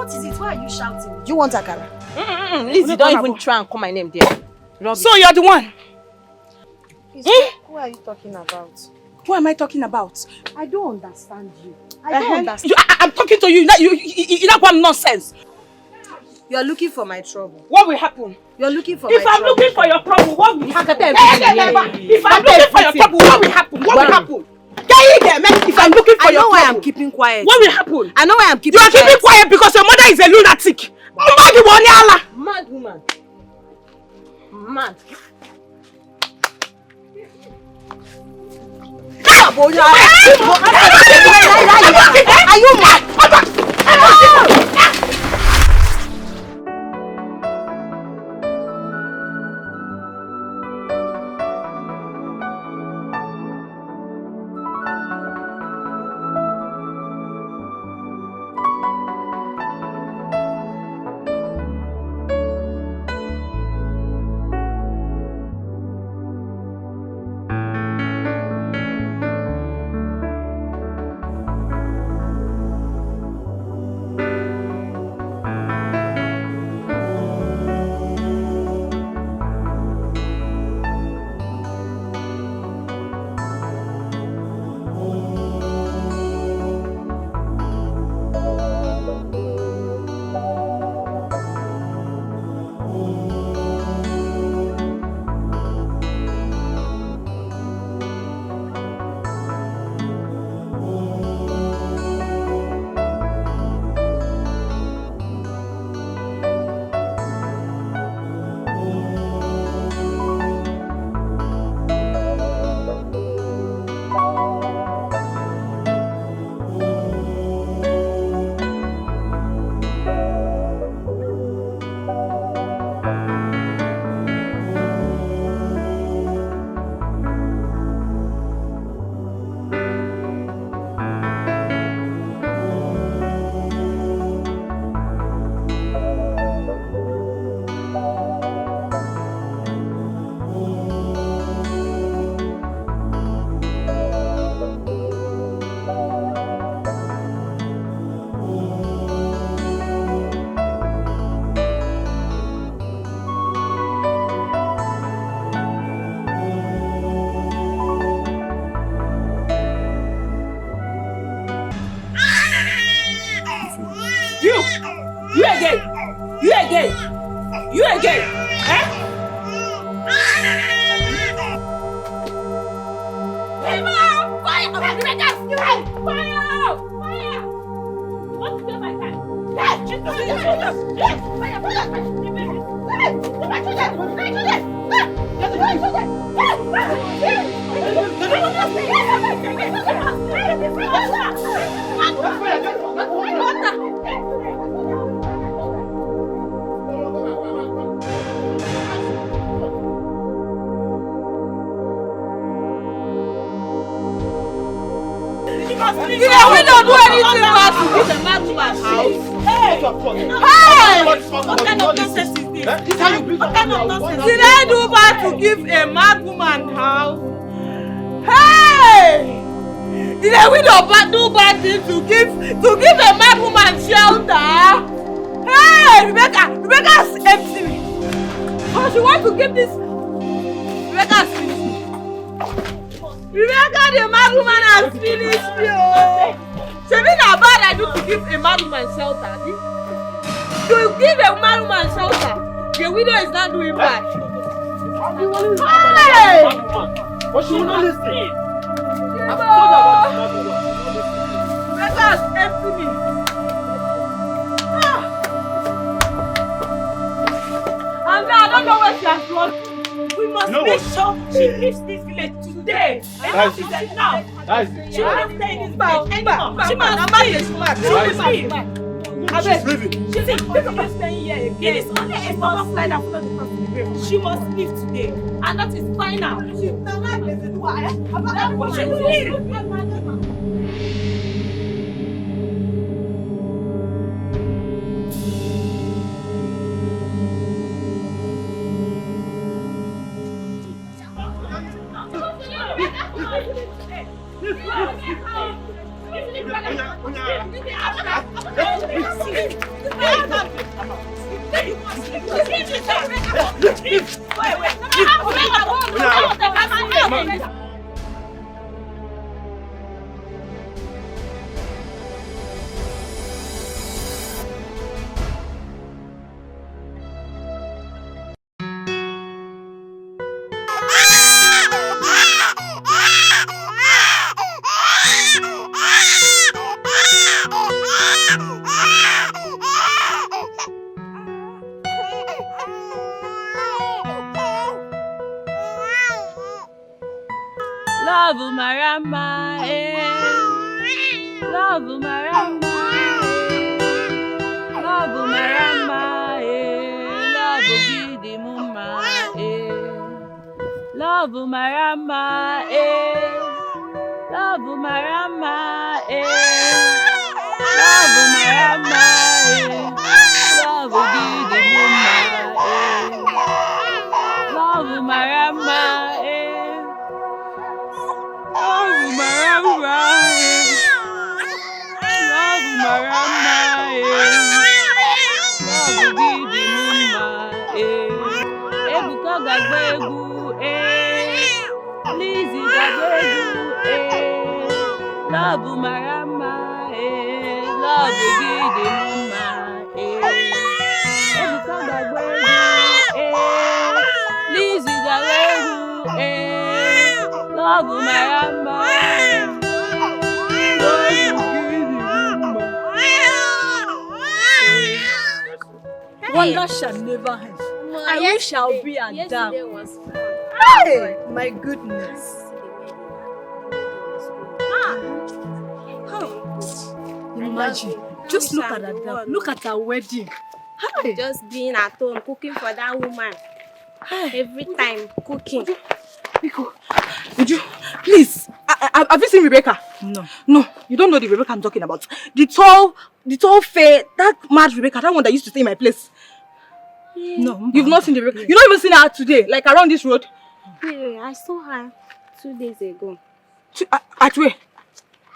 What is it? Why are you shouting? Do you want Akara? Lizzie, don't even try and call my name there. Rubbish. So you're the one? Who are you talking about? Who am I talking about? I don't understand you. I don't understand. I'm talking to you. You not want nonsense. You're looking for my trouble. What will happen? You're looking for my trouble. If I'm looking for your trouble, what will happen? If I'm looking for your trouble, what will happen? What will happen? If I'm looking for your trouble, I know why I'm keeping quiet. What will happen? I know why I'm keeping quiet. You are keeping quiet because your mother is a lunatic. Mad woman. Mad. Are you mad? You again. Eh? Fire! What's the matter? We don't do anything about to this man's house. Hey! What kind of nonsense is this? What kind of nonsense? Did I do bad to give a mad woman house? Hey! Did I do bad thing to give a mad woman shelter? Hey! Rebecca's empty me. Oh, she wants to give this. Rebecca's finished me. Rebecca, the mad woman has finished me. She mean how bad I do to give a mad woman shelter. To give a mad woman shelter, the widow is not doing bad. Hey! But she will not listen. Rebecca has emptied me. And now I don't know where she has gone. We must make sure she leaves this village today. Enough is enough. She won't stay in this village anymore. She must leave. She must leave. She's leaving. She said, staying here again. It is only a normal flight that follows the person. She must leave today. And that is final. She will leave. Love marama, love marama, love marama, love gidi muma, love marama, love marama, love marama, love gidi muma, love marama, love marama, love marama, love gidi muma, ebuka gagbegu, Lizzy gagbegu, love marama, love gidi muma, ebuka gagbegu, Lizzy gagbegu, love marama, love gidi muma. Wonder shall never end. I wish shall be a dam. Yesterday was fun. Hey, my goodness. Imagine. Just look at that dam. Look at our wedding. Hi. Just being at home, cooking for that woman. Every time, cooking. Biko, would you please? Have you seen Rebecca? No, you don't know the Rebecca I'm talking about. The tall, fair, that mad Rebecca, that one that used to stay in my place. No, You've not seen the Rebecca. You don't even seen her today, like around this road. Yeah, I saw her 2 days ago. At where?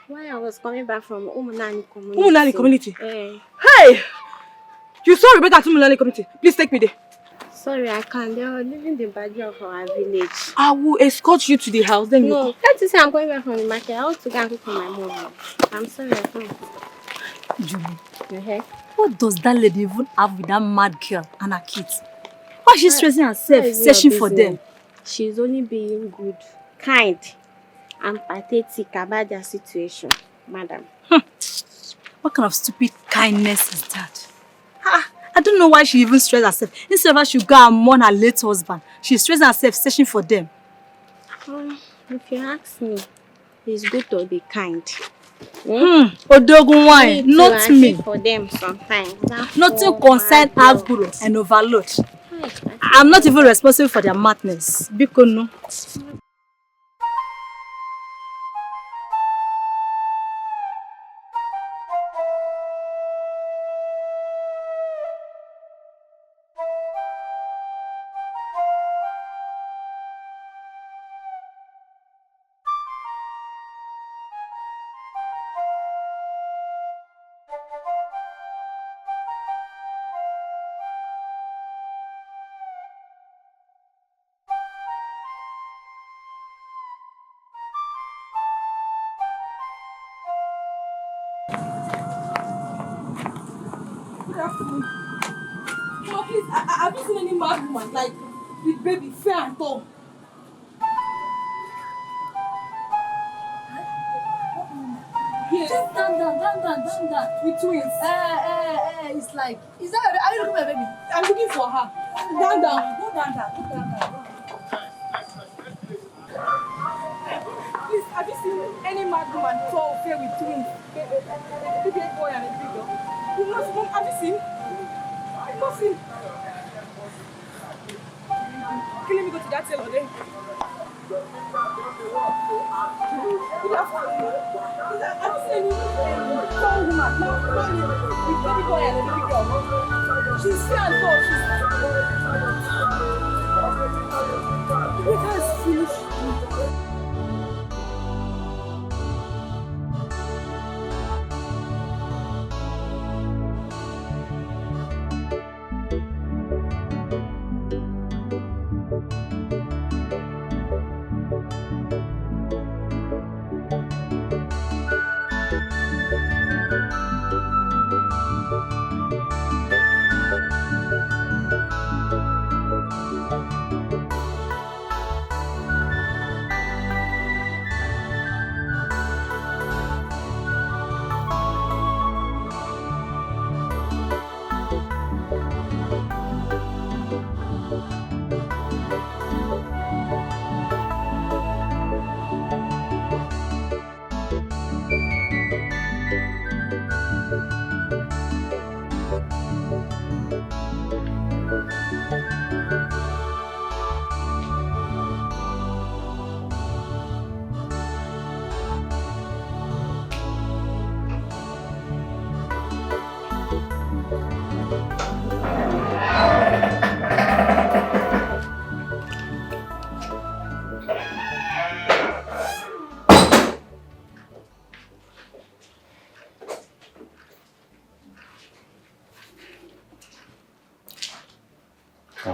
While I was coming back from Umunani community. Umunani community. Eh. Hey, you saw Rebecca at Umunani community. Please take me there. Sorry, I can't. They are leaving the budget of our village. I will escort you to the house. Then you. No, let's say I'm going back from the market. I want to go and cook for my mom. I'm sorry, I can't. Julie, what does that lady even have with that mad girl and her kids? Why is she stressing herself, searching for them? She's only being good, kind, and pathetic about their situation, madam. What kind of stupid kindness is that? I don't know why she even stressed herself. Instead of her, she go and mourn her late husband. She's stressing herself, searching for them. If you ask me, it's good to be kind. Odogun wine, not me. For them sometimes. Nothing concern Aguru and overload. I'm not even responsible for their madness. Biko no. Oh, please, have you seen any mad woman like with baby, fair and tall? Yes. Just down. With twins. It's like, is that, are you looking for a baby? I'm looking for her. Down. Go down. Please, have you seen any mad woman tall, fair with twins? A big boy and a big girl. Have you seen? I've not seen. Okay, let me go to that tailor there. Good afternoon. Have you seen any tall woman? With baby boy and a baby girl. She's fair and tall. The baker is finished.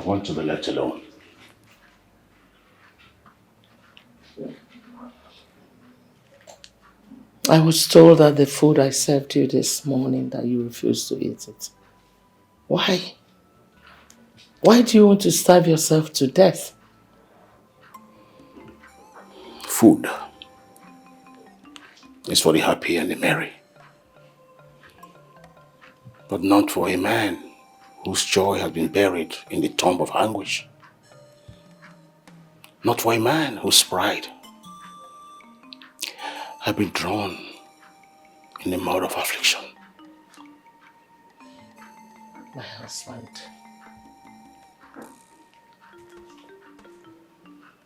want to be left alone. I was told that the food I served you this morning that you refused to eat it. Why? Why do you want to starve yourself to death? Food is for the happy and the merry, but not for a man whose joy has been buried in the tomb of anguish. Not for a man whose pride has been drawn in the mud of affliction. My husband.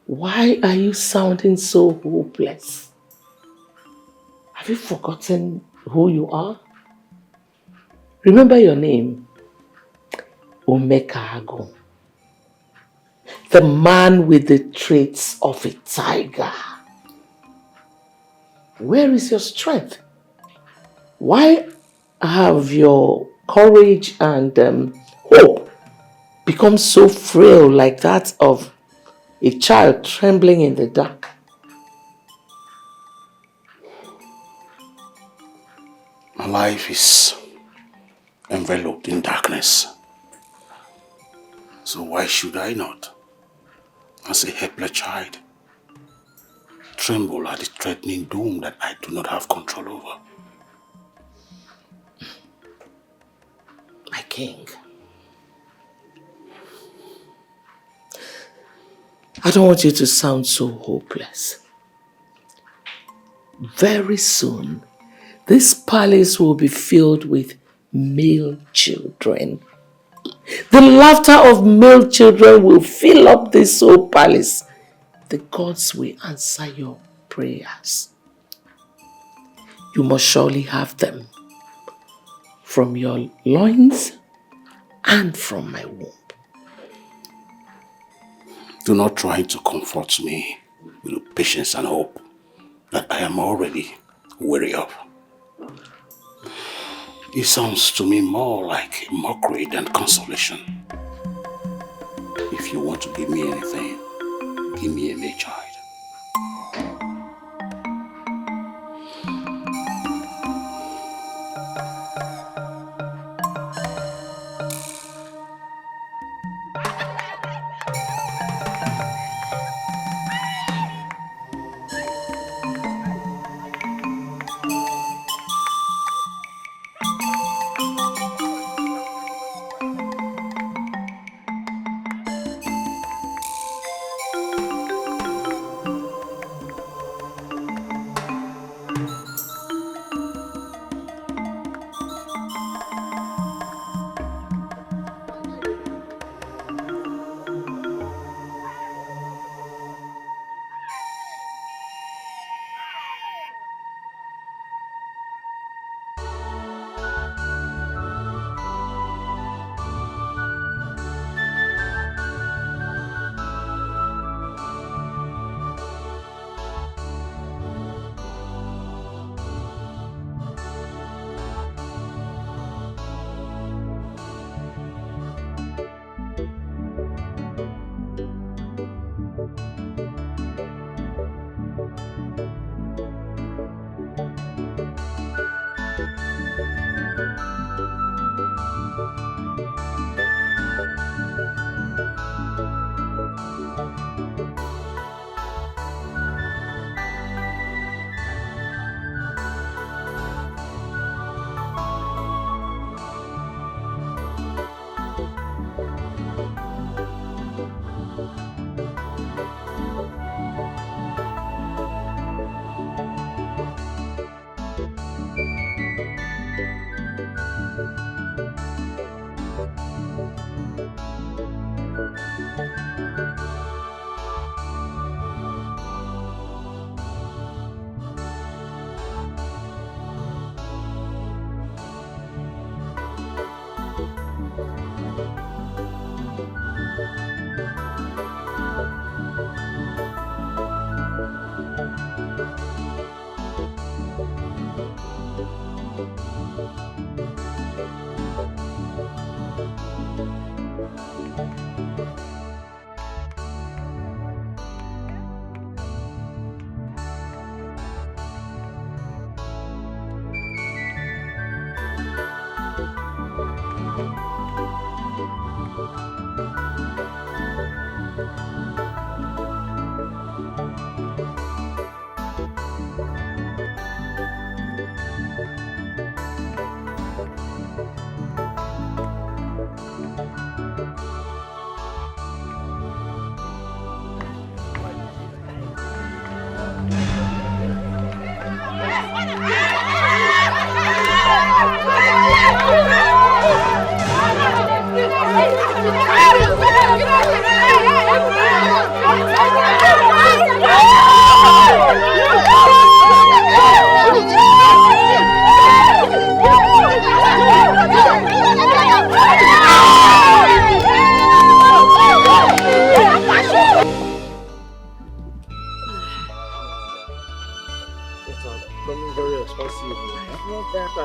Why are you sounding so hopeless? Have you forgotten who you are? Remember your name. Omekago. The man with the traits of a tiger. Where is your strength? Why have your courage and hope become so frail like that of a child trembling in the dark? My life is enveloped in darkness. So why should I not, as a helpless child, tremble at the threatening doom that I do not have control over? My king, I don't want you to sound so hopeless. Very soon, this palace will be filled with male children. The laughter of male children will fill up this whole palace. The gods will answer your prayers. You must surely have them from your loins and from my womb. Do not try to comfort me with patience and hope that I am already weary of. It sounds to me more like mockery than consolation. If you want to give me anything, give me a male child.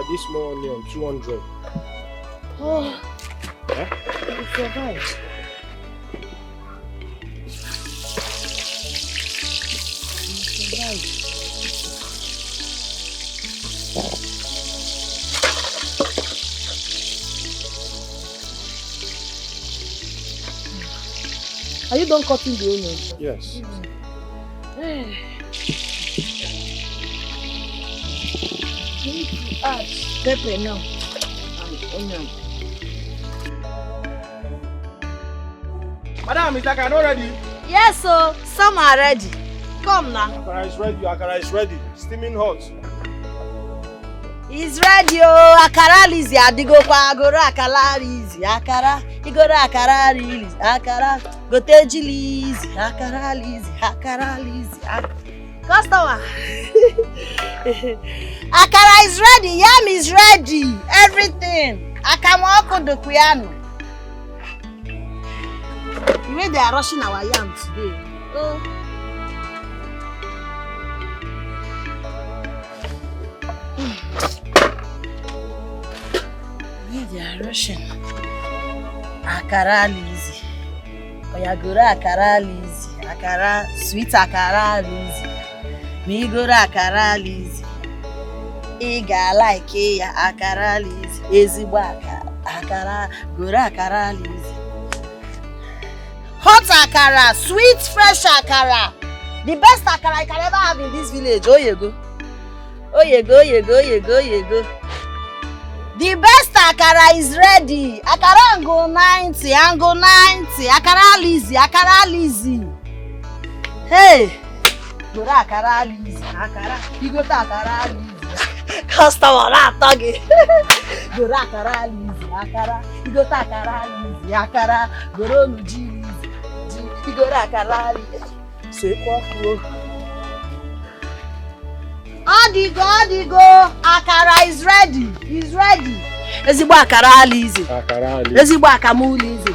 This morning on 200. Oh, yeah? It's your right. Are you done cutting the onions? Yes. You need to add pepper now and onion. Madam, is Akara not ready? Yes, so some are ready. Come now. Akara is ready. Akara is ready. Steaming hot. He's ready, oh. Akara Lizzy, Adigo kwa agoro Akara Lizzy, Akara, Igoro Akara Lizzy, Akara, Goteji Lizzy, Akara Lizzy, Akara Lizzy, Customer. Akara is ready, yam is ready, everything. Akamoko do kuyano. The way they are rushing our yam today. Oh. They are rushing. Akara Lizzy. Oyagora Akara Lizzy. Akara, sweet Akara Lizzy. Migora Akara Lizzy. Iga like ya Akara Lizzy. Ezigbo Akara. Gora Akara Lizzy. Hot Akara, sweet fresh Akara. The best Akara I can ever have in this village. Oh, you go. Oh, you go, you go, you go, you go. The best Akara is ready. Akara angle 90, angle 90. Akara Lizzy, Akara Lizzy. Hey, go to Akara Lizzy, Akara. You go to Akara Lizzy. Customer, not talking. Go to Akara Lizzy, Akara. You go to Akara Lizzy, Akara. Go to Lizzy, you go to Akara Lizzy. Say what? Odigo, Akara is ready. He's ready. Ezigbo Akara Lizzy. Akara Lizzy. Ezigbo Akamu Lizzy.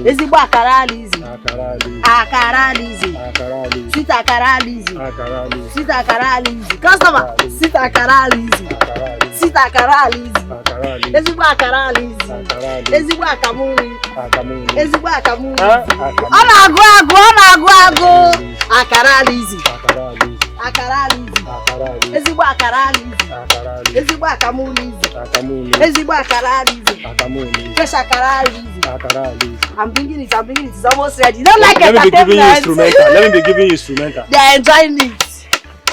Ezigbo Akara Lizzy. Akara Lizzy. Akara Lizzy. Sweet Akara Lizzy. Akara Lizzy. Sweet Akara Lizzy. Customer. Sweet Akara Lizzy. Sweet Akara Lizzy. Ezigbo Akara Lizzy. Ezigbo Akamu Lizzy. Ezigbo Akamu Lizzy. Ọ na-agụ. Akara Lizzy. Akara Lizzy. Ezigbo Akara Lizzy. Ezigbo Akamu Lizzy. Ezigbo Akara Lizzy. Fresh Akara Lizzy. I'm bringing it. It's almost ready. You don't like it? Let me be giving you instrumental. They are enjoying it.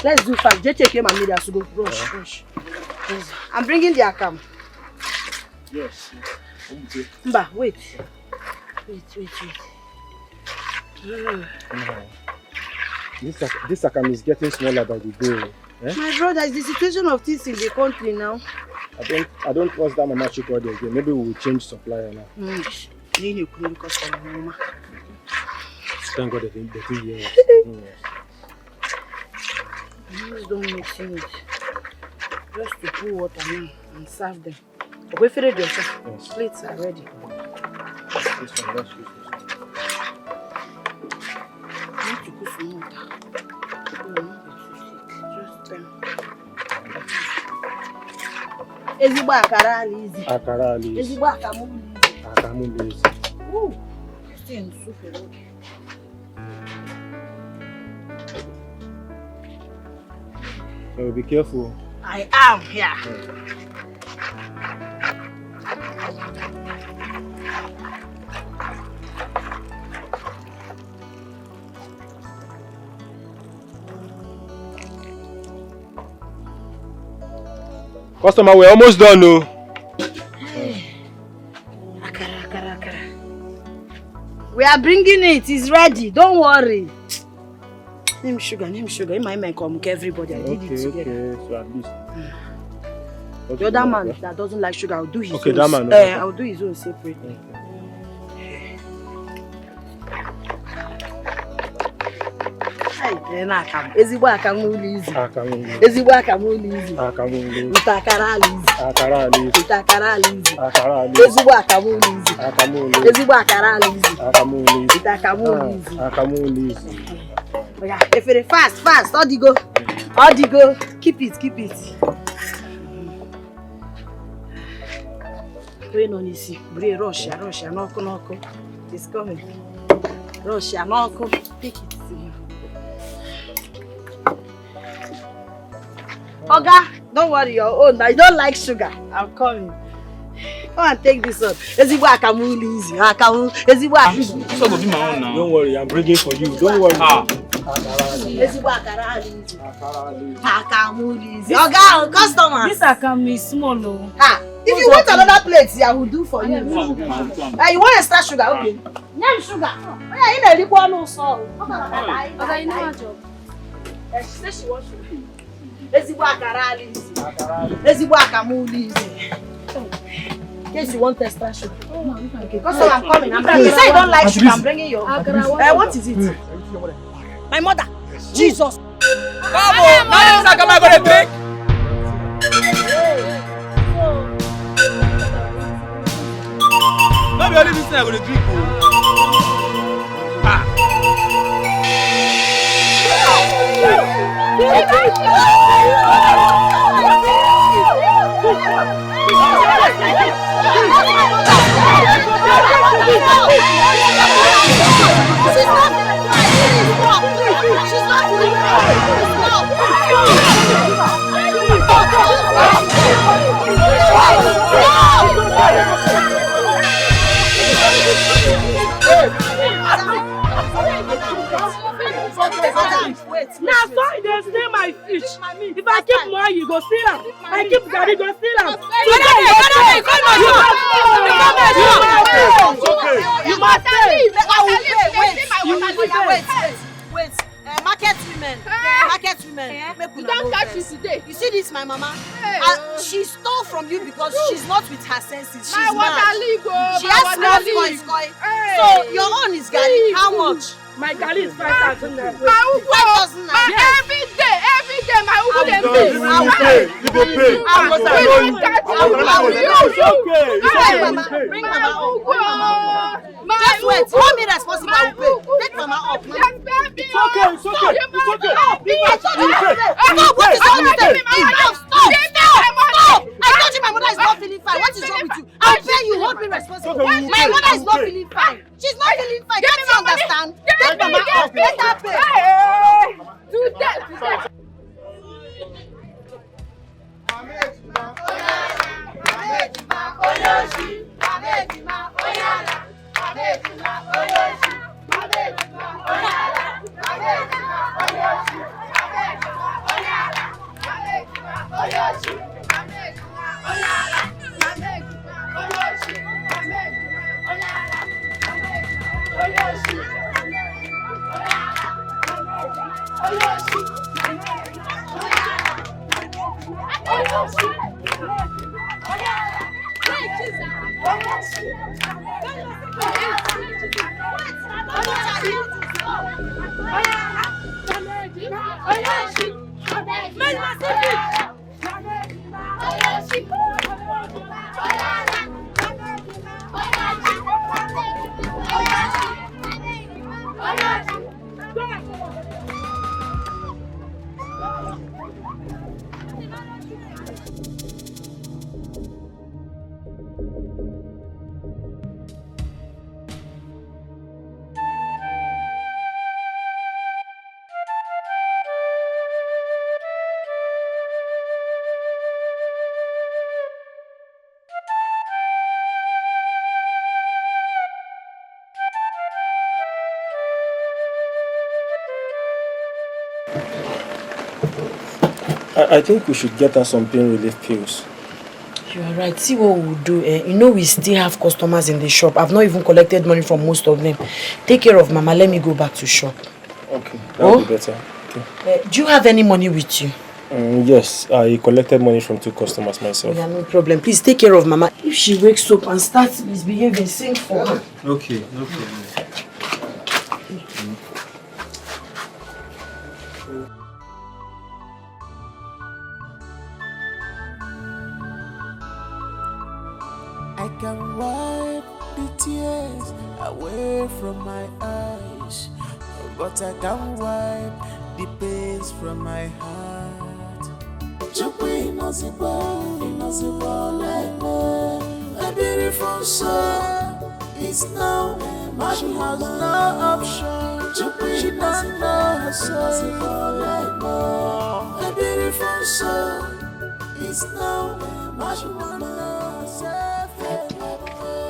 Let's do fast. Just check him and me to go. Rush. I'm bringing the akam. Yes. Mba, wait. This akam is getting smaller by the day. Eh? My brother, it's the situation of things in the country now. I don't trust that Mama Chikwadi again. Maybe we will change supplier now. Thank God they think yes. Please don't mix it. Just to pour water now and serve them. Wait for it yourself. Yes. Plates are ready. This one, let's use this one. I need to put some water. Ezigbo Akara Lizzy. Akara Lizzy. Ezigbo Akamu Lizzy. Akamu Lizzy. Ooh, this thing is super good. So be careful. I am here. Customer, we're almost done, no? Akara. We are bringing it. It's ready. Don't worry. Name sugar. In my mind, come everybody. I did it together. Okay. So at least. The other man that doesn't like sugar, I'll do his own. Okay, that man. I'll do his own separately. Ezigbo akamuli easy. Ezigbo akamuli easy. Akara easy. Ezigbo akamuli easy. Ezigbo akara easy. Akamuli easy. Oya, efere fast. Odigo. Keep it. Wait on isi. Bring rush, knock. It's coming. Rush, knock. Take it. Oga, don't worry, your own. I don't like sugar. I'm coming. Come and take this one. Ezigbo akamuli easy. Ezigbo akamuli. So go be my own now. Don't worry, I'm bringing for you. Don't worry. Ezigbo akara easy. Akamuli easy. Oga, customer. This akam is small, though. If you want another plate, I will do for you. You want extra sugar? Okay. No sugar. Yeah, you know the one no salt. Okay, you know what job? She said she wants sugar. Ezigbo akara easy. Ezigbo akamuli easy. In case you want extra sugar. Okay, because I'm coming. You say you don't like sugar. I'm bringing your. What is it? My mother. Jesus. Come on, now this akam I gonna drink. No be only this thing I gonna drink. Now, so they steal my fish. If I keep more, you go steal them. I keep Gary, go steal them. You must leave. Wait. Market women. You don't catch me today. You see this, my mama? She stole from you because she's not with her senses. She's my mad. She has small coins. So your own is Gary. How much? My Gary is 5,000 naira. 5,000 naira. Every day, my Ugu dem pay. You go pay. Bring mama up. Just wait. Hold me responsible. I will pay. Take mama up. It's okay. Stop. What is wrong with you? Stop. I told you my mother is not feeling fine. What is wrong with you? I'll pay you. Hold me responsible. My mother is not feeling fine. She's not feeling fine. Can't you understand? Take mama up. Let her pay. Do that. I think we should get her some pain relief pills. You are right. See what we'll do. You know we still have customers in the shop. I've not even collected money from most of them. Take care of Mama. Let me go back to shop. Okay, that will be better. Okay. Do you have any money with you? Yes, I collected money from 2 customers myself. Yeah, no problem. Please take care of Mama. If she wakes up and starts misbehaving, sing for her. Okay, no problem. I can wipe the tears away from my eyes, but I can't wipe the pains from my heart. Chukwi impossible like me. A beautiful soul is now man she has no option. Chukwi don't know her soul like me. A beautiful soul is now man she don't know herself.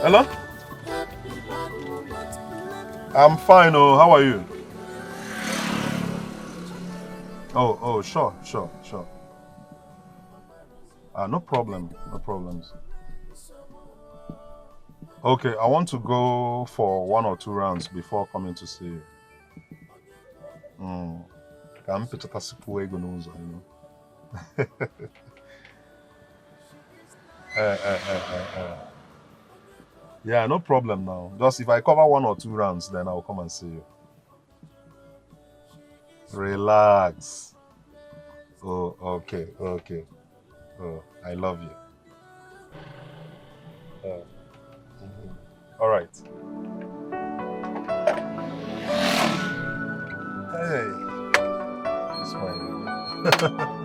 Hello? I'm fine, oh, how are you? Oh, sure. No problem, no problems. Okay, I want to go for 1 or 2 rounds before coming to see you. I'm Yeah, no problem now. Just if I cover 1 or 2 rounds, then I'll come and see you. Relax. Oh, okay. Oh, I love you. All right. Hey, smile.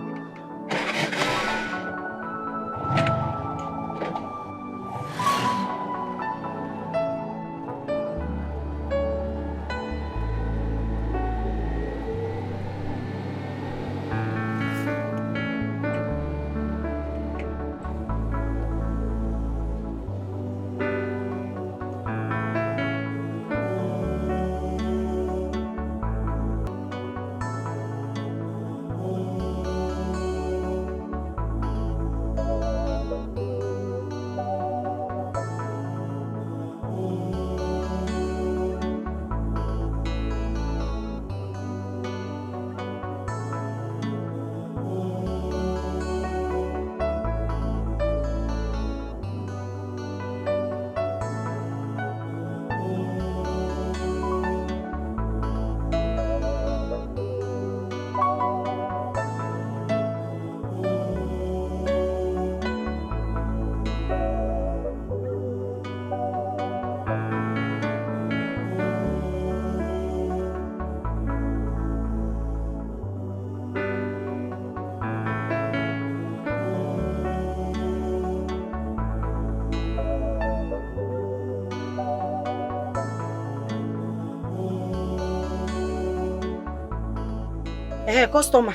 Hey, customer.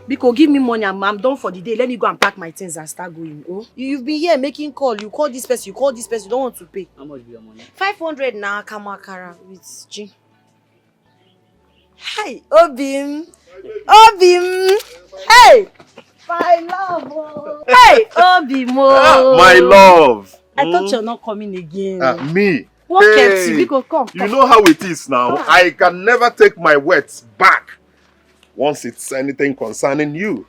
Biko, give me money. I'm done for the day. Let me go and pack my things and start going. Oh, you've been here making call. You call this person. You call this person. You don't want to pay. How much be your money? 500 now. Akara with G. Hi, Obim. Hey, my love. Oh. Hey, Obim. My love. I thought you're not coming again. Me? What kept you? Biko, come. You know how it is now. I can never take my words back once it's anything concerning you.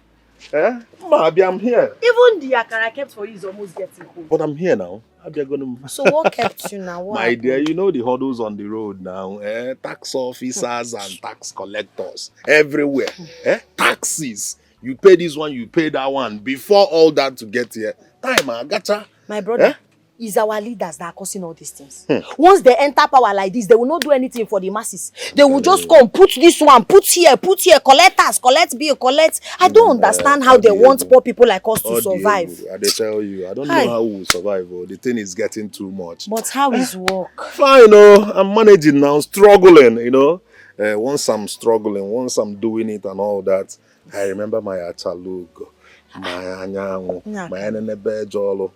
Abi, I'm here. Even the akara I kept for you is almost getting cold. But I'm here now. Abi, gonna... So what kept you now? What My dear, you know the hurdles on the road now. Tax officers and tax collectors everywhere. Taxes. You pay this one, you pay that one. Before all that to get here. Time, I gotcha. My brother, it's our leaders that are causing all these things. Once they enter power like this, they will not do anything for the masses. They will just come, put this one, put here, collect us, collect bill, collect. I don't understand how they want poor people like us to survive. I tell you, I don't know how we'll survive. The thing is getting too much. But how is work? Fine, I'm managing now, struggling, Once I'm struggling, once I'm doing it and all that, I remember my achalugo, my anyango, my enenebejolo.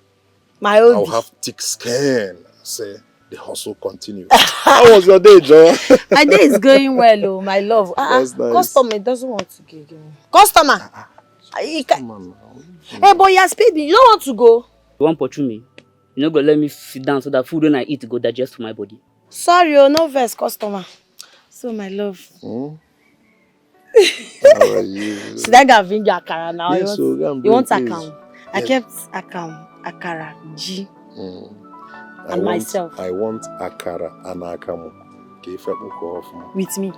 I'll have thick skin. Say, the hustle continues. How was your day, Joe? My day is going well, oh, my love. That's nice. Customer doesn't want to go. Customer! Hey, but you has paid me. You don't want to go? You want to pursue me? You not going to let me sit down so that food when I eat go digest for my body. Sorry, no verse, customer. So, my love. How are you? Should I go bring you Akara now? Yes, so you want please. Akam? I Yes. kept Akara, G, and myself. I want Akara and Akamu. With me.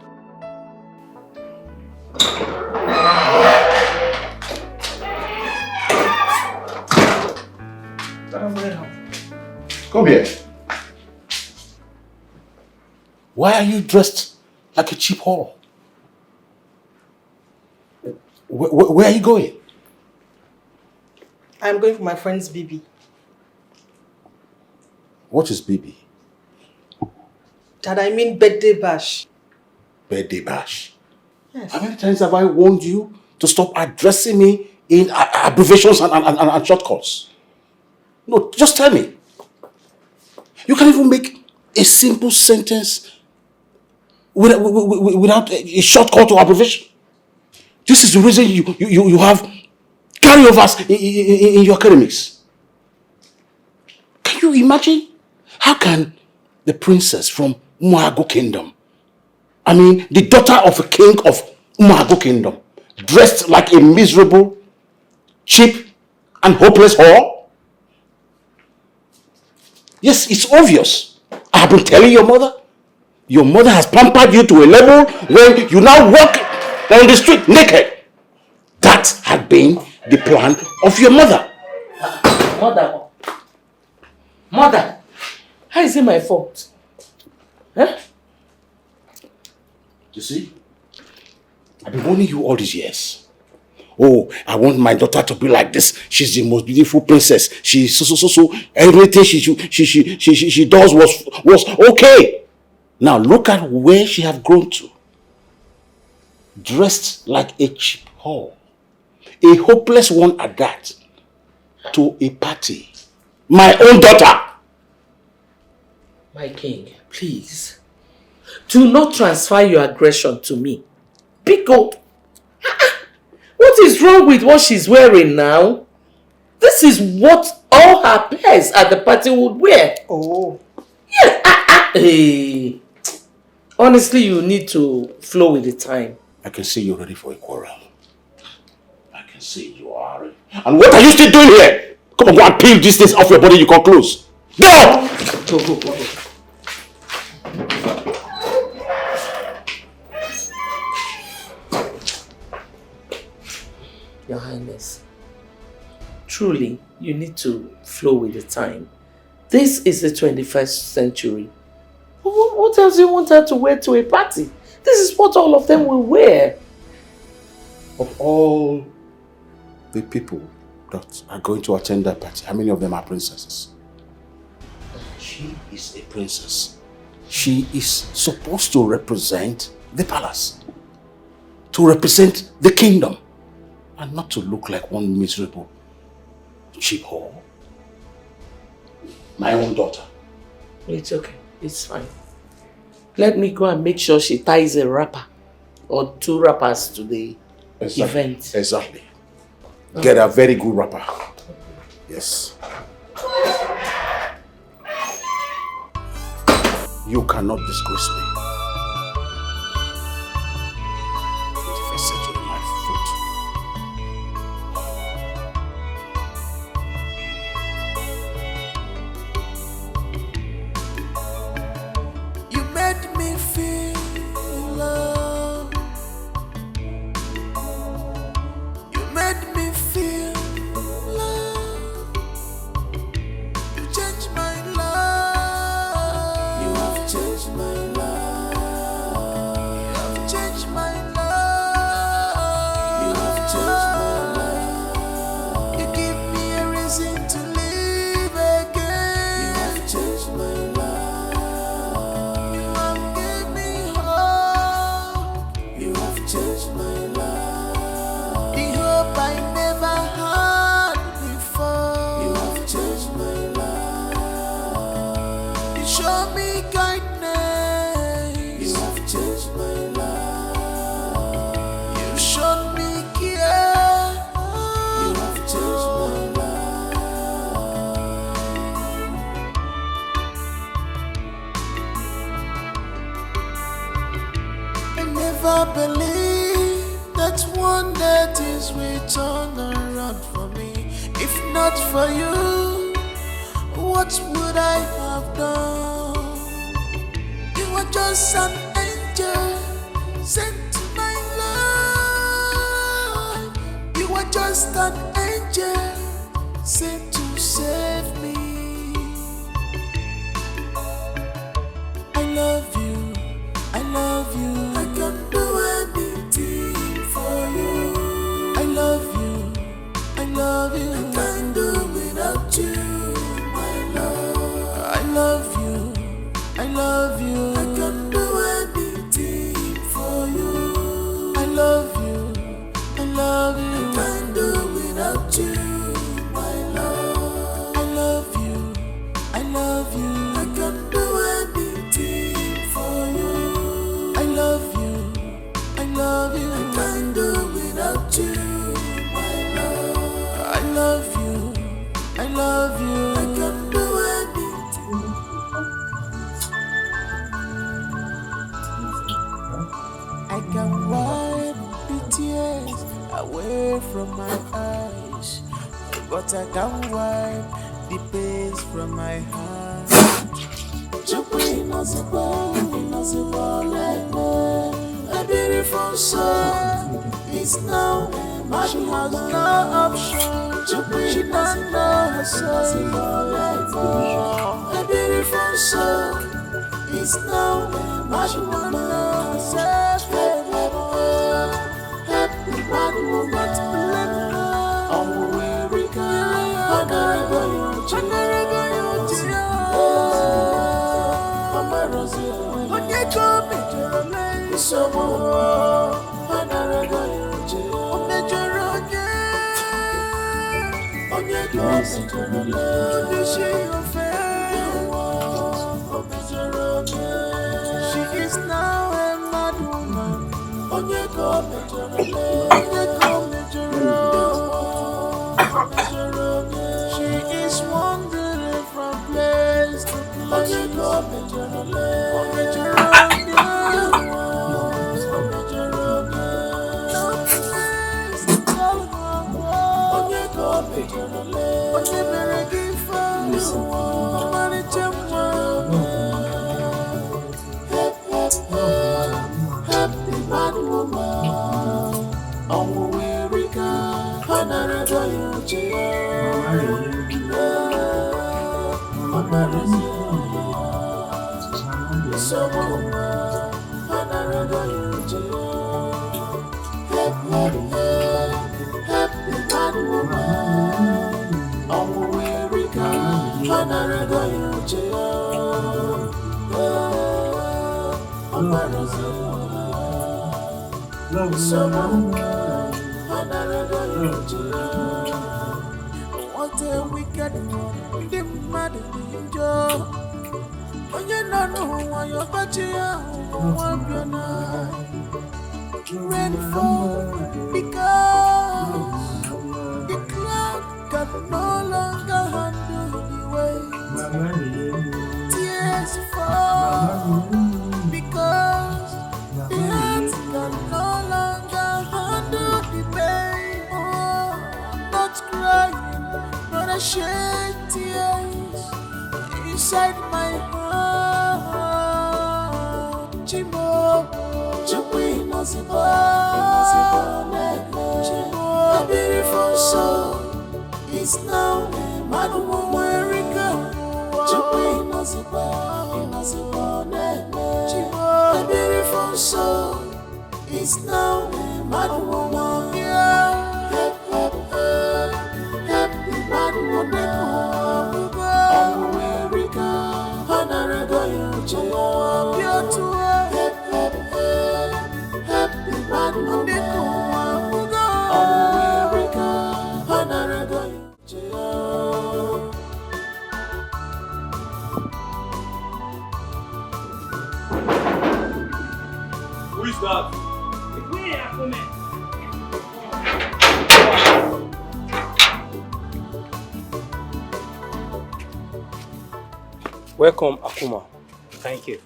Come here. Why are you dressed like a cheap whore? Where are you going? I'm going for my friend's baby. What is baby? Dad, I mean birthday bash. Birthday bash? Yes. How many times have I warned you to stop addressing me in abbreviations and shortcuts? No, just tell me. You can't even make a simple sentence without a shortcut or abbreviation. This is the reason you have carryovers in your academics. Can you imagine? How can the princess from Umuago Kingdom, I mean the daughter of a king of Umuago Kingdom, dressed like a miserable, cheap and hopeless whore? Yes, it's obvious. I have been telling your mother. Your mother has pampered you to a level where you now walk on the street naked. That had been the plan of your mother. Mother, how is it my fault? Huh? You see, I've been warning you all these years. Oh, I want my daughter to be like this. She's the most beautiful princess. She's so. Everything she does was okay. Now look at where she have grown to. Dressed like a cheap whore. A hopeless one at that. To a party. My own daughter. My king, please. Do not transfer your aggression to me. Pick up. What is wrong with what she's wearing now? This is what all her peers at the party would wear. Oh. Yes. Hey. Honestly, you need to flow with the time. I can see you're ready for a quarrel. I can see you are. And what are you still doing here? Come on, go and peel these things off your body. You can close. Go! Go. Your Highness, truly, you need to flow with the time. This is the 21st century. What else do you want her to wear to a party? This is what all of them will wear. Of all the people that are going to attend that party, how many of them are princesses? She is a princess. She is supposed to represent the palace. To represent the kingdom. And not to look like one miserable cheap whore. My own daughter. It's okay. It's fine. Let me go and make sure she ties a wrapper or 2 wrappers to the event. Exactly. Get a very good wrapper. Yes. You cannot disgrace me. 21st century, my foot. You made me feel love. You made me feel love. You changed my life. You have changed my life. one day things will turn around for me. If not for you, what would I have done? You were just an angel sent to my life. You were just an angel sent to save me. I love you, I love you. I can do anything for you. I love you, I love you. I can't do without you, my love. I love you, I love you. I can do anything for you. I love you, I love you. I can't do without you, my love. I love you, I love you. I can do anything for you. I love you, I love you. I can't do without you, my love. I love you, I love you. I can do anything. I can wipe the tears away from my eyes, but I can't wipe the pains from my heart. A beautiful soul is now mad. She has no option. She doesn't know herself. A beautiful soul is now mad. She doesn't know herself. Happy bad woman to let go. Oh, where we go. She is now a mad woman. She is wandering from place to place. Happy bad woman, oh where go, another you so another happy bad woman, oh where go, another you what a wicked the mad angel. When you don't know why you're rain fall because the cloud can no longer handle the weight. Tears fall because the heart can no longer handle the pain. Oh, not crying, not a shed tears inside my heart. Chimo, a beautiful soul is now mad woman. A beautiful soul is now mad woman. Happy mad woman. America, America, happy mad woman. America, America. Who is that? It's me, Akome. Welcome, Akuma. Thank you.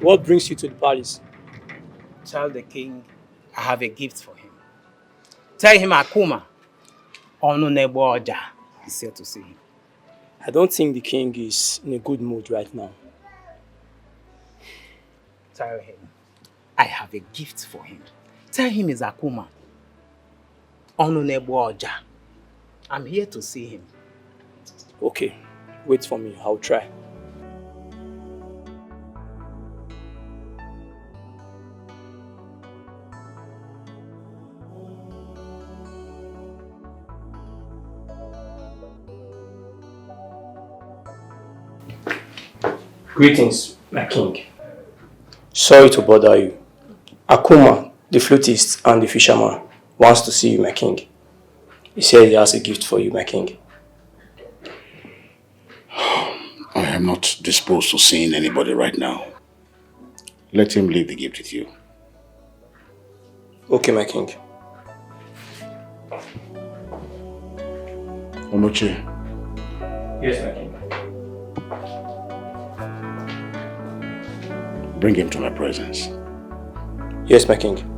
What brings you to the palace? Tell the king I have a gift for him. Tell him Akuma, Onu Oja, is here to see him. I don't think the king is in a good mood right now. Tell him I have a gift for him. Tell him it's Akuma, Onu Oja. I'm here to see him. Okay, wait for me. I'll try. Greetings, my king. Sorry to bother you. Akuma, the flutist and the fisherman, wants to see you, my king. He said he has a gift for you, my king. I am not disposed to seeing anybody right now. Let him leave the gift with you. Okay, my king. Onoche. Yes, my king. Bring him to my presence. Yes, my king.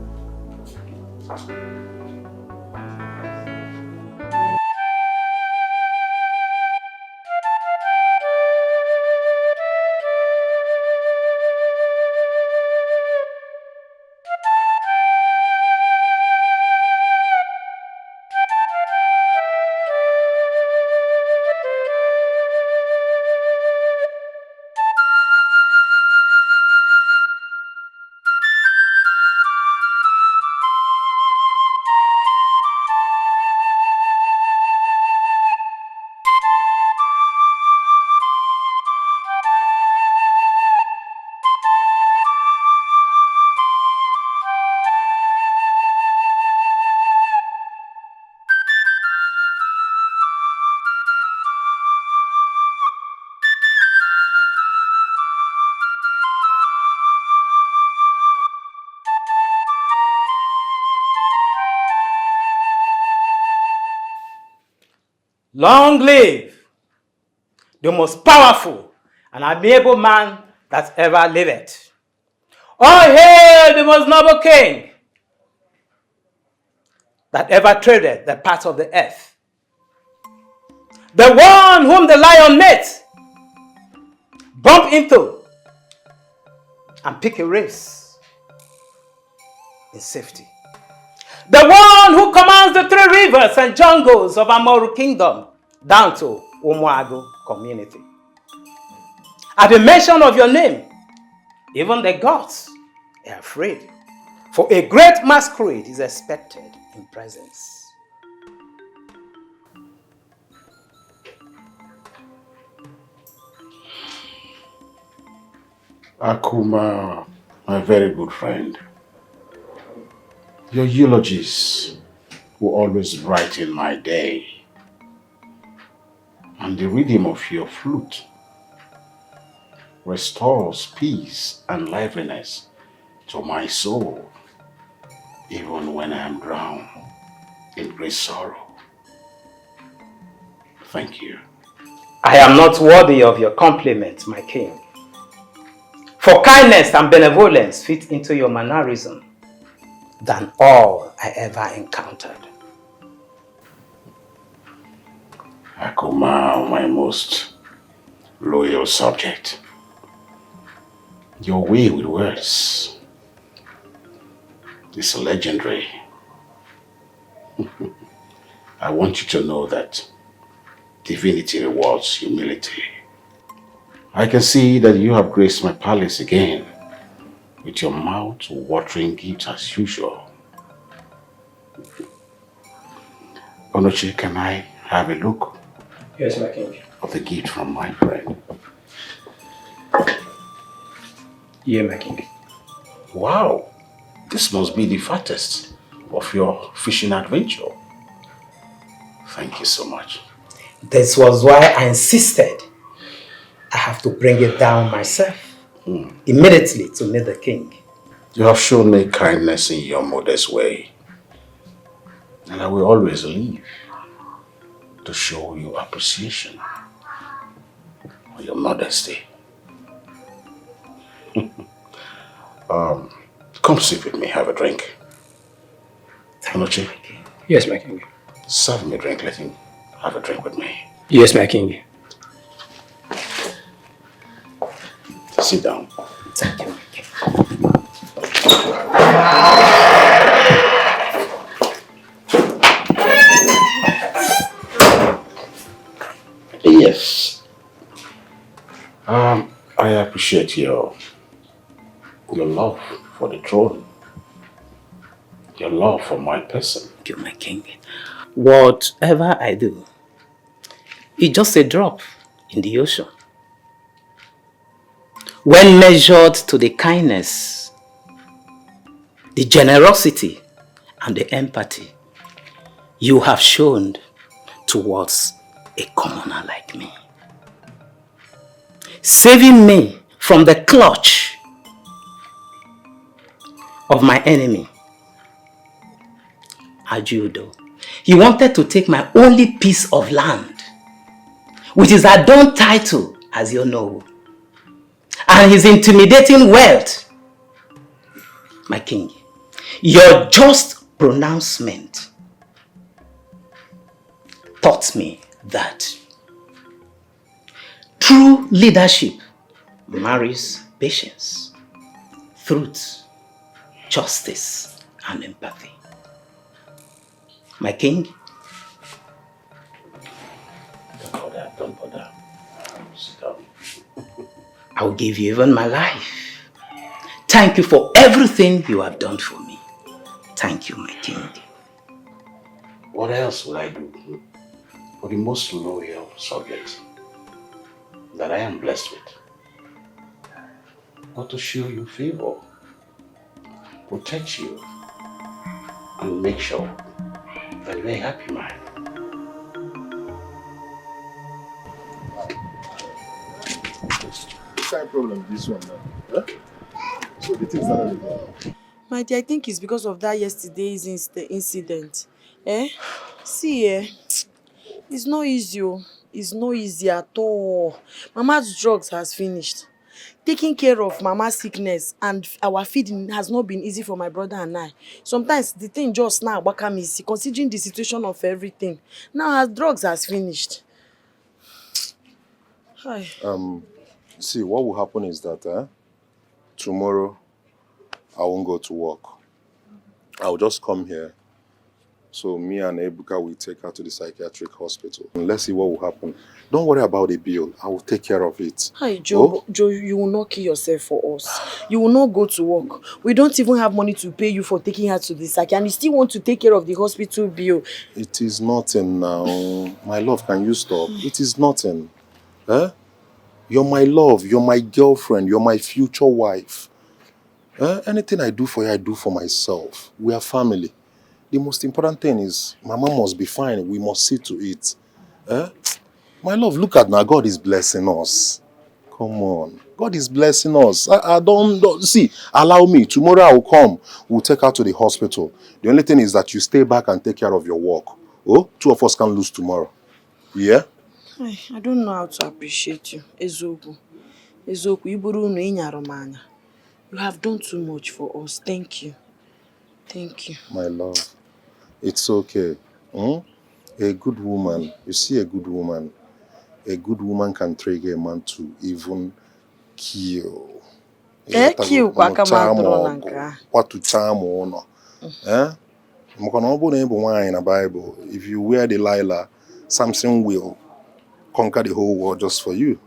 Long live the most powerful and amiable man that ever lived. Oh, hail the most noble king that ever treaded the path of the earth. The one whom the lion met, bump into, and pick a race in safety. The one who commands the 3 rivers and jungles of Amoru Kingdom down to Umuagu community. At the mention of your name, even the gods are afraid, for a great masquerade is expected in presence. Akuma, my very good friend. Your eulogies will always brighten my day. And the rhythm of your flute restores peace and liveliness to my soul, even when I am drowned in great sorrow. Thank you. I am not worthy of your compliment, my king. For kindness and benevolence fit into your mannerism than all I ever encountered. Akuma, my most loyal subject. Your way with words is legendary. I want you to know that divinity rewards humility. I can see that you have graced my palace again with your mouth-watering gift as usual. Onoche, can I have a look? Yes, my king. Of the gift from my friend. Yeah, my king. Wow, this must be the fattest of your fishing adventure. Thank you so much. This was why I insisted I have to bring it down myself immediately to meet the king. You have shown me kindness in your modest way, and I will always live to show you appreciation for your modesty. Come sit with me, have a drink. Anoche? Yes, my king. Serve me a drink, let him have a drink with me. Yes, my king. Sit down. Thank you, my king. Yes. I appreciate your love for the throne. Your love for my person. Thank you, my king. Whatever I do, it's just a drop in the ocean. When measured to the kindness, the generosity, and the empathy you have shown towards a commoner like me. Saving me from the clutch of my enemy, Ajudo. He wanted to take my only piece of land, which is a done title, as you know, and his intimidating wealth. My king, your just pronouncement taught me that true leadership marries patience, truth, justice, and empathy. My king, don't bother. Sit down. I will give you even my life. Thank you for everything you have done for me. Thank you, my king. What else will I do for the most loyal subject that I am blessed with? But to show you favor, protect you, and make sure that you're a happy man. Same problem with this one now. Huh? So the things that are My dear, I think it's because of that yesterday's incident. Eh? See, it's not easy. It's not easy at all. Mama's drugs has finished. Taking care of Mama's sickness and our feeding has not been easy for my brother and I. Sometimes the thing just now become easy, considering the situation of everything. Now her drugs has finished. Hi. See, what will happen is that tomorrow I won't go to work. I'll just come here. So me and Ebuka will take her to the psychiatric hospital. And let's see what will happen. Don't worry about the bill. I will take care of it. Hi, Joe. Oh? Joe, you will not kill yourself for us. You will not go to work. We don't even have money to pay you for taking her to the psych. And you still want to take care of the hospital bill. It is nothing now. My love, can you stop? It is nothing. Eh? You're my love. You're my girlfriend. You're my future wife. Anything I do for you, I do for myself. We are family. The most important thing is Mama must be fine. We must see to it. My love, look at now. God is blessing us. Come on. God is blessing us. I don't see. Allow me. Tomorrow I will come. We'll take her to the hospital. The only thing is that you stay back and take care of your work. Oh, two of us can lose tomorrow. Yeah? I don't know how to appreciate you. Ezoku. Ezoku, iburu no inyaromanya. You have done too much for us. Thank you. Thank you. My love, it's okay. A good woman, you see a good woman can trigger a man to even kill. Kill what to charm or no. In the Bible, if you wear Delilah, Samson will conquer the whole world just for you.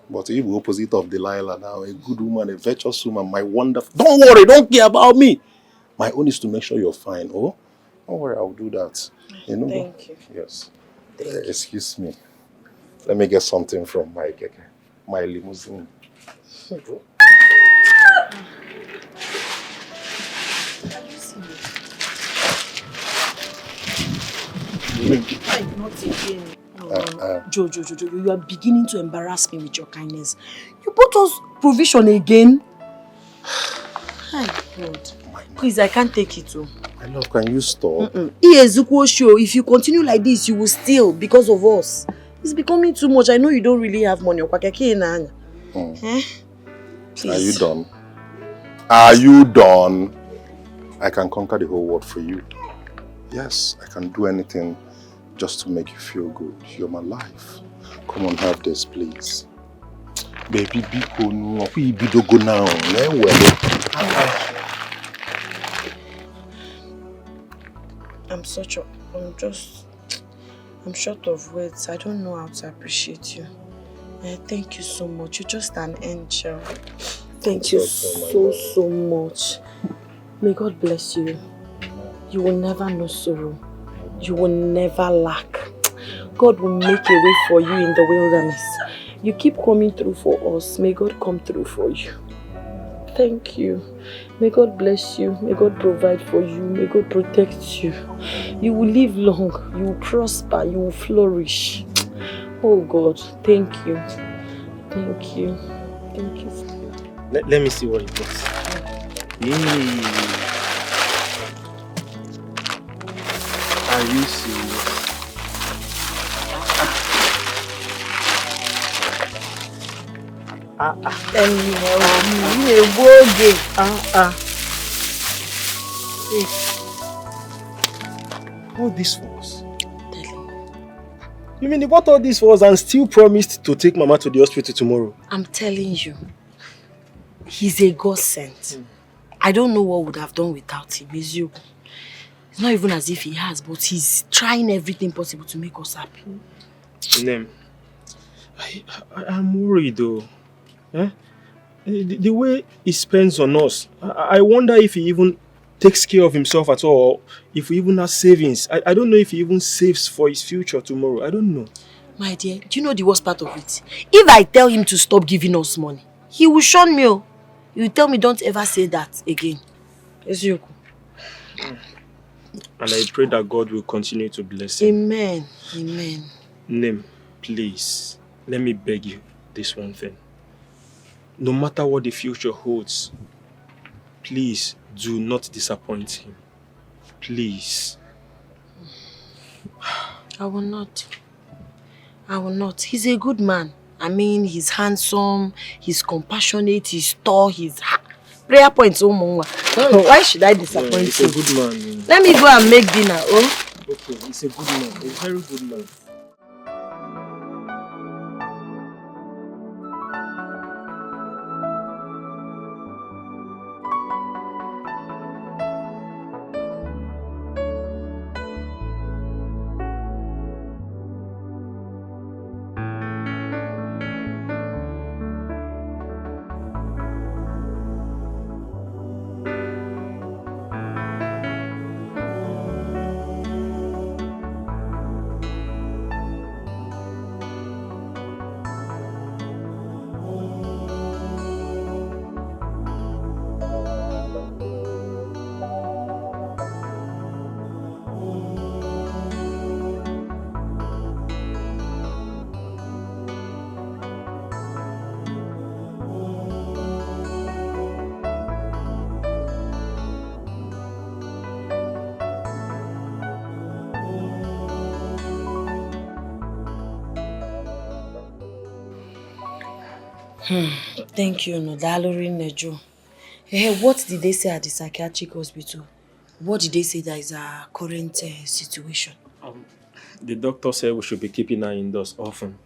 But if the opposite of Delilah now, a good woman, a virtuous woman, my wonderful... Don't worry, don't care about me. My own is to make sure you're fine. Oh, don't worry, I'll do that. You know? Thank you. Yes. Excuse me. Let me get something from my limousine. Not again. Joe, you are beginning to embarrass me with your kindness. You bought us provision again. My God. Please, I can't take it too. My love, can you stop? If you continue like this, you will steal because of us. It's becoming too much. I know you don't really have money. Are you done? Are you done? I can conquer the whole world for you. Yes, I can do anything just to make you feel good. You're my life. Come on, have this, please. Baby, biko no, we go now. I'm short of words. I don't know how to appreciate you. Thank you so much. You're just an angel. Thank you so much. May God bless you. You will never know sorrow. You will never lack. God will make a way for you in the wilderness. You keep coming through for us. May God come through for you. Thank you. May God bless you. May God provide for you. May God protect you. You will live long. You will prosper. You will flourish. Oh God, thank you. Thank you. Thank you. Let me see what it was. Are you serious? All this was? You mean he bought all this for us and still promised to take Mama to the hospital tomorrow? I'm telling you, he's a God sent. I don't know what would have done without him. It's you. It's not even as if he has, but he's trying everything possible to make us happy. Nem, I'm worried though. Eh? The way he spends on us, I wonder if he even takes care of himself at all, if he even has savings. I don't know if he even saves for his future tomorrow. I don't know. My dear, do you know the worst part of it? If I tell him to stop giving us money, he will shun me. He will tell me don't ever say that again. Ezioku. And I pray that God will continue to bless him. Amen. Amen. Nem, please, let me beg you this one thing. No matter what the future holds, please do not disappoint him. Please. I will not. I will not. He's a good man. I mean, he's handsome, he's compassionate, he's tall, he's... Prayer points, oh Mongwa. Why should I disappoint He's him? a good man. Let me go and make dinner, oh? Okay, he's a good man, a very good man. Thank you, Nodalori Nejo. Hey, what did they say at the psychiatric hospital? What did they say that is our current situation? The doctor said we should be keeping her indoors often,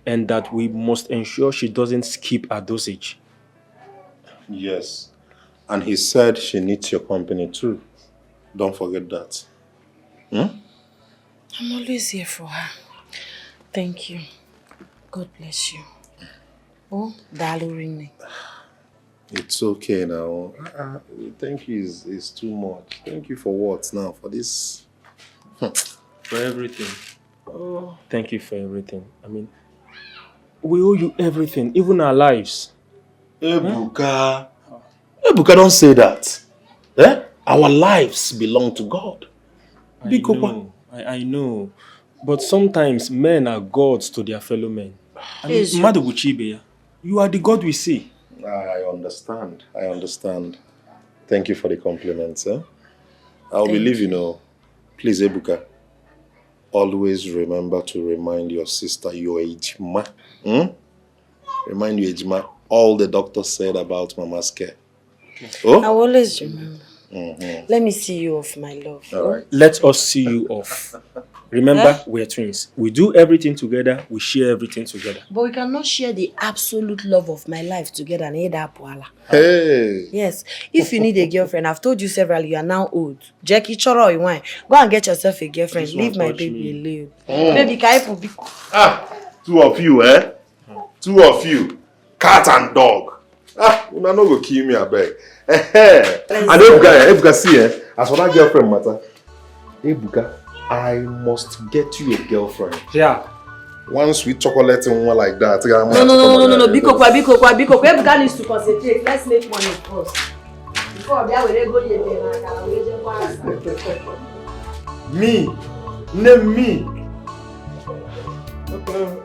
and that we must ensure she doesn't skip her dosage. Yes. And he said she needs your company too. Don't forget that. I'm always here for her. Thank you. God bless you. Oh, Dalorine. It's okay now. Thank you is too much. Thank you for what now? For this? For everything. Oh, thank you for everything. I mean, we owe you everything, even our lives. Ebuka. Ebuka, don't say that. Eh? Our lives belong to God. I know. But sometimes men are gods to their fellow men. I mean, Madobuchibe, you are the God we see. I understand. Thank you for the compliments. I'll believe you. Please, Ebuka, always remember to remind your sister, your Ejima. Remind your Ejima all the doctor said about Mama's care. Oh? I will always remember. Let me see you off, my love. All right. Let us see you off. Remember, we're twins. We do everything together. We share everything together. But we cannot share the absolute love of my life together and that poala. Hey. Yes. If you need a girlfriend, I've told you severally, you are now old. Jackie Choro, you want? Go and get yourself a girlfriend. Leave my baby alone. Baby, can you Two of you, eh? Two of you. Cat and dog. Una no go kill me, I beg. And Ebuka, see, as for that girlfriend matter, Ebuka, I must get you a girlfriend. Yeah. One sweet chocolate and one like that. No. Biko. Ebuka needs to concentrate. Let's make money first. Before that, we go me. Name me. Okay.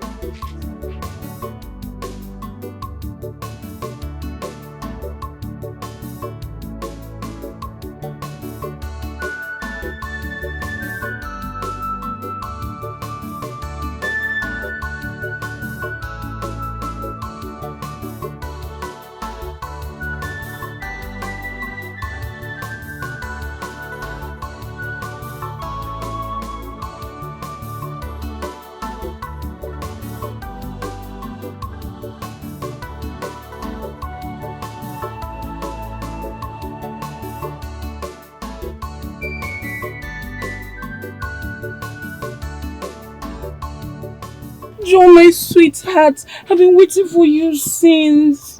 Joe, my sweetheart, I've been waiting for you since.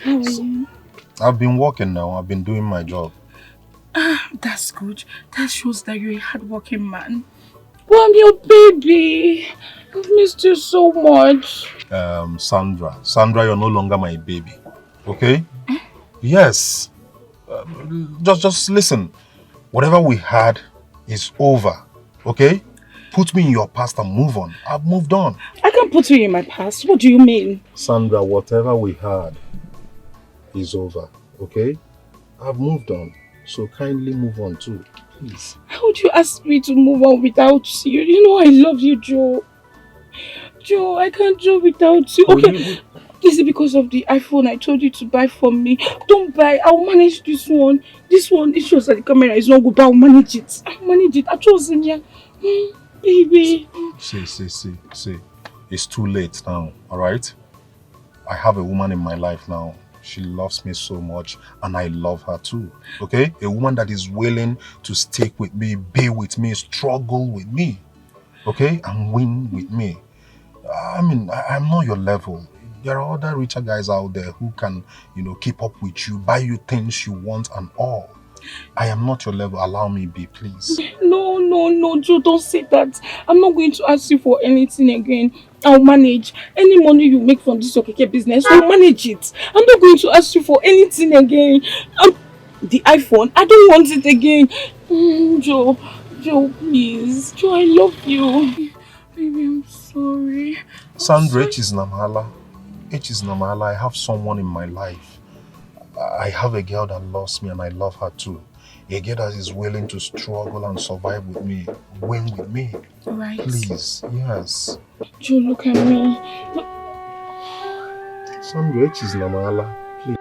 How are you? I've been working now. I've been doing my job. That's good. That shows that you're a hardworking man. Well, I'm your baby. I've missed you so much. Sandra, you're no longer my baby. Okay? Yes. Just listen. Whatever we had is over. Okay? Put me in your past and move on. I've moved on. I can't put you in my past. What do you mean? Sandra, whatever we had is over. Okay? I've moved on. So kindly move on too. Please. How would you ask me to move on without you? You know I love you, Joe. Joe, I can't do without you. Okay. This is because of the iPhone I told you to buy for me. Don't buy. I'll manage this one. This one, it shows that the camera is not good, but I'll manage it. I'll manage it. I chose in here. Baby. See. It's too late now, alright? I have a woman in my life now. She loves me so much and I love her too, okay? A woman that is willing to stick with me, be with me, struggle with me, okay? And win with me. I mean, I'm not your level. There are other richer guys out there who can, keep up with you, buy you things you want and all. I am not your level. Allow me be, please. No, Joe, don't say that. I'm not going to ask you for anything again. I'll manage. Any money you make from this Okeke business, I'll manage it. I'm not going to ask you for anything again. The iPhone, I don't want it again. Joe, please. Joe, I love you. Baby, I'm sorry. Sandra, H is Namala. I have someone in my life. I have a girl that loves me and I love her too. A girl that is willing to struggle and survive with me, win with me. Right. Please, yes. Joe, look at me. Sandra, H is Namala. Please.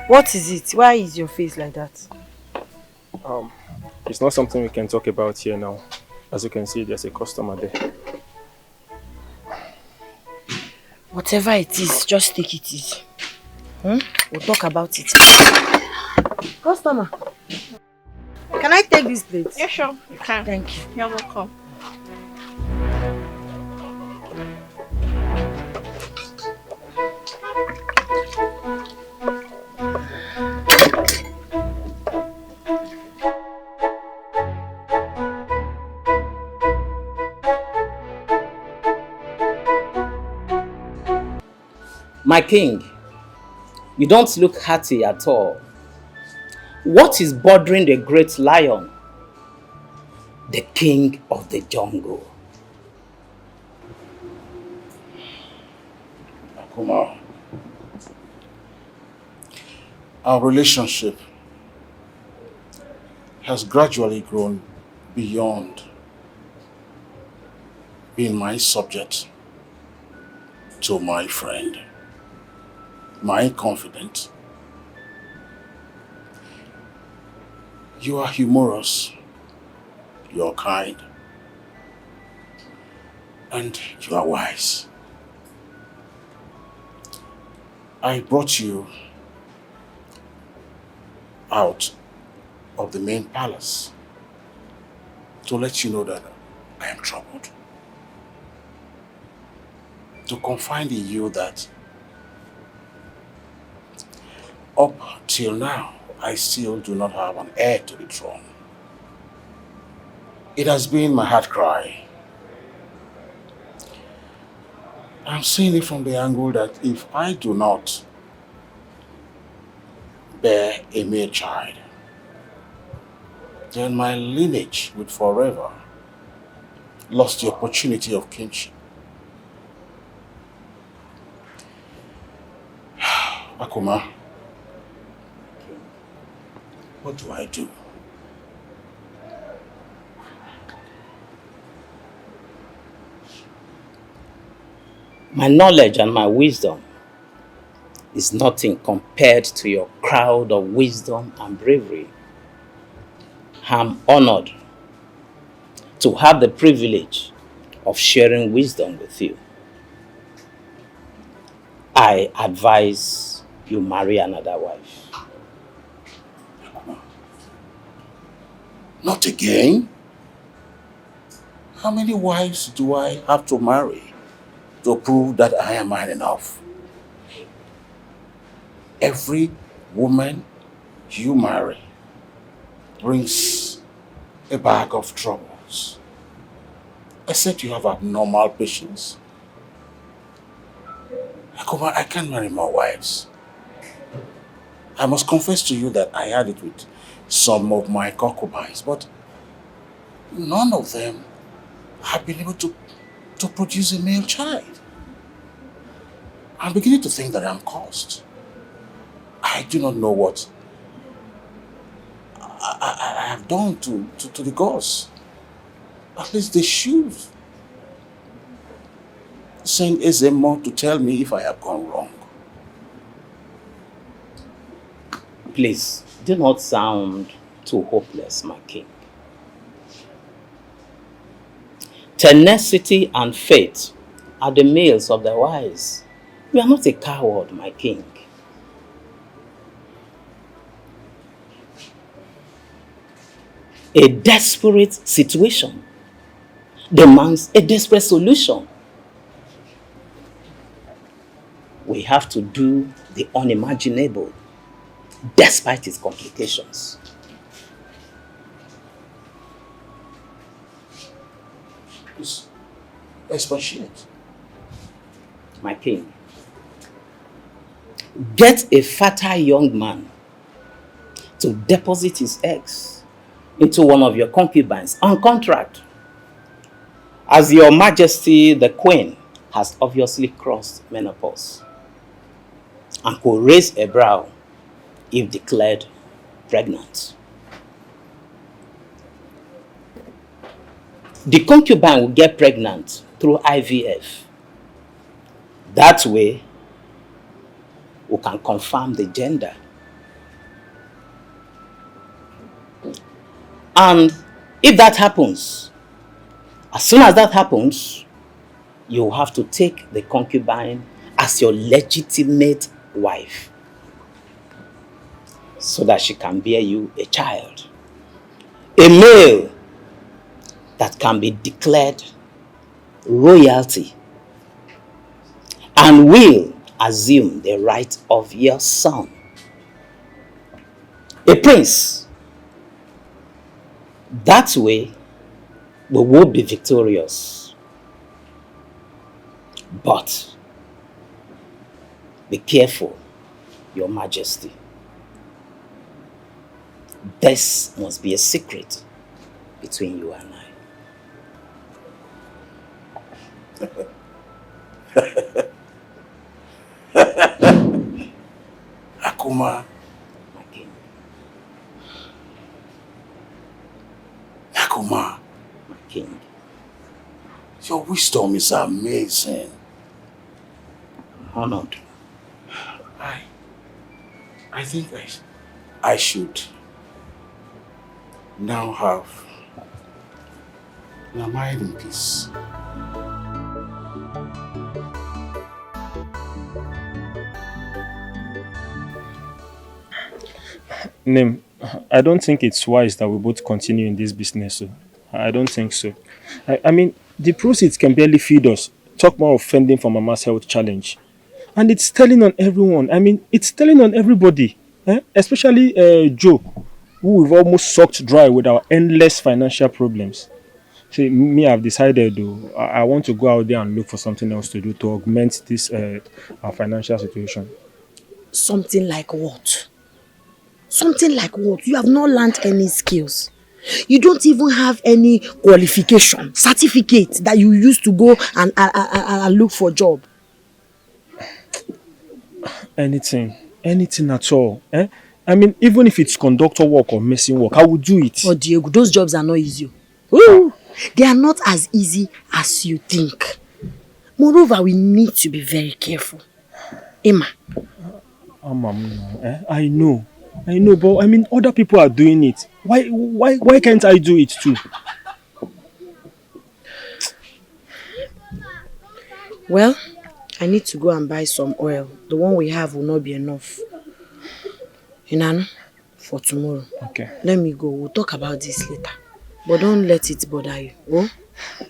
What is it? Why is your face like that? It's not something we can talk about here now. As you can see, there's a customer there. Whatever it is, just take it easy. We'll talk about it. Customer, can I take this plate? Yeah, sure. You can. Thank you. You're welcome. My king, you don't look hearty at all. What is bothering the great lion, the king of the jungle? Akuma, our relationship has gradually grown beyond being my subject to my friend, my confidant. You are humorous, you are kind, and you are wise. I brought you out of the main palace to let you know that I am troubled. To confide in you that up till now, I still do not have an heir to the throne. It has been my heart cry. I'm seeing it from the angle that if I do not bear a male child, then my lineage would forever lost the opportunity of kinship. Akuma, what do I do? My knowledge and my wisdom is nothing compared to your crowd of wisdom and bravery. I'm honored to have the privilege of sharing wisdom with you. I advise you marry another wife. Not again? How many wives do I have to marry to prove that I am man enough? Every woman you marry brings a bag of troubles. Except you have abnormal patience. Akuma, I can't marry more wives. I must confess to you that I had it with some of my concubines, but none of them have been able to produce a male child. I'm beginning to think that I'm cursed. I do not know what I have done to the gods. At least they should send Ezemo to tell me if I have gone wrong. Please, do not sound too hopeless, my king. Tenacity and faith are the males of the wise. You are not a coward, my king. A desperate situation demands a desperate solution. We have to do the unimaginable despite its complications. Please, expatiate. My king, get a fertile young man to deposit his eggs into one of your concubines on contract. As your majesty, the queen, has obviously crossed menopause and could raise a brow if declared pregnant. The concubine will get pregnant through IVF. That way, we can confirm the gender. And if that happens, as soon as that happens, you have to take the concubine as your legitimate wife so that she can bear you a child. A male that can be declared royalty and will assume the right of your son. A prince. That way, we will be victorious. But Be careful, Your Majesty. This must be a secret between you and I. Akuma. My king. Akuma. My king. Your wisdom is amazing. Honored. I think I should now have my mind in peace. Nim, I don't think it's wise that we both continue in this business. So I don't think so. I mean, the proceeds can barely feed us. Talk more of fending for Mama's health challenge. And it's telling on everyone. I mean, it's telling on everybody. Especially Joe, who we've almost sucked dry with our endless financial problems. See, me, I've decided though, I want to go out there and look for something else to do to augment this our financial situation. Something like what? Something like what? You have not learned any skills. You don't even have any qualification, certificate that you use to go and look for a job. Anything at all. I mean, even if it's conductor work or messing work, I will do it. Oh, Diego, those jobs are not easy. Ooh, they are not as easy as you think. Moreover, we need to be very careful. Emma. I know, but I mean, other people are doing it. Why can't I do it too? Well, I need to go and buy some oil. The one we have will not be enough. Inano, for tomorrow. Okay. Let me go. We'll talk about this later. But don't let it bother you. Oh?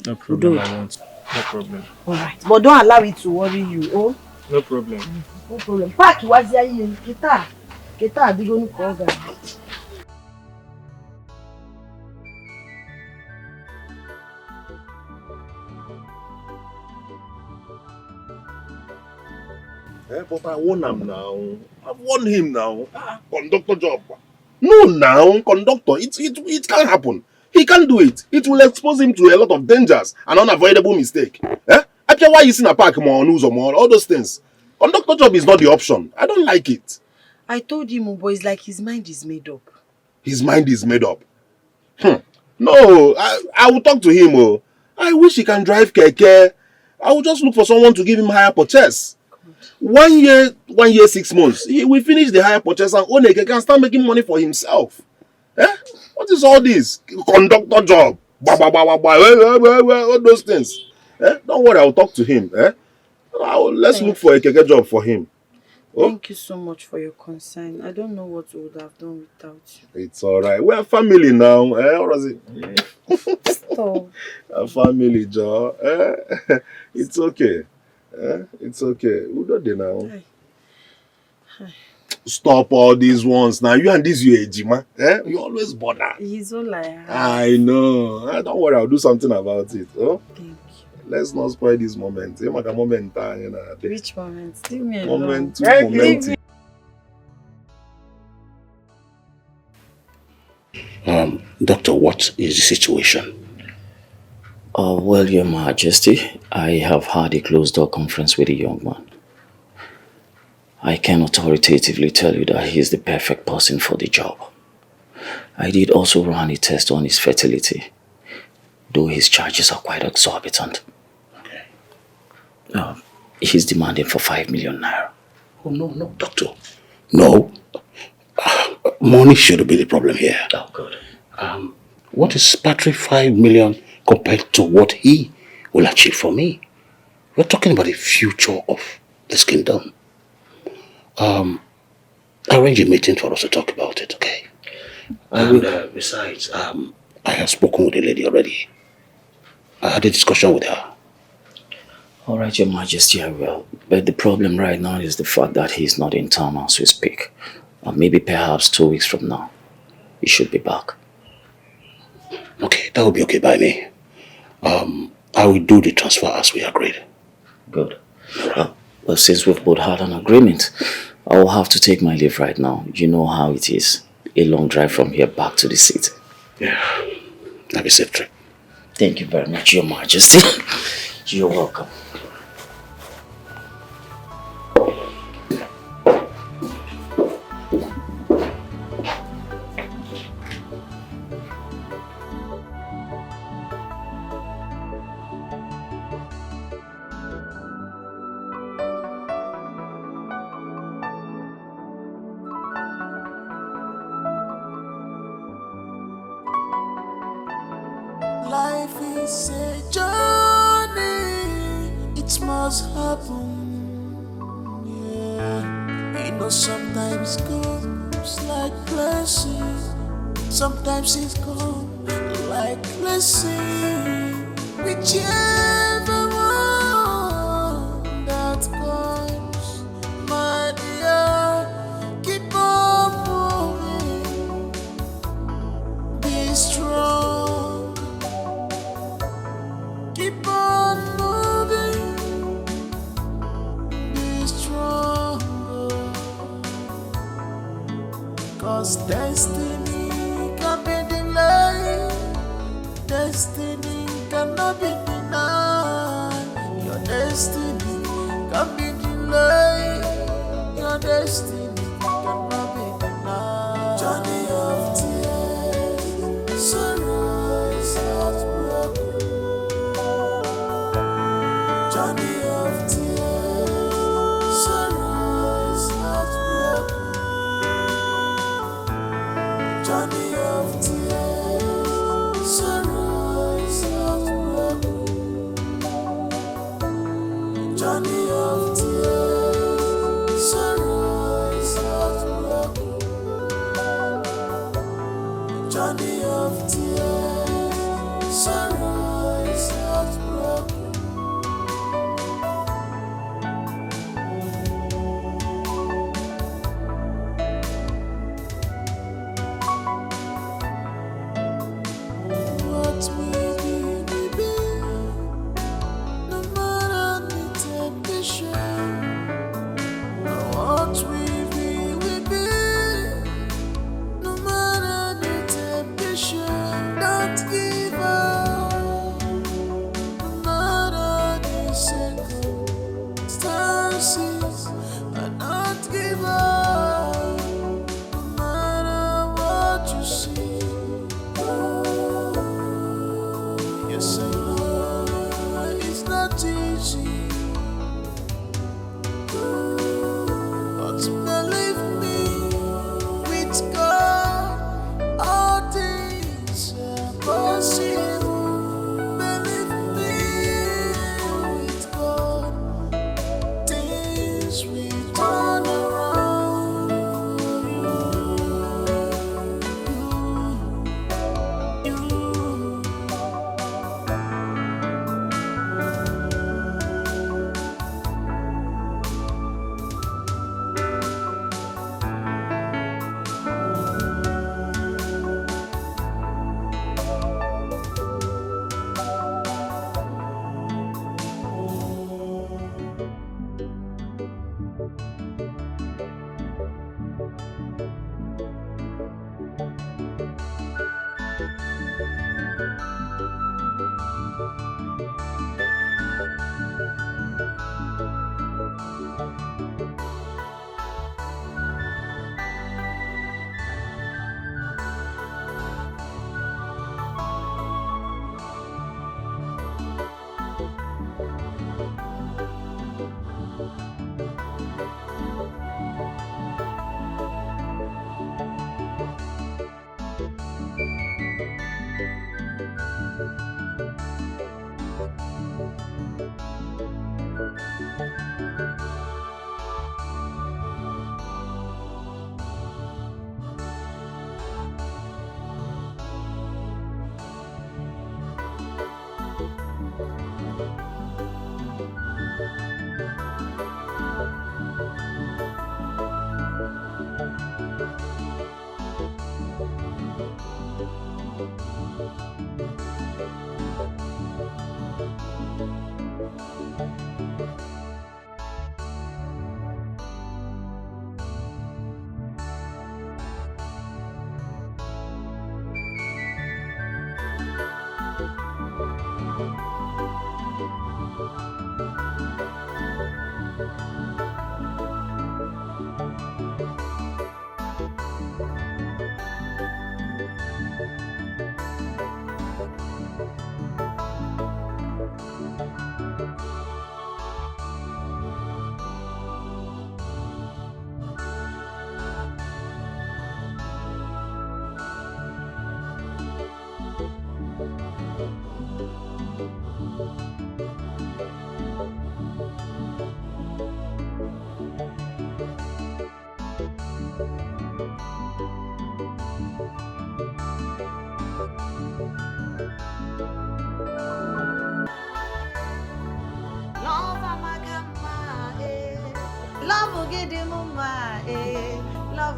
No problem, I won't. No problem. Alright. But don't allow it to worry you. Oh? No problem. No problem. Pack wazia yin. Kita adigonu koga. But I warn him now. I've warned him now. Conductor job. No, now, conductor. It can't happen. He can't do it. It will expose him to a lot of dangers and unavoidable mistake. After why he's in a park more news or more, all those things. Conductor job is not the option. I don't like it. I told him, but it's like his mind is made up. His mind is made up. No, I will talk to him. Oh. I wish he can drive keke. I will just look for someone to give him higher purchase. 1 year, 6 months. He will finish the higher purchase and own a keke and start making money for himself. What is all this? Conductor job. All those things. Don't worry, I'll talk to him. Let's look for a keke job for him. Thank you so much for your concern. I don't know what we would have done without you. It's alright. We're a family now. What is it? Stop. A family, Joe. It's okay. It's okay. Who do they now? Hi. Stop all these ones now. You and this you Ejima. You always bother. He's all like I know. Don't worry, I'll do something about it. Thank you. Let's not spoil this moment. Which moment? Leave me alone. Moment to moment. Doctor, what is the situation? Well, Your Majesty, I have had a closed-door conference with the young man. I can authoritatively tell you that he is the perfect person for the job. I did also run a test on his fertility, though his charges are quite exorbitant. Okay. He's demanding for 5 million naira. Oh, no, doctor. No. Money shouldn't be the problem here. Oh, good. What is paltry 5 million compared to what he will achieve for me? We're talking about the future of this kingdom. Arrange a meeting for us to talk about it, okay? And besides, I have spoken with the lady already. I had a discussion with her. All right, Your Majesty, I will. But the problem right now is the fact that he's not in town as we speak. Maybe perhaps 2 weeks from now, he should be back. Okay, that will be okay by me. I will do the transfer as we agreed. Good. Well, since we've both had an agreement, I will have to take my leave right now. You know how it is. A long drive from here back to the city. Yeah. Have a safe trip. Thank you very much, Your Majesty. You're welcome. Life is a journey, it must happen. Yeah, you know, sometimes it comes like blessing, sometimes it comes like blessing. Whichever one that comes, my dear, keep on moving, be strong. Keep on moving, be stronger. Cause destiny can be delayed, destiny cannot be denied. Your destiny can be delayed, your destiny cannot be denied. Journey of tears, sunrise, heartbroken. Journey of tears, sunrise, heartbroken. Journey of tears, sunrise, heartbroken. Journey of tears, sunrise,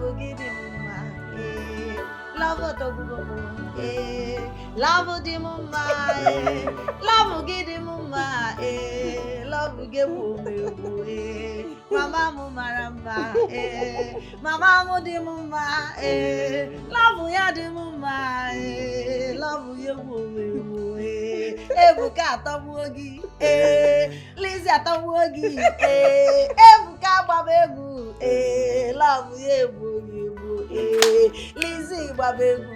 love give the mama, love to go, love the mama, love give the mama, love give me, mama maramba, mama mo the mama, love ya the mama, love you me, ebuka tabuogi, Lizzie atabuogi, ebuka babegu, love you, Lizzie babegu.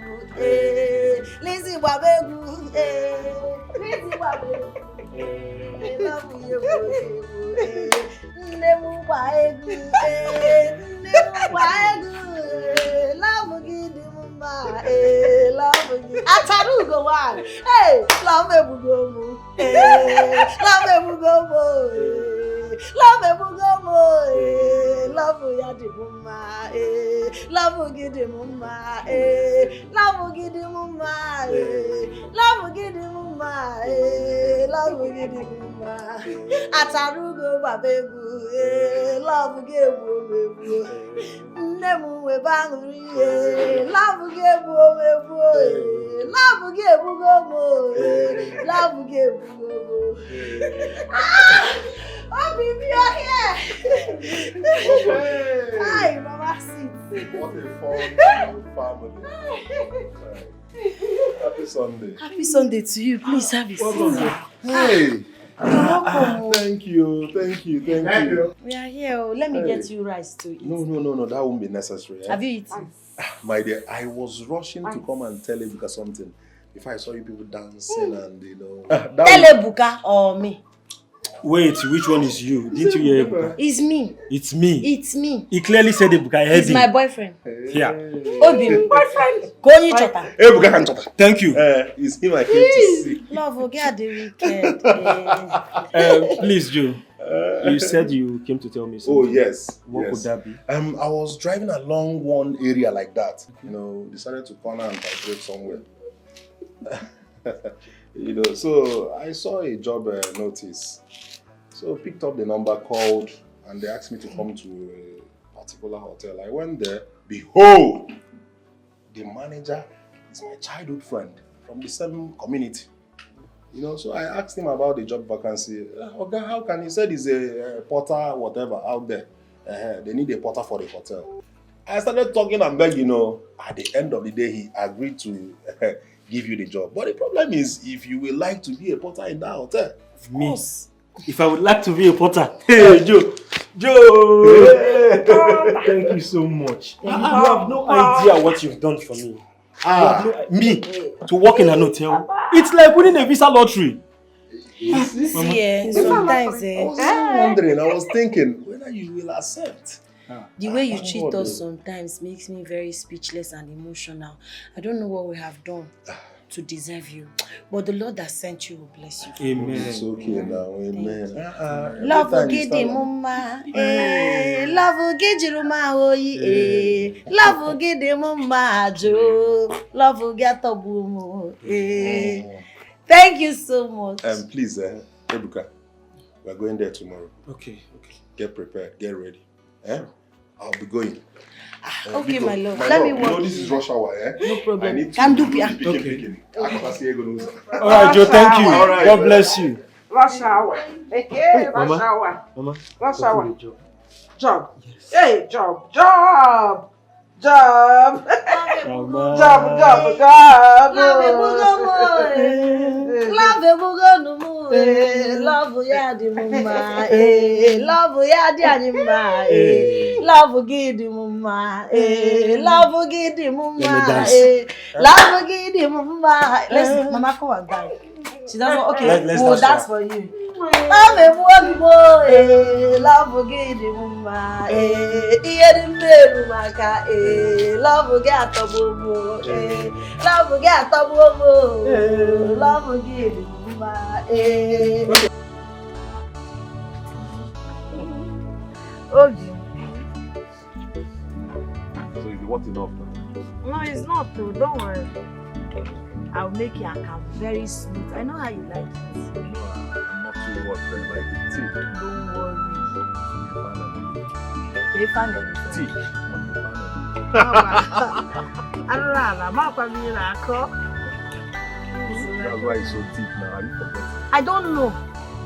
Lizzie Babegu, Lizzie Babegu, love you, Nemu Baegu, Nemu Baegu, love you, Mama, love you. Atarugo one, hey, love Ebugomo, love Ebugomo, love Ebugomo, love ya di Mama, love you, di Mama, love you, di Mama, love you, di Mama, love you, di Mama. Atarugo Babegu, love you, Nemu Ebanguri, love you, love you, Gomo, love you, oh, baby, you're here. Hi, Mama. What a fun family. Happy Sunday. Happy Sunday to you. Please have a seat. Hey. Welcome. Thank you. We are here. Let me get you rice to eat. No, that won't be necessary. Have you eaten? My dear, I was rushing to come and tell Ebuka something. If I saw you people dancing and Tell Ebuka or me. Wait, which one is you? Didn't you hear Ebuka? It's me. It's me. It's me. He clearly said Ebuka. I heard He's him. my boyfriend. Yeah. Obi, boyfriend. Koni Chota. Ebuka can chota. Thank you. It's him I came to see. Love, get the weekend. Please, Joe. You said you came to tell me something. Oh, yes. What could that be? I was driving along one area like that. Decided to corner and vibrate somewhere. So I saw a job notice. So picked up the number, called, and they asked me to come to a particular hotel. I went there. Behold, the manager is my childhood friend from the same community. So I asked him about the job vacancy. Okay, how can he said he's a porter, whatever, out there. They need a porter for the hotel. I started talking and begging, At the end of the day, he agreed to give you the job. But the problem is, if you would like to be a porter in that hotel. Of course. If I would like to be a porter. Hey, Joe. Thank you so much. You have no idea what you've done for me. Me, to work in an hotel. It's like winning a visa lottery. Sometimes I was wondering, I was thinking, whether you will accept. The way you treat us sometimes makes me very speechless and emotional. I don't know what we have done to deserve you, but the Lord that sent you will bless you. Amen. It's okay now. Amen. Love will give the mama, love will give the mama, love will give the mama, Joe, love will get the boom. Thank you so much. Please, Ebuka, we're going there tomorrow. Okay. Get prepared, get ready. I'll be going. Okay, my love. Let me walk. This is rush hour, No problem. I need to Can do Okay. All right, Joe, thank you. All right, God bless you. Rush hour. Hey, rush hour. Mama. Rush hour. Job. Yes. Hey, job. Mama. Job. Love ya di mama, love ya di anima, love give di mama, love give di mama, love give di mama. Let's, Mama, come and dance. She doesn't. Okay, we'll dance for you. Love love give di mama, iye di meru maka, love get abomo, love get abomo, love give di mama, So is what enough now? No, it's not too. Don't worry. I'll make your account very smooth. I know how you like it. No, I'm not too what I like it. Tea. Don't worry. They found anything. Tea. That's why it's so deep now. Have you forgotten? I don't know.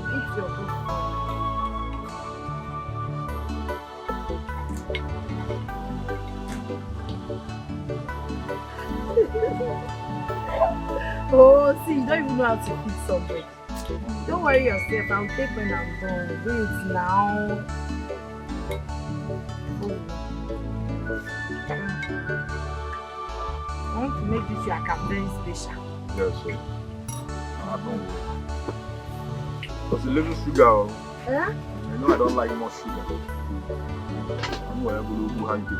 It's your book. Oh, see, you don't even know how to eat something. Don't worry yourself. I'll take when I'm done. Do it now. I want to make this like very special. Yes, sir. I don't. Because a little sugar. Yeah? I know I don't like much sugar. I'm going to go hungry.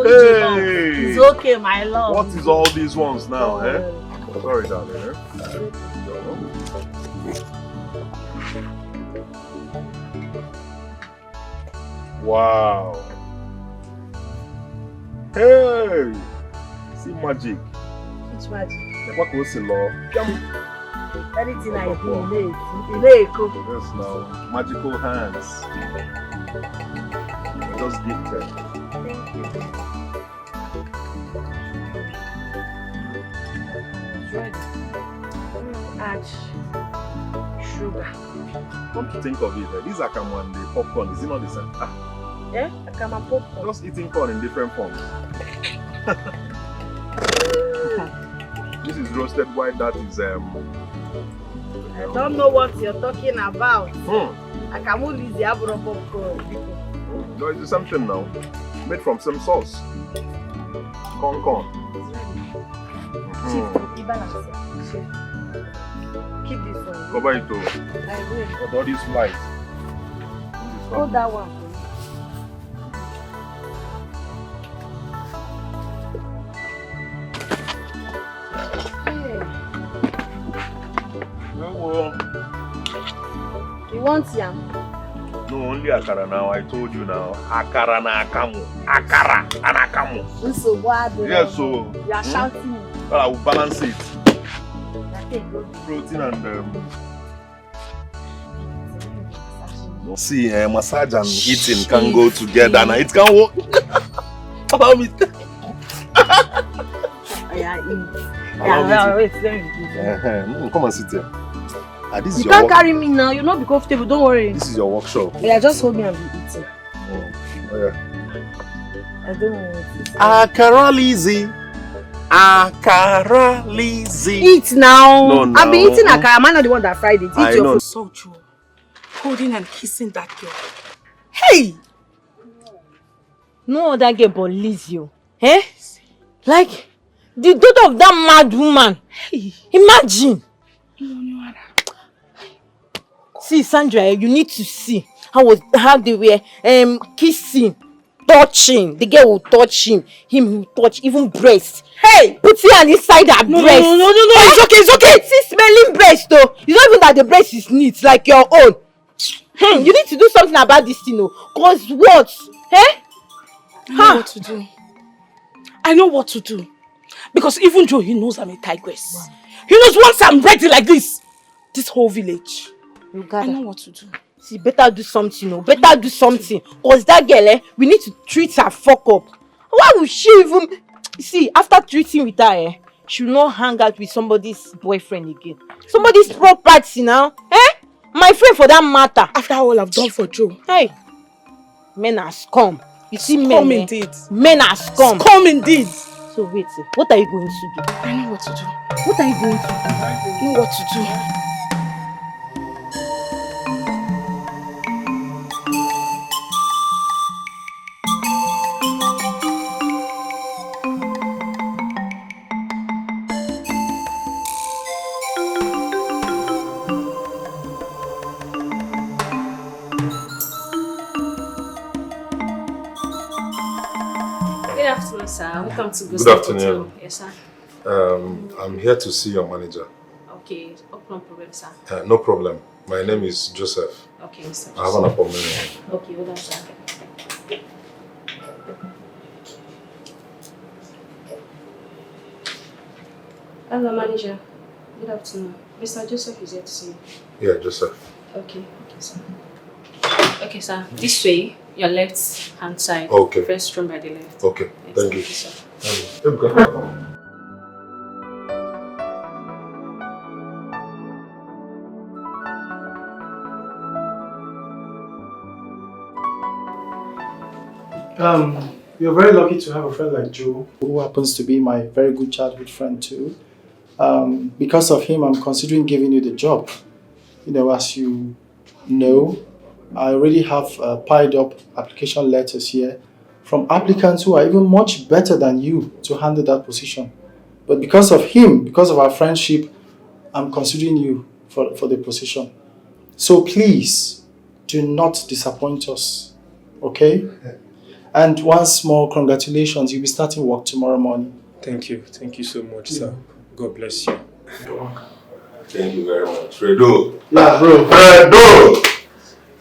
Hey! It's okay, my love. What is all these ones now, eh? Sorry, darling, eh? Wow. Hey! See magic. Which magic? What was the law? Anything I do, it. Yes, now. Magical hands. Just gifted. Thank you. It's ready. Add sugar. Come to think of it, these are and the popcorn, is it not the same? Yeah, Akama popcorn. Just eating corn in different forms. This is roasted white, that is I don't know what you're talking about. Akamu is the abro popcorn. No, it's something now. Made from some sauce. Corn. Keep this one. Cover it too. I will. But all these flies. Hold that one. You want yam? No, only Akara now. I told you now. Akara na akamu. Akara and akamu. So what? Yes, so. You are shouting. Well, I will balance it. Protein and see, massage and eating can go together now. It can work. Allow me. Come and sit here. This is you can't carry me now. You'll not be comfortable. Don't worry. This is your workshop. Yeah, just hold me and be eating. Yeah. I don't know what it is. Akara Lizzie. Akara Lizzie. Eat now. No, no. I've been eating Akara. I'm not the one that fried it. Eat your food. So true. Holding and kissing that girl. Hey! No other girl but Lizzie. Eh? Like, the daughter of that mad woman. Hey. Imagine. See, Sandra, you need to see how they were kissing, touching. The girl will touch him will touch even breast. Hey! Put your hand inside her breast. No, it's okay. See, smelling breast though. It's not even that the breast is neat like your own. You need to do something about this thing, oh. Cause what? Eh? I know what to do. I know what to do. Because even Joe, he knows I'm a tigress. Wow. He knows once I'm ready like this whole village. I know what to do. See, better do something, oh. Better do something. Cause that girl, we need to treat her fuck up. Why would she even... See, after treating with her, she will not hang out with somebody's boyfriend again. Somebody's property now. Eh? My friend for that matter. After all I've done for Joe. Hey. Men are scum. You see men. Scum indeed. Men are scum. Scum indeed. So wait, what are you going to do? I know what to do. What are you going to do? I know what to do. Sir, welcome to Good afternoon. Yes, sir. I'm here to see your manager. Okay, no problem, sir. No problem. My name is Joseph. Okay, Mr. I have an appointment. Okay, hold on, sir. Hello, manager. Good afternoon. Mr. Joseph is here to see you. Yeah, Joseph. Okay, sir. Okay, sir. This way, your left hand side. Okay. First room by the left. Okay, thank you. Sir. You're very lucky to have a friend like Joe, who happens to be my very good childhood friend too. Because of him, I'm considering giving you the job. You know, as you know, I already have piled up application letters here from applicants who are even much better than you to handle that position. But because of him, because of our friendship, I'm considering you for the position. So please, do not disappoint us, okay? And once more, congratulations. You'll be starting work tomorrow morning. Thank you. Thank you so much, sir. God bless you. Thank you very much. Fredo. Yeah, bro. Fredo!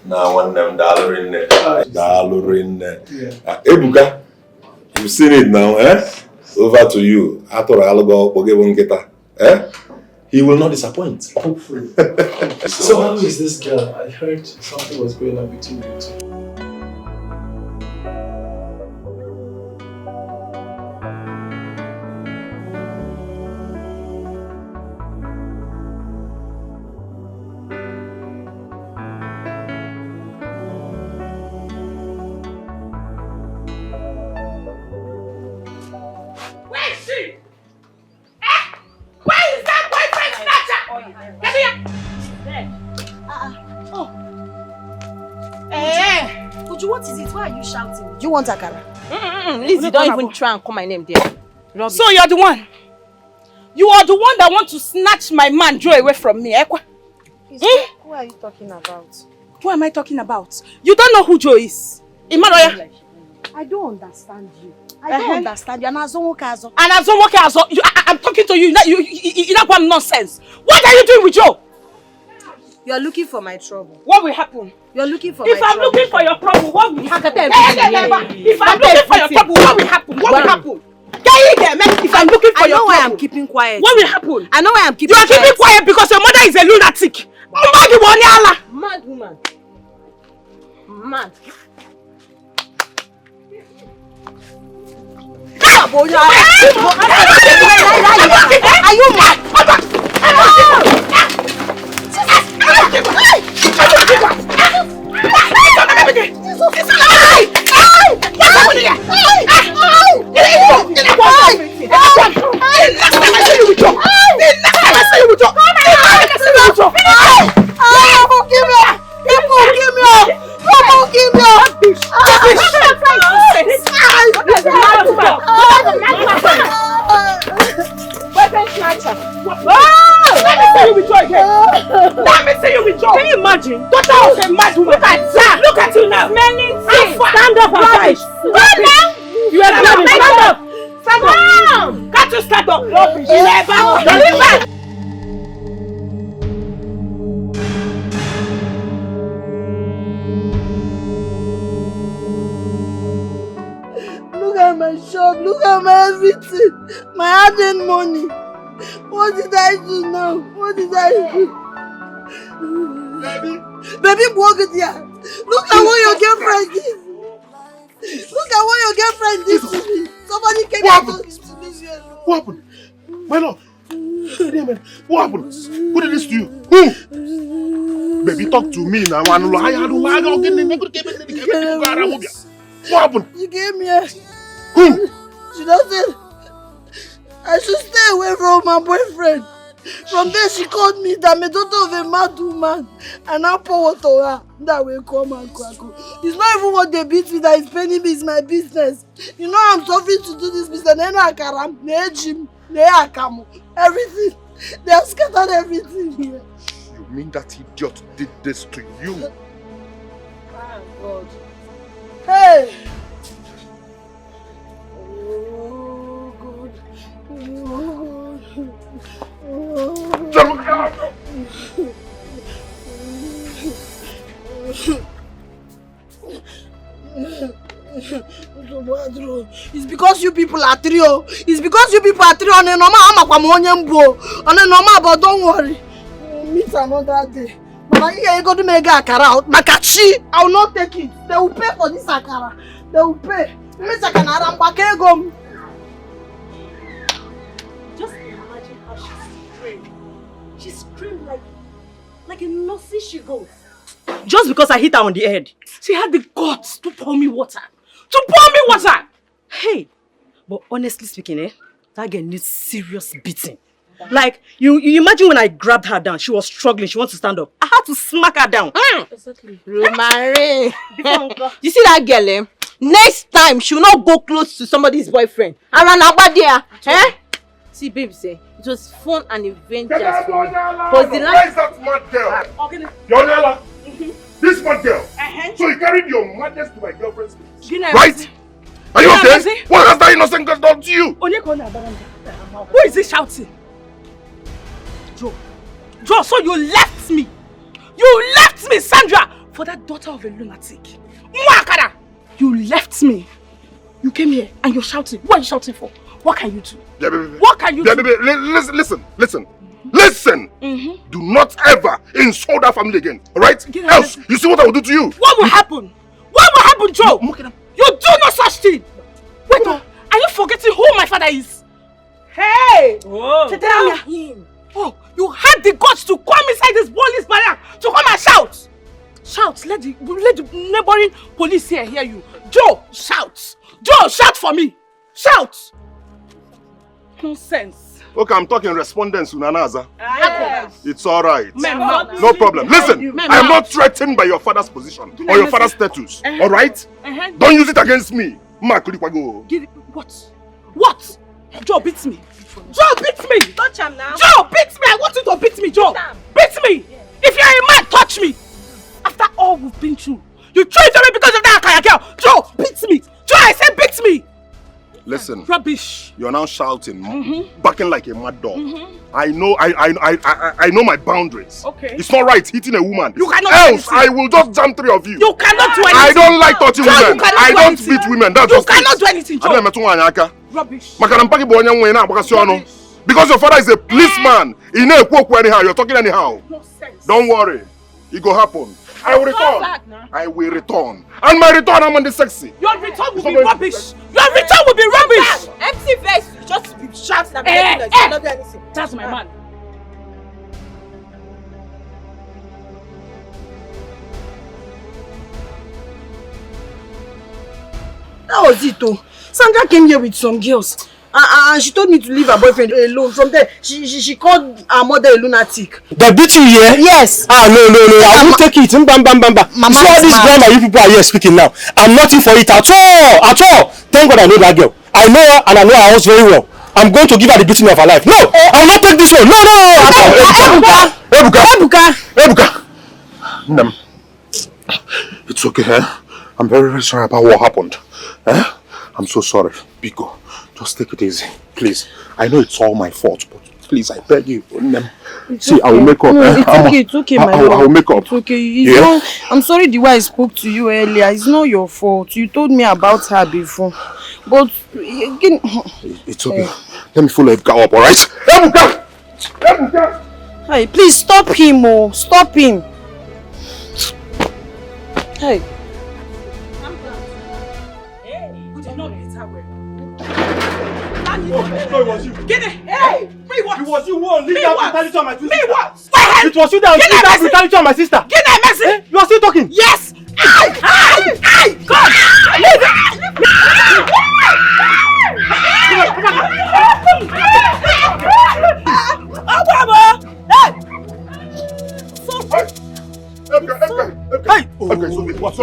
Now one them dollar in there. Dollar in there. Yeah. Ebuka, you've seen it now, eh? Over to you. After I'll go forgive Nketa. Eh? He will not disappoint. Hopefully. So how is this girl? I heard something was going on between you two. What is it? Why are you shouting? Do you want Akara? Lizzie, don't even try and call my name there. Rubbish. So you're the one? You are the one that want to snatch my man Joe away from me, Ekwa? Who are you talking about? Who am I talking about? You don't know who Joe is. Imanoya? I don't understand you. I don't understand you. I'm talking to you. You not want nonsense. What are you doing with Joe? You're looking for my trouble. What will happen? You're looking for if my trouble. If I'm looking for your trouble, what will happen? If I'm looking for your trouble, what will happen? What will happen? If I'm looking for your trouble, I know why I'm keeping quiet. What will happen? I know why I'm keeping quiet. You are keeping quiet because your mother is a lunatic. Mad woman. Mad. Are you mad? Can you imagine? Daughter of a mad woman. Look at that. Look at you now. Stand up and fight. Stand up. You are not stand up. Stand up. Can't you stand up? Rubbish. Look at my shop. Look at my everything. My hard-earned money. What did I do now? What did I do? Baby, walk it here. Look at what your girlfriend did. Look at what your girlfriend did to me. Somebody came here to leave you alone. What happened? My love. What happened? Who did this to you? Who? Baby, talk to me now. What happened? She came here. Who? She doesn't. I should stay away from my boyfriend. From there, she called me that I'm a daughter of a mad woman. And I pour water on her. That will come and crack. It's not even what they beat me that is paying me, it's my business. You know I'm suffering to do this business. They know Akara, they Jim, they Akamu, everything. They have scattered everything here. You mean that idiot did this to you? Oh God. Hey! Oh God. It's because you people are trio. It's because you people are trio. On a normal, but don't worry. We'll meet another day. You go to make Akara. Makachi, I will not take it. They will pay for this Akara. They will pay. Just imagine how she screamed. She screamed like a Nazi she goes. Just because I hit her on the head. She had the guts to pour me water. To pour me water! Hey! But honestly speaking, that girl needs serious beating. Like, you imagine when I grabbed her down, she was struggling, she wants to stand up. I had to smack her down. Exactly. Romare! You see that girl, next time she will not go close to somebody's boyfriend. Around about there. See, babe, it was fun and adventurous. Where is that mad girl? Yonela, this mad girl. So you carried your madness to my girlfriend's place, right? Are you okay? What has that innocent girl done to you? Who is he shouting? Joe, so you left me. You left me, Sandra, for that daughter of a lunatic. Akara, you left me. You came here and you're shouting. What are you shouting for? What can you do? Yeah, baby. What can you do? Baby, listen. Do not ever insult that family again, alright? Else, you see what I will do to you. What will happen? What will happen, Joe? You do no such thing. Wait, are you forgetting who my father is? Hey! Oh, you had the guts to come inside this police barrack to come and shout. Shout, let the neighboring police here hear you. Joe, shout. Joe, shout for me. Shout. Nonsense. Okay, I'm talking respondents, Unanaza. Yes. It's alright. No problem. Listen, I am not threatened by your father's position or your father's status. Alright? Don't use it against me. What? Joe beats me. Joe beats me. Touch him now. Joe beats me. I want you to beat me, Joe. Beat me. If you're a man, touch me. After all we've been through, you tried me because of that Akara girl. Joe, beat me. Joe, I said beat me. Listen. Rubbish. You're now shouting, barking like a mad dog. I know my boundaries. Okay. It's not right hitting a woman. You cannot. Else, I will just jam 3 of you. You cannot do anything. I don't like touching Joe, women. I don't beat women. That's you just cannot do anything, Joe. Rubbish. Because your father is a policeman. You're talking anyhow. Don't worry. It will happen. I will return. I will return. And my return, I'm on the sexy. Your return will be rubbish. Your return will be rubbish. Empty face. Just be shouting and not do anything. That's my man. That was it though. Sandra came here with some girls. And she told me to leave her boyfriend alone. From there, she called her mother a lunatic. They beat you here? Yes. No. I will take it. Mama, see all this grammar you people are here speaking now. I'm nothing for it at all. Thank God I know that girl. I know her and I know her house very well. I'm going to give her the beating of her life. No, I will not take this one. No. Ebuka. It's okay, I'm very, very sorry about what happened. I'm so sorry. Biko, just take it easy, please. I know it's all my fault, but please, I beg you. See, okay. I will make up. No, it's okay, my love. I will make up. It's okay. I'm sorry the way I spoke to you earlier. It's not your fault. You told me about her before. But again... It's okay. Let me follow Ebuka up, alright? Ebuka! Hey, please stop him, Stop him. Hey. No, it was you. Get it! Hey! Me what? It was you who unleashed that brutality on my sister. Me what? It was you that unleashed that brutality on my sister. Get that message! You are still talking? Yes! God! Leave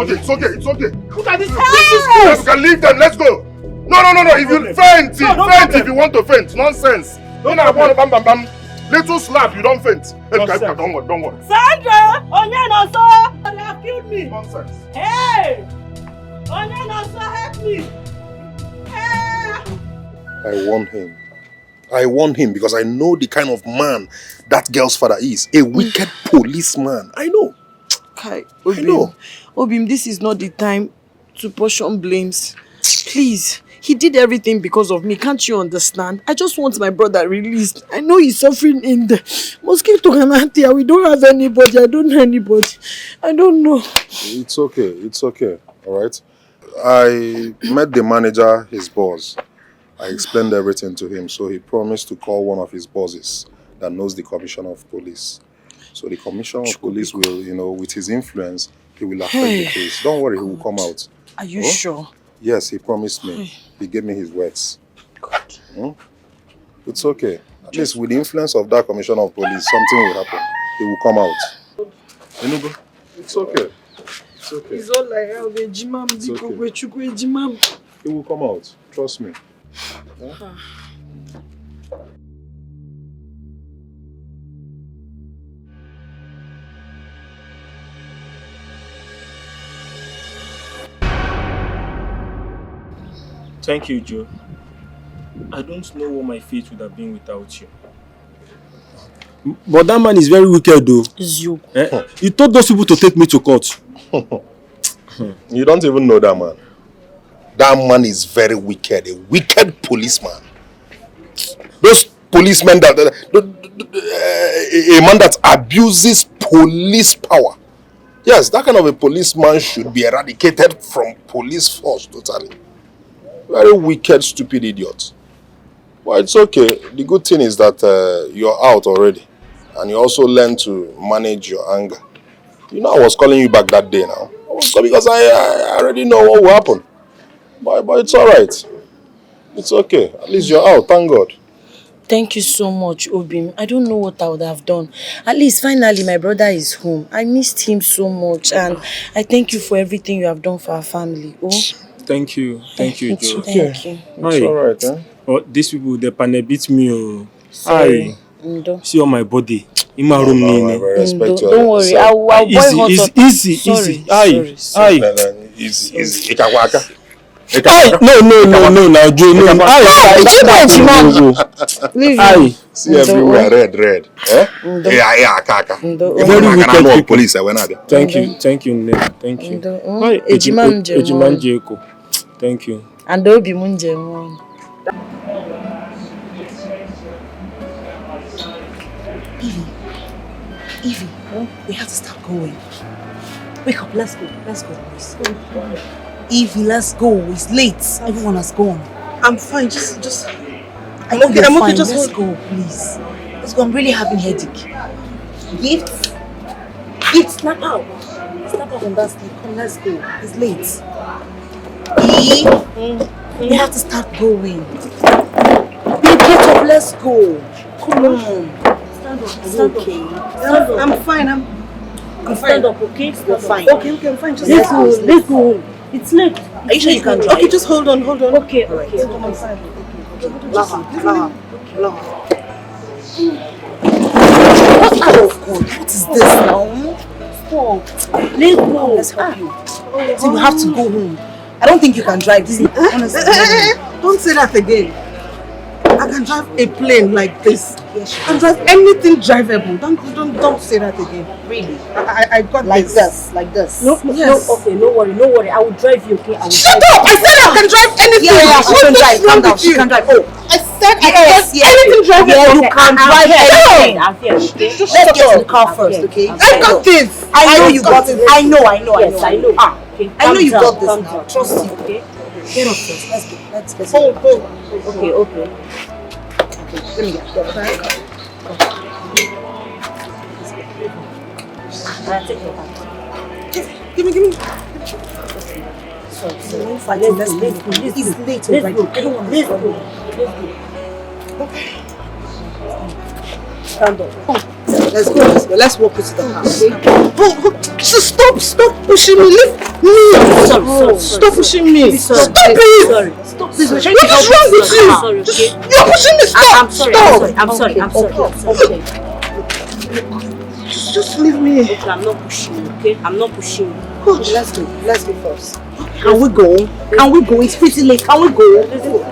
It's okay. Look at this. Ebuka, leave them. Let's go. No. If you faint, if you want to faint. Nonsense. Don't bam. Little slap, you don't faint. Ebuka, don't worry. Sandra! Onye so! They have killed me. Nonsense. Hey! Onye so, help me. Hey! I warned him because I know the kind of man that girl's father is. A wicked policeman. I know. Kai, Obim, this is not the time to portion blames. Please, He did everything because of me. Can't you understand? I just want my brother released. I know he's suffering in the mosquito Ganatia. We don't have anybody. I don't know anybody. I don't know. It's okay. It's okay. All right. I met the manager, his boss. I explained everything to him, so he promised to call one of his bosses that knows the commissioner of police. So the commissioner of police will, with his influence, he will affect the case. Don't worry, he will come out. Are you sure? Yes, he promised me. He gave me his words. God. It's okay. At least with the influence of that commissioner of police, something will happen. He will come out. Enugu, it's okay. It's okay. It's all like Jimam. He will come out. Trust me. Yeah? Thank you, Joe. I don't know what my fate would have been without you. But that man is very wicked though. You. He told those people to take me to court. You don't even know that man. That man is very wicked. A wicked policeman. Those policemen a man that abuses police power. Yes, that kind of a policeman should be eradicated from police force totally. Very wicked, stupid idiot. But it's okay. The good thing is that you're out already. And you also learn to manage your anger. You know, I was calling you back that day now. I was calling because I already know what will happen. But it's alright. It's okay. At least you're out. Thank God. Thank you so much, Obim. I don't know what I would have done. At least finally my brother is home. I missed him so much and I thank you for everything you have done for our family. Oh. Thank you. Thank you, Joe. Thank you. It's alright, eh? Oh, these people, they panel beat me. Oh. Sorry. See on my body. In my room. Don't worry. I'll boil hot water. Easy. Easy. Easy. No, now Joe, no. Leave See everywhere, red. Eh? Kaka. Very wicked police. Thank you, Thank you. Ejiman Jeko. Thank you. And Obi Munje. Evie, we have to start going. Wake up, let's go, please. Evie, let's go. It's late. Everyone has gone. I'm fine. Just. I know you're fine. Just let's go, please. Let's go. I'm really having headache. Gifts, snap out. Snap out from that sleep. Come, let's go. It's late. We have to start going. Get up. Let's go. Come on. Stand up. Okay. I'm fine. I'm fine. Stand up, okay? You're fine. Okay, I'm fine. Just let's go. It's late. Are you sure you can drive? Okay, just hold on. Okay. I'm fine. Lava. What is this now? Stop. Let's go. Let's help you. So you have to go home. I don't think you can drive. This is honestly. Don't say that again. I can drive a plane like this. Yes, I can drive anything drivable. Don't say that again. Really? I got like this. Like this. No, yes. Okay, no worry. I will drive you, okay? Shut up! I said I can drive anything. Yeah, she can drive. Calm down. She can drive. Oh, I said I can drive anything drivable. Yeah, you can drive anything. Let's get in the car first, okay? I got this. I know you got it. I know. Yes, I know. Okay. I know you got this now. Trust you, okay? Get up first. Let's get. Hold. Okay. Let me get that. Take your back. Give me. Sorry. Let's go. It's late already. I don't want to go. Okay. Stand up. Let's go. Let's walk into the house. Stop pushing me. Leave me. Sorry. Stop pushing me. Stop it. Stop. What is wrong with you? You're pushing me. Stop. I'm sorry. Okay. Just leave me. Okay, I'm not pushing you, okay? I'm not pushing you. Good. Let's go first. Can we go? It's pretty late. Can we go? Let's go.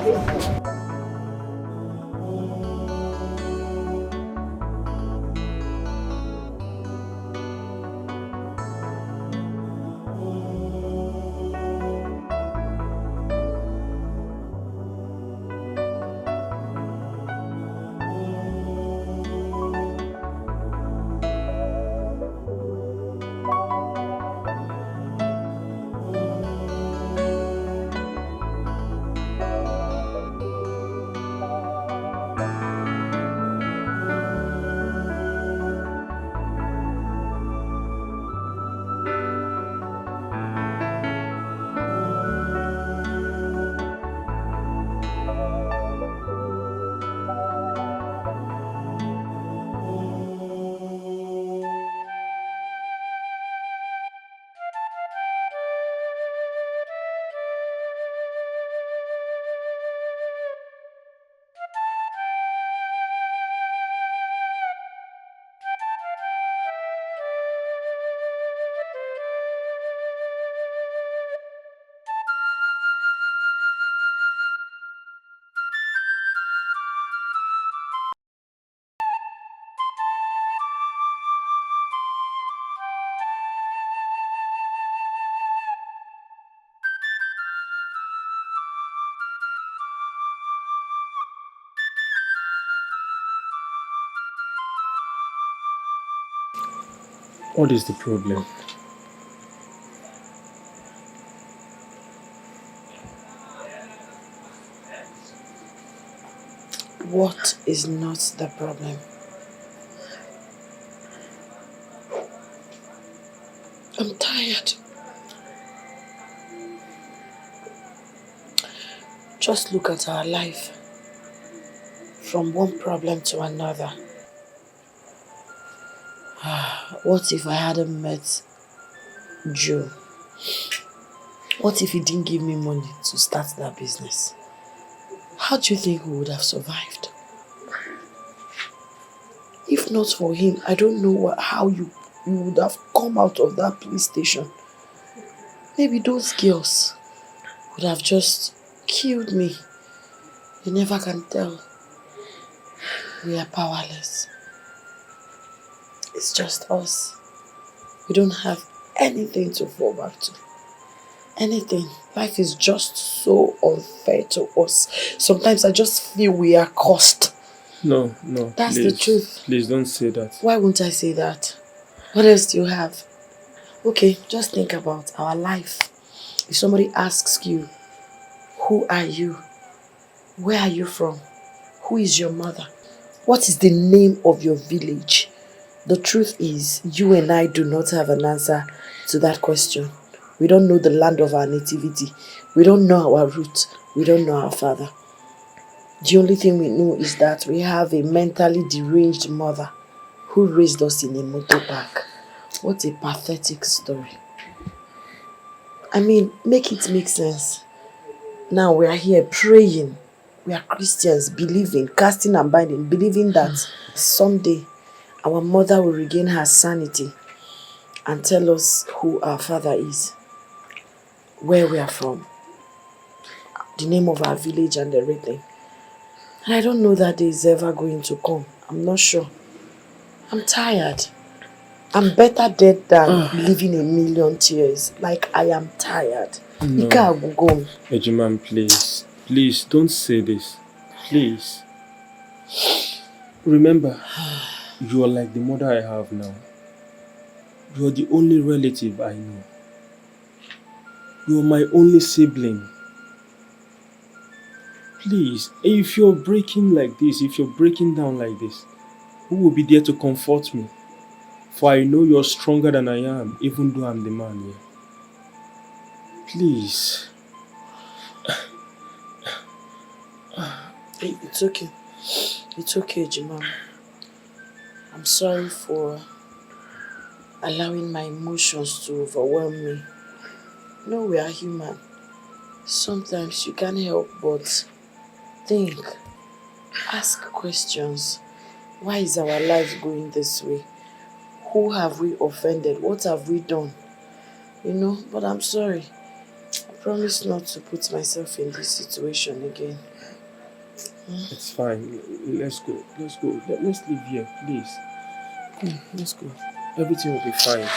What is the problem? What is not the problem? I'm tired. Just look at our life. From one problem to another. What if I hadn't met Joe? What if he didn't give me money to start that business? How do you think we would have survived? If not for him, I don't know how you would have come out of that police station. Maybe those girls would have just killed me. You never can tell. We are powerless. It's just us. We don't have anything to fall back to. Anything. Life is just so unfair to us. Sometimes I just feel we are cursed. No, That's please, the truth. Please don't say that. Why won't I say that? What else do you have? Okay, just think about our life. If somebody asks you, who are you? Where are you from? Who is your mother? What is the name of your village? The truth is, you and I do not have an answer to that question. We don't know the land of our nativity. We don't know our roots. We don't know our father. The only thing we know is that we have a mentally deranged mother who raised us in a motor park. What a pathetic story. I mean, make it make sense. Now we are here praying. We are Christians, believing, casting and binding, believing that someday our mother will regain her sanity and tell us who our father is, where we are from, the name of our village and everything. And I don't know that day is ever going to come. I'm not sure. I'm tired. I'm better dead than living a million tears. Like, I am tired. No. Ejiman, please. Please, don't say this. Please. Remember, you are like the mother I have now. You are the only relative I know. You are my only sibling. Please, if you're breaking like this, if you're breaking down like this, who will be there to comfort me? For I know you're stronger than I am, even though I'm the man here. Please. It's okay. It's okay, Jimam. I'm sorry for allowing my emotions to overwhelm me. No, we are human. Sometimes you can't help but think, ask questions. Why is our life going this way? Who have we offended? What have we done? You know, but I'm sorry. I promise not to put myself in this situation again. It's fine. Let's go. Let's go. Let's leave here, please. Come, let's go. Everything will be fine.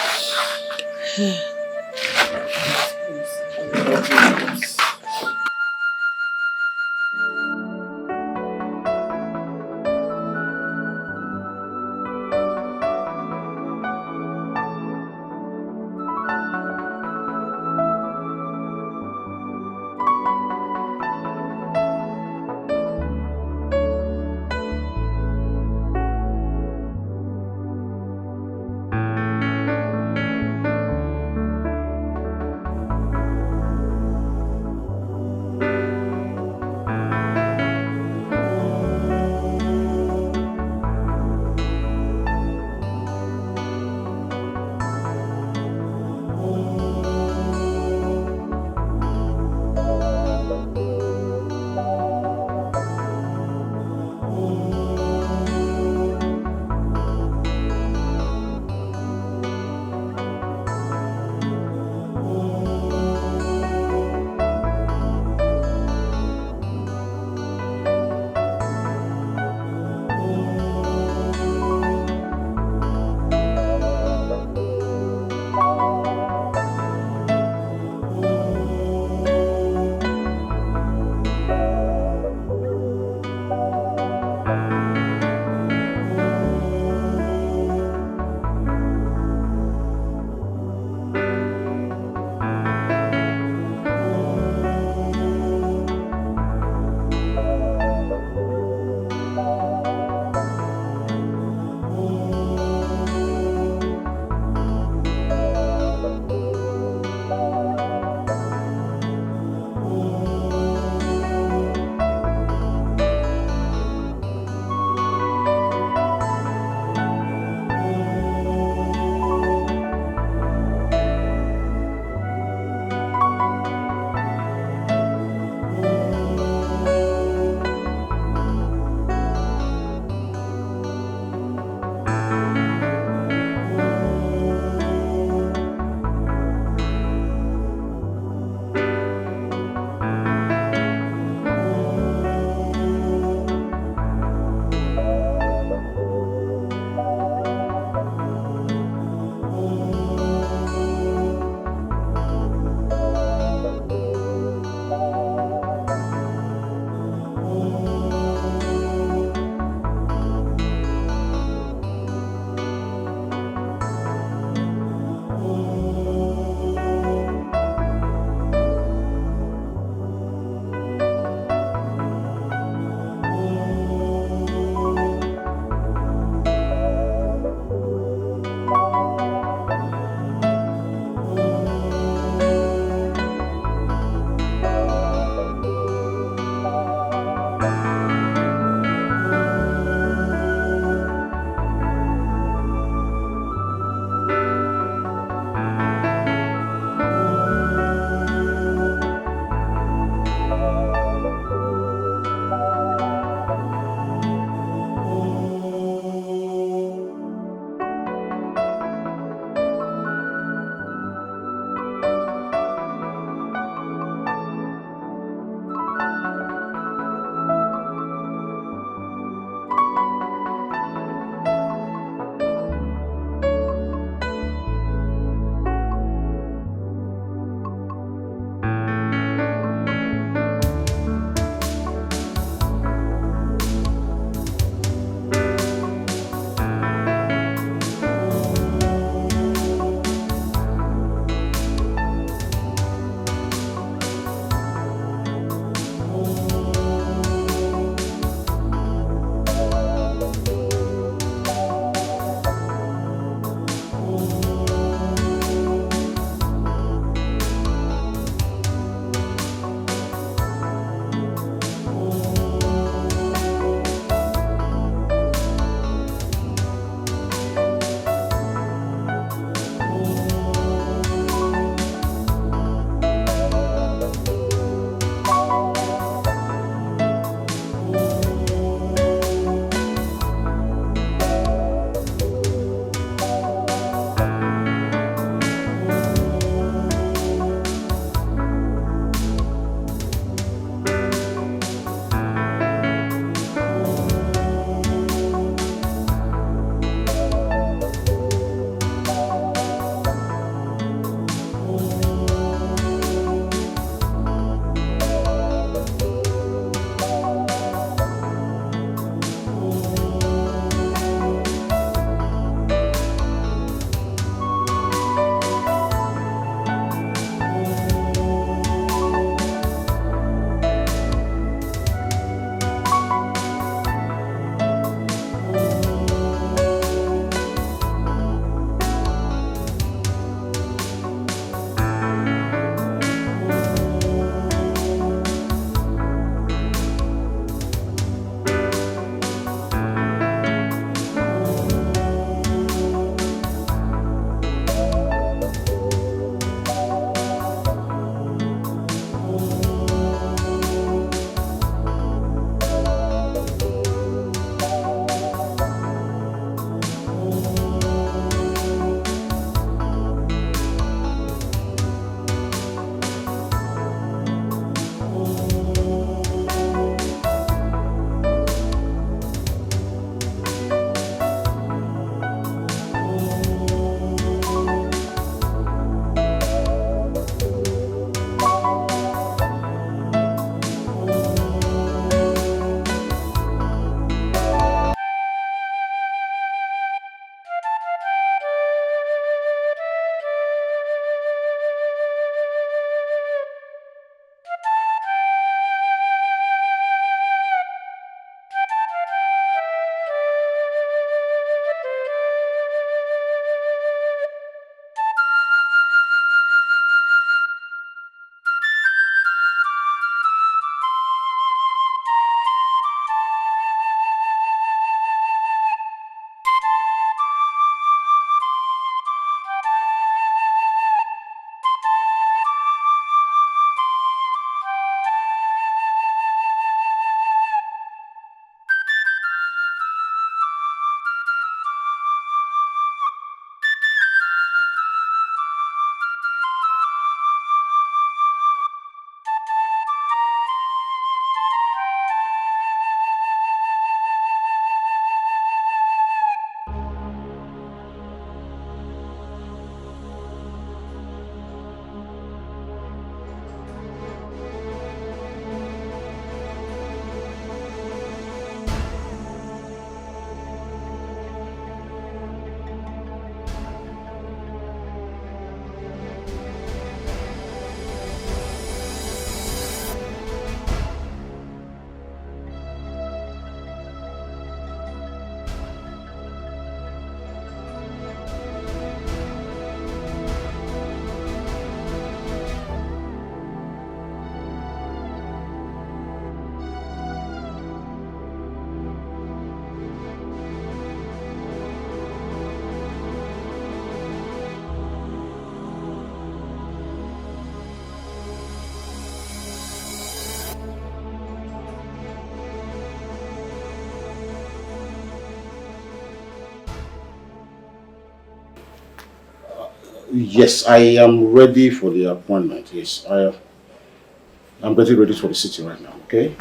Yes, I am ready for the appointment. Yes, I'm getting ready for the city right now, okay?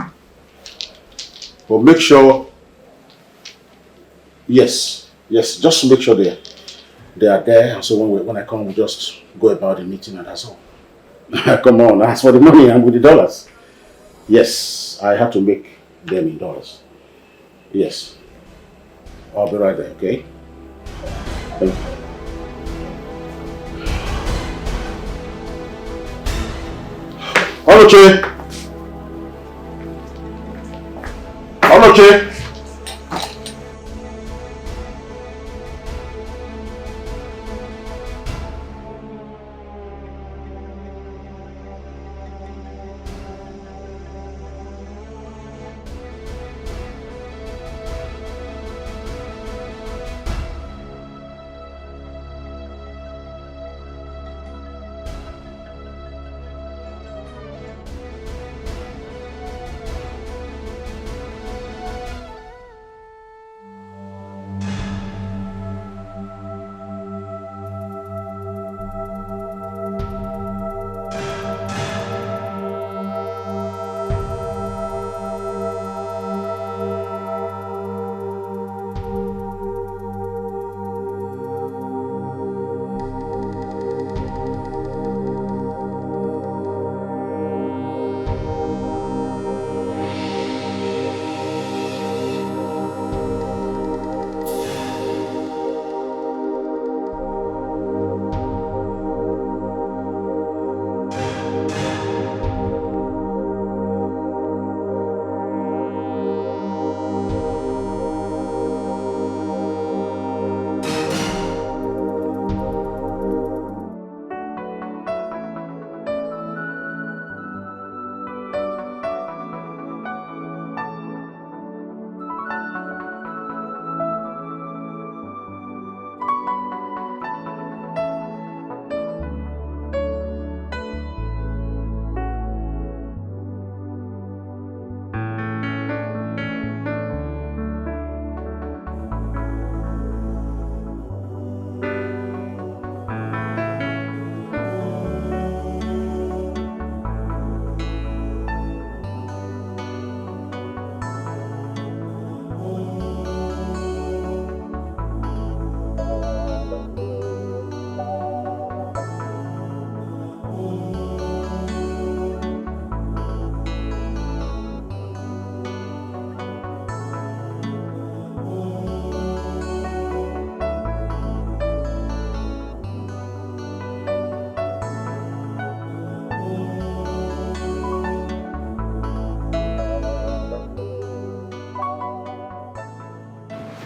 But make sure, yes, just make sure they are there. And so when I come, we just go about the meeting and that's all. Come on, as for the money, I'm with the dollars. Yes, I have to make them in dollars. Yes. I'll be right there, okay? Thank you. Oloche! Oloche!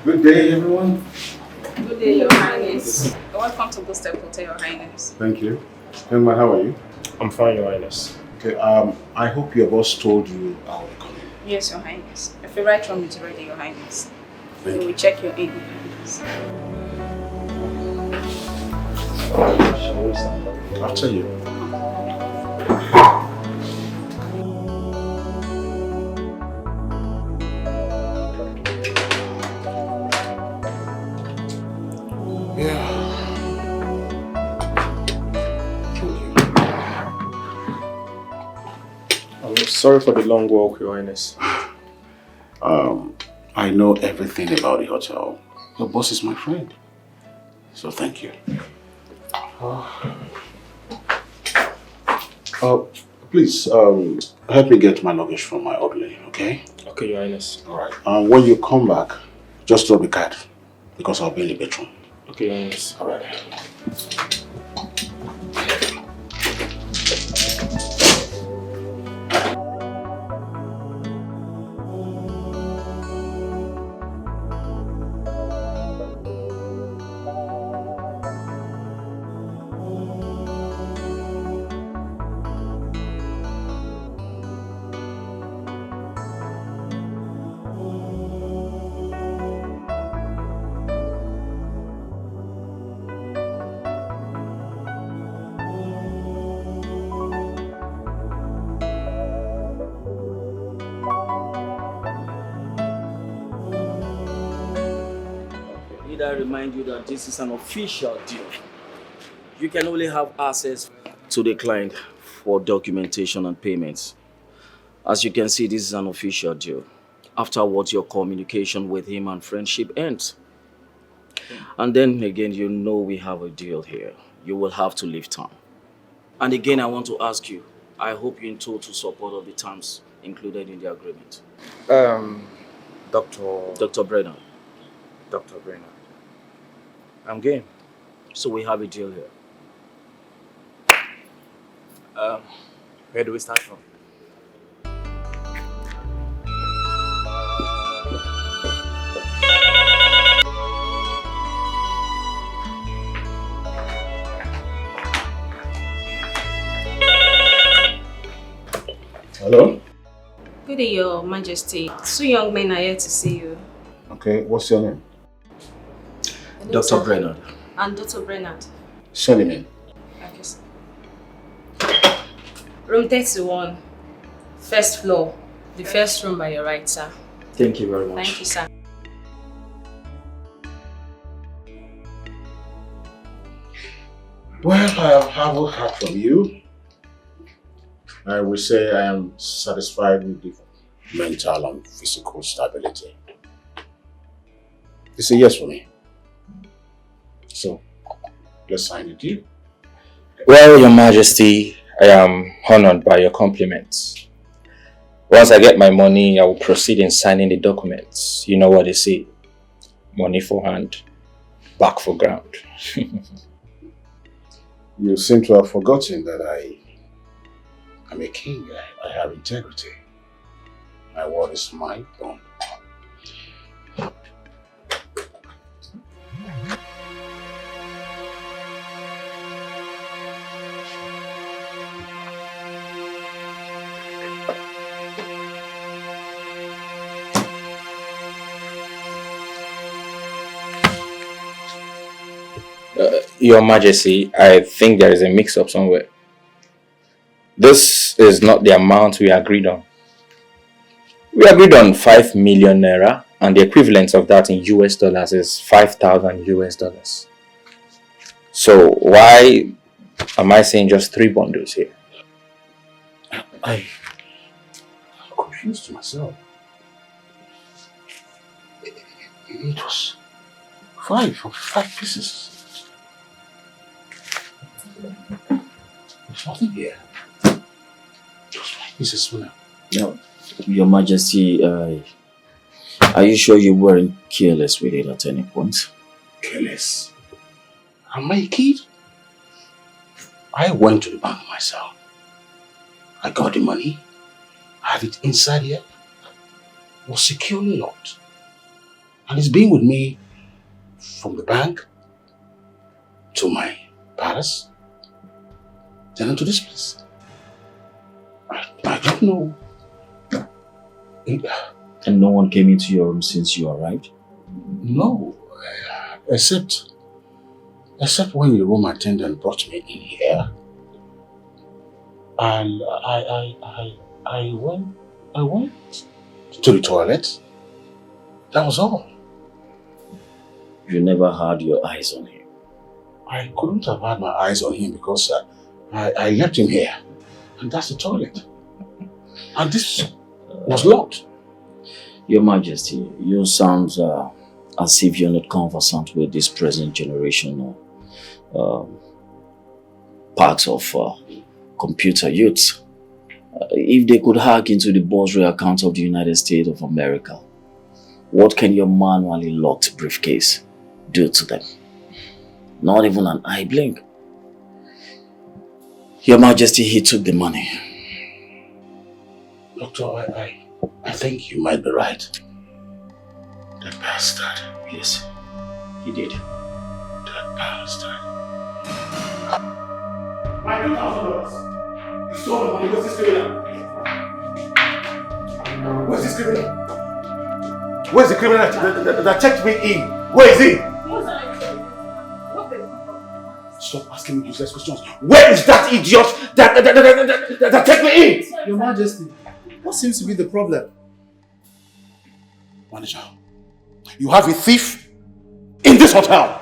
Good day, everyone. Good day, Your Highness. Welcome to Gustav Hotel, Your Highness. Thank you. Young man, how are you? I'm fine, Your Highness. Okay, I hope your boss told you I'll be coming. Yes, Your Highness. Your favorite room is ready, Your Highness. Thank So you. we check your in, Your Highness. After you. I'm sorry for the long walk, Your Highness. I know everything about the hotel. Your boss is my friend. So thank you. Please, help me get my luggage from my orderly, okay? Okay, Your Highness. Alright. When you come back, just drop the card because I'll be in the bedroom. Okay, Your Highness. Alright. Need I remind you that this is an official deal. You can only have access to the client for documentation and payments. As you can see, this is an official deal. Afterwards, your communication with him and friendship ends. And then again, you know we have a deal here. You will have to leave town. And again, I want to ask you, I hope you're in total support of the terms included in the agreement. Dr. Brenner. Dr. Brenner. I'm game. So we have a deal here. Where do we start from? Hello? Good day, Your Majesty. Two young men are here to see you. Okay, what's your name? Dr. Brenner. And Dr. Bernard. Send him in. Okay, sir. Room 31. First floor. The first room by your right, sir. Thank you very much. Thank you, sir. Well, I haven't heard from you. I will say I am satisfied with the mental and physical stability. It's a yes for me. So, let's sign the deal. Well, Your Majesty, I am honored by your compliments. Once I get my money, I will proceed in signing the documents. You know what they say. Money for hand, back for ground. You seem to have forgotten that I'm a king. I have integrity. My word is my bond. Your Majesty, I think there is a mix-up somewhere. This is not the amount we agreed on. We agreed on 5 million naira, and the equivalent of that in US dollars is 5,000 US dollars. So why am I saying just 3 bundles here? I'm confused myself. It was 5 pieces. There's nothing here. Just 5 pieces now. No, Your Majesty, are you sure you weren't careless with it at any point? Careless? Am I a kid? I went to the bank myself. I got the money. I have it inside here. It was securely locked. And it's been with me from the bank to my palace, then into this place. I don't know. And no one came into your room since you arrived? No, except when the room attendant brought me in here, and I went to the toilet. That was all. You never had your eyes on him? I couldn't have had my eyes on him because I left him here, and that's the toilet. And this was locked. Your Majesty, you sound as if you're not conversant with this present generation parts of computer youths. If they could hack into the bursary account of the United States of America, what can your manually locked briefcase do to them? Not even an eye blink. Your Majesty, he took the money. Doctor, I think you might be right. That bastard. Yes, he did. That bastard. My $2,000. You stole the money. Where's this criminal? Where's this criminal? Where's the criminal that checked me in? Where is he? Stop asking me useless questions. Where is that idiot that checked me in? Your Majesty, what seems to be the problem? Manager, you have a thief in this hotel.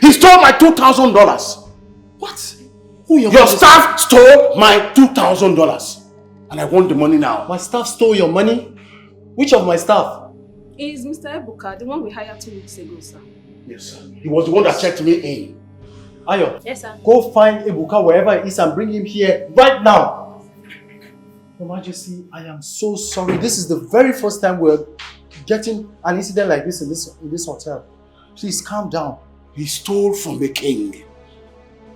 He stole my $2,000. What? Your staff stole my $2,000 and I want the money now. My staff stole your money? Which of my staff? Is Mr. Ebuka, the one we hired 2 weeks ago, sir. Yes, sir. He was the one that checked me in. Ayo, yes, sir. Go find Ebuka wherever he is and bring him here right now. Your Majesty, I am so sorry. This is the very first time we're getting an incident like this in this hotel. Please calm down. He stole from a king.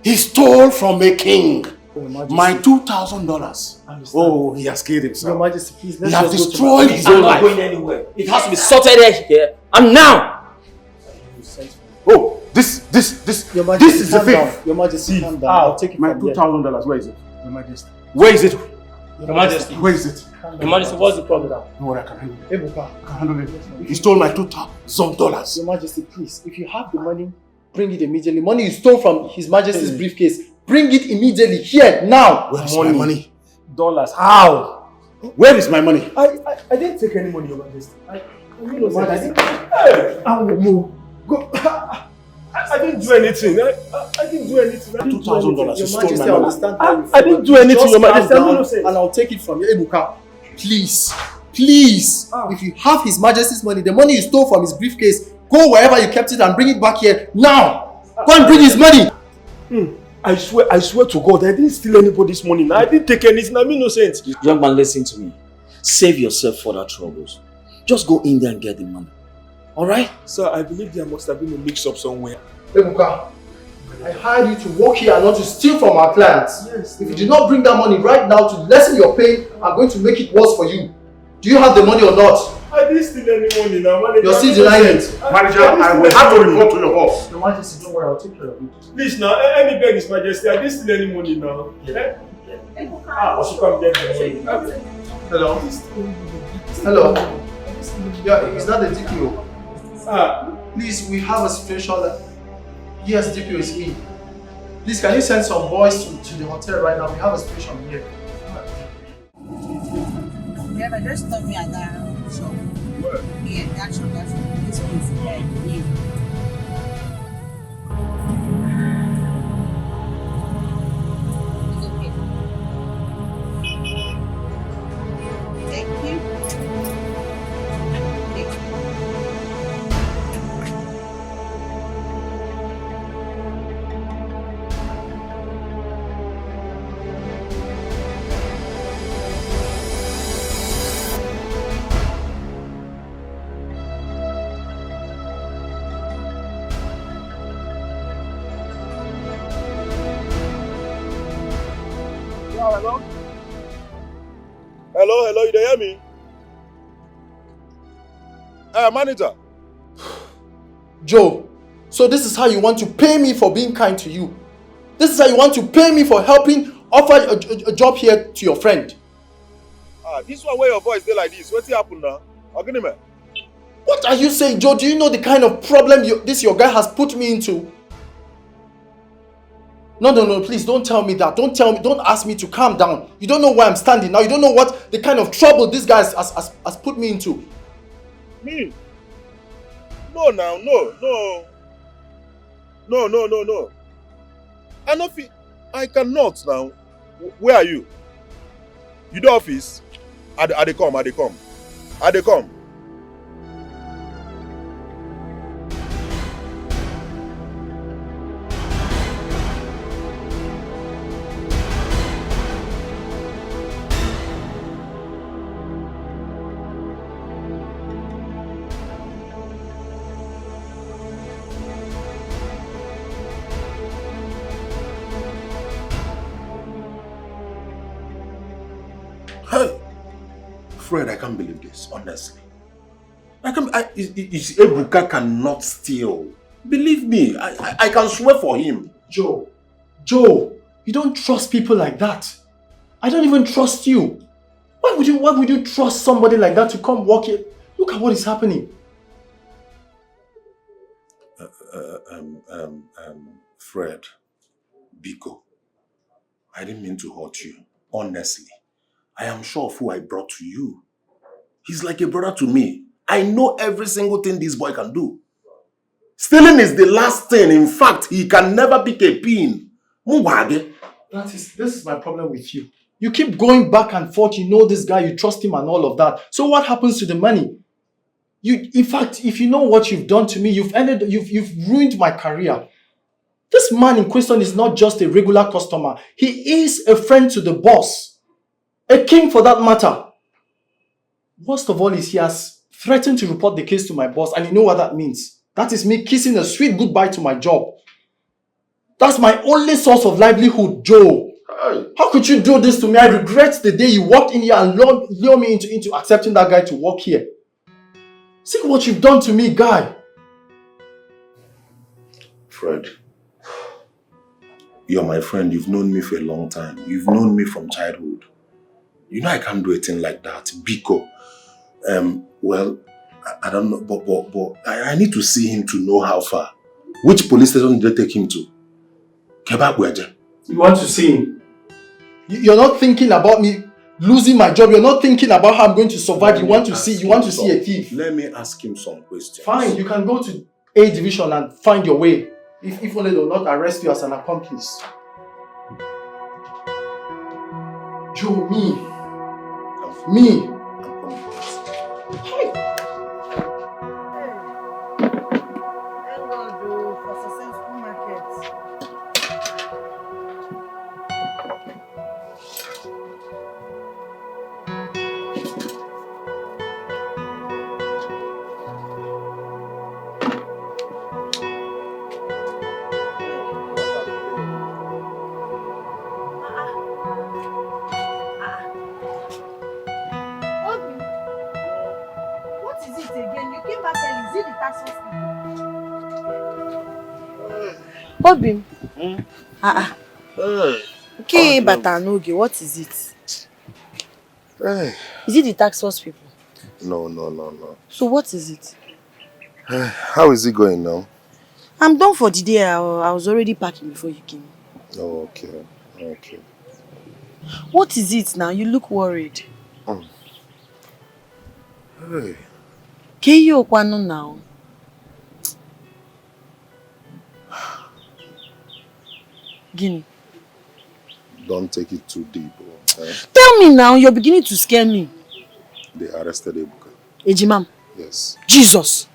He stole from a king. My $2,000. Oh, he has killed himself. Your Majesty, please, he has destroyed his own I'm not life. going anywhere. It has to be sorted here and now. Oh, this Your Majesty, is the calm thief. down. Your Majesty, calm down. I'll take it My from here. $2,000. Where is it? Your Majesty. Where is it? Your Majesty. Where is it? Your Majesty, what's the problem? No worry, I can handle it. Ebuka. I can handle it. He stole my $2,000. Your Majesty, please, if you have the money, bring it immediately. Money you stole from His Majesty's briefcase. Bring it immediately, here, now. Where's my money? Dollars. How? Where is my money? I didn't take any money, Your Majesty. I didn't do anything. I didn't do anything. $2,000. Your stole Majesty, my I money. understand how you feel. I didn't do anything, Your Majesty. Just calm down and I'll take it from you. Ebuka, please. Please. If you have His Majesty's money, the money you stole from his briefcase, go wherever you kept it and bring it back here now. Go and bring his money. I swear to God, I didn't steal anybody's money. I didn't take anything. I'm innocent. Young man, listen to me. Save yourself further troubles. Just go in there and get the money. Alright? Sir, I believe there must have been a mix-up somewhere. Ebuka, I hired you to work here and not to steal from our clients. Yes. If you do not bring that money right now to lessen your pain, I'm going to make it worse for you. Do you have the money or not? I didn't steal any money now, manager. You're still denying it. Manager, I will have to report to your boss. Your Majesty, don't worry, I'll take care of it. Please now, let me beg His Majesty. I didn't steal any money now. Yeah. I should come get the money. Hello? Hello? Yeah, is that the DPO? Please, we have a situation that... Yes, DPO is me. Please, can you send some boys to the hotel right now? We have a situation here. Yeah, but just tell me at that shop. Where? Yeah, that shop. This one is yeah. Thank you. Hello? Hello, you hear me? Manager. Joe, so this is how you want to pay me for being kind to you? This is how you want to pay me for helping offer a job here to your friend? This one where your voice dey like this, what's happened now? Ogunime. What are you saying, Joe? Do you know the kind of problem your guy has put me into? No, please don't tell me that. Don't ask me to calm down. You don't know where I'm standing now. You don't know what the kind of trouble this guy has put me into. Me? No. I cannot now. Where are you? You the office? I dey come. Hey, Fred, I can't believe this, honestly. Ebuka cannot steal. Believe me, I can swear for him. Joe, you don't trust people like that. I don't even trust you. Why would you trust somebody like that to come work here? Look at what is happening. Fred, Biko, I didn't mean to hurt you, honestly. I am sure of who I brought to you. He's like a brother to me. I know every single thing this boy can do. Stealing is the last thing. In fact, he can never pick a pin. This is my problem with you. You keep going back and forth. You know this guy, you trust him and all of that. So what happens to the money? In fact, if you know what you've done to me, you've ruined my career. This man in question is not just a regular customer. He is a friend to the boss. A king for that matter. Worst of all is he has threatened to report the case to my boss, and you know what that means. That is me kissing a sweet goodbye to my job. That's my only source of livelihood, Joe. How could you do this to me? I regret the day you walked in here and lured me into accepting that guy to work here. See what you've done to me, guy. Fred, you're my friend. You've known me for a long time. You've known me from childhood. You know I can't do a thing like that. Biko. Well, I don't know, but I need to see him to know how far. Which police station did they take him to? You want to see him? You're not thinking about me losing my job. You're not thinking about how I'm going to survive. You want to see a thief. Let me ask him some questions. Fine, you can go to A division and find your way. If only they will not arrest you as an accomplice. Joe, me. Obim. Okay, Batanoge, what is it? Hey. Is it the tax force people? No. So what is it? How is it going now? I'm done for the day. I was already packing before you came. Oh, okay. What is it now? You look worried. Hey. Keyo Kwano now. Guinea. Don't take it too deep. Tell me now, you're beginning to scare me. They arrested Ebuka. Ejimam? Yes. Jesus,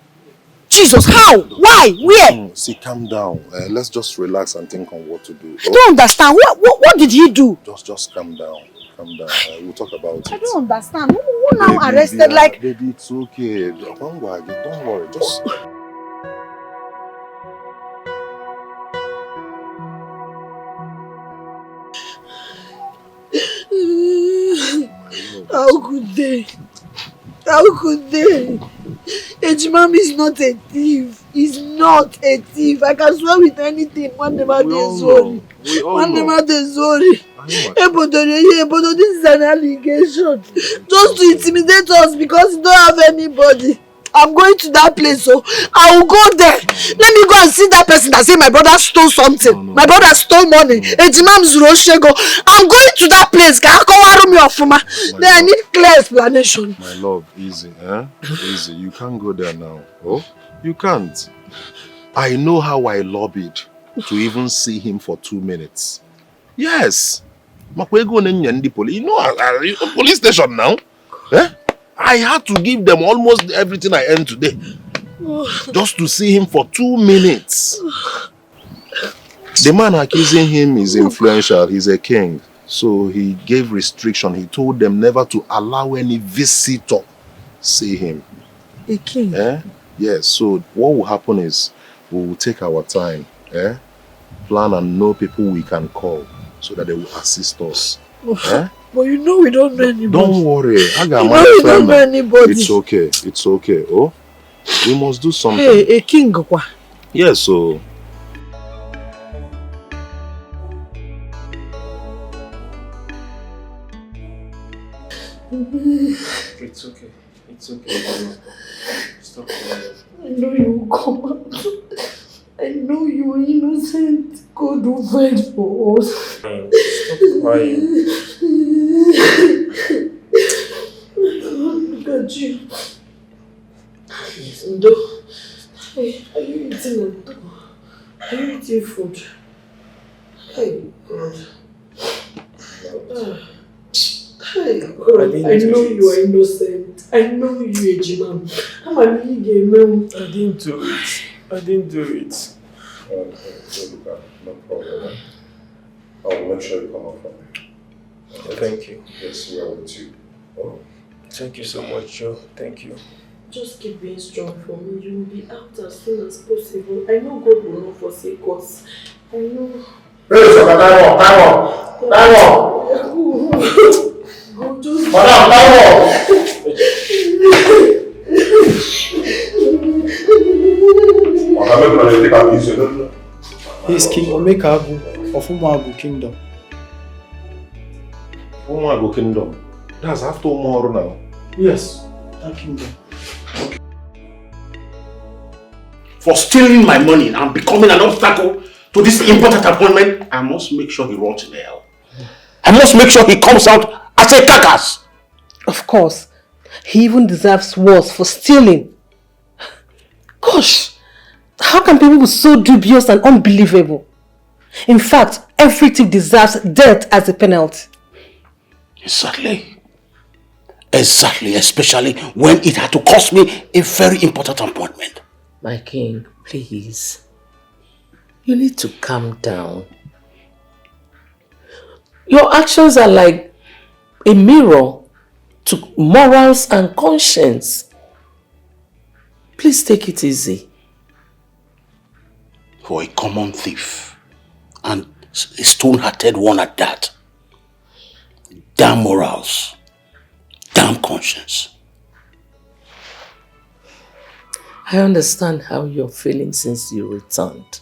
how? Why? Where? See, calm down. Let's just relax and think on what to do. I don't understand. What did he do? Just calm down. We'll talk about it. I don't understand. Who now arrested? Baby, it's okay. Don't worry. Just... How could they? Ejimam is not a thief. He's not a thief. I can swear with anything. One never is sorry. Ebodo, this is an allegation. Just to intimidate us because you don't have anybody. I'm going to that place, so I will go there. Let me go and see that person that say my brother stole something. No. My brother stole money. Ejimam Zuroshego. I'm going to that place. Then I need clear explanation. My love, easy, Easy. You can't go there now. Oh, you can't. I know how I lobbied to even see him for 2 minutes. Yes. You know, police station now. I had to give them almost everything I earned today. Just to see him for 2 minutes. The man accusing him is influential. He's a king. So he gave restriction. He told them never to allow any visitor see him. A king? Yes. So what will happen is we will take our time. Plan and know people we can call so that they will assist us. But you know we don't know anybody. Don't worry. I got we don't know anybody. It's okay. Oh, we must do something. Hey, a king. Yes, so. It's okay. Stop crying. I know you will come out. I know you are innocent. God will fight for us. Stop crying. Look at you. Ndo, are you eating? Are you eating food? Hey, God. Hey, God. I know you are innocent. I know you, Ejimam. I didn't do it. I didn't do it. No problem. I will make sure you come up from me. Thank you. Yes, we are with you. Oh. Thank you so much, Joe. Thank you. Just keep being strong for me. You will be out as soon as possible. I know God will not forsake us. I know. Hey, Madam, He is King Omekagu of Umuagu Kingdom. Umuagu Kingdom? That's after Umaru now? Yes, that kingdom. For stealing my money and becoming an obstacle to this important appointment, I must make sure he rots in hell. I must make sure he comes out as a carcass. Of course. He even deserves worse for stealing. Gosh, how can people be so dubious and unbelievable? In fact, everything deserves death as a penalty. Exactly. Exactly, especially when it had to cost me a very important appointment. My king, please. You need to calm down. Your actions are like a mirror to morals and conscience. Please take it easy. For a common thief, and a stone-hearted one at that. Damn morals. Damn conscience. I understand how you're feeling since you returned.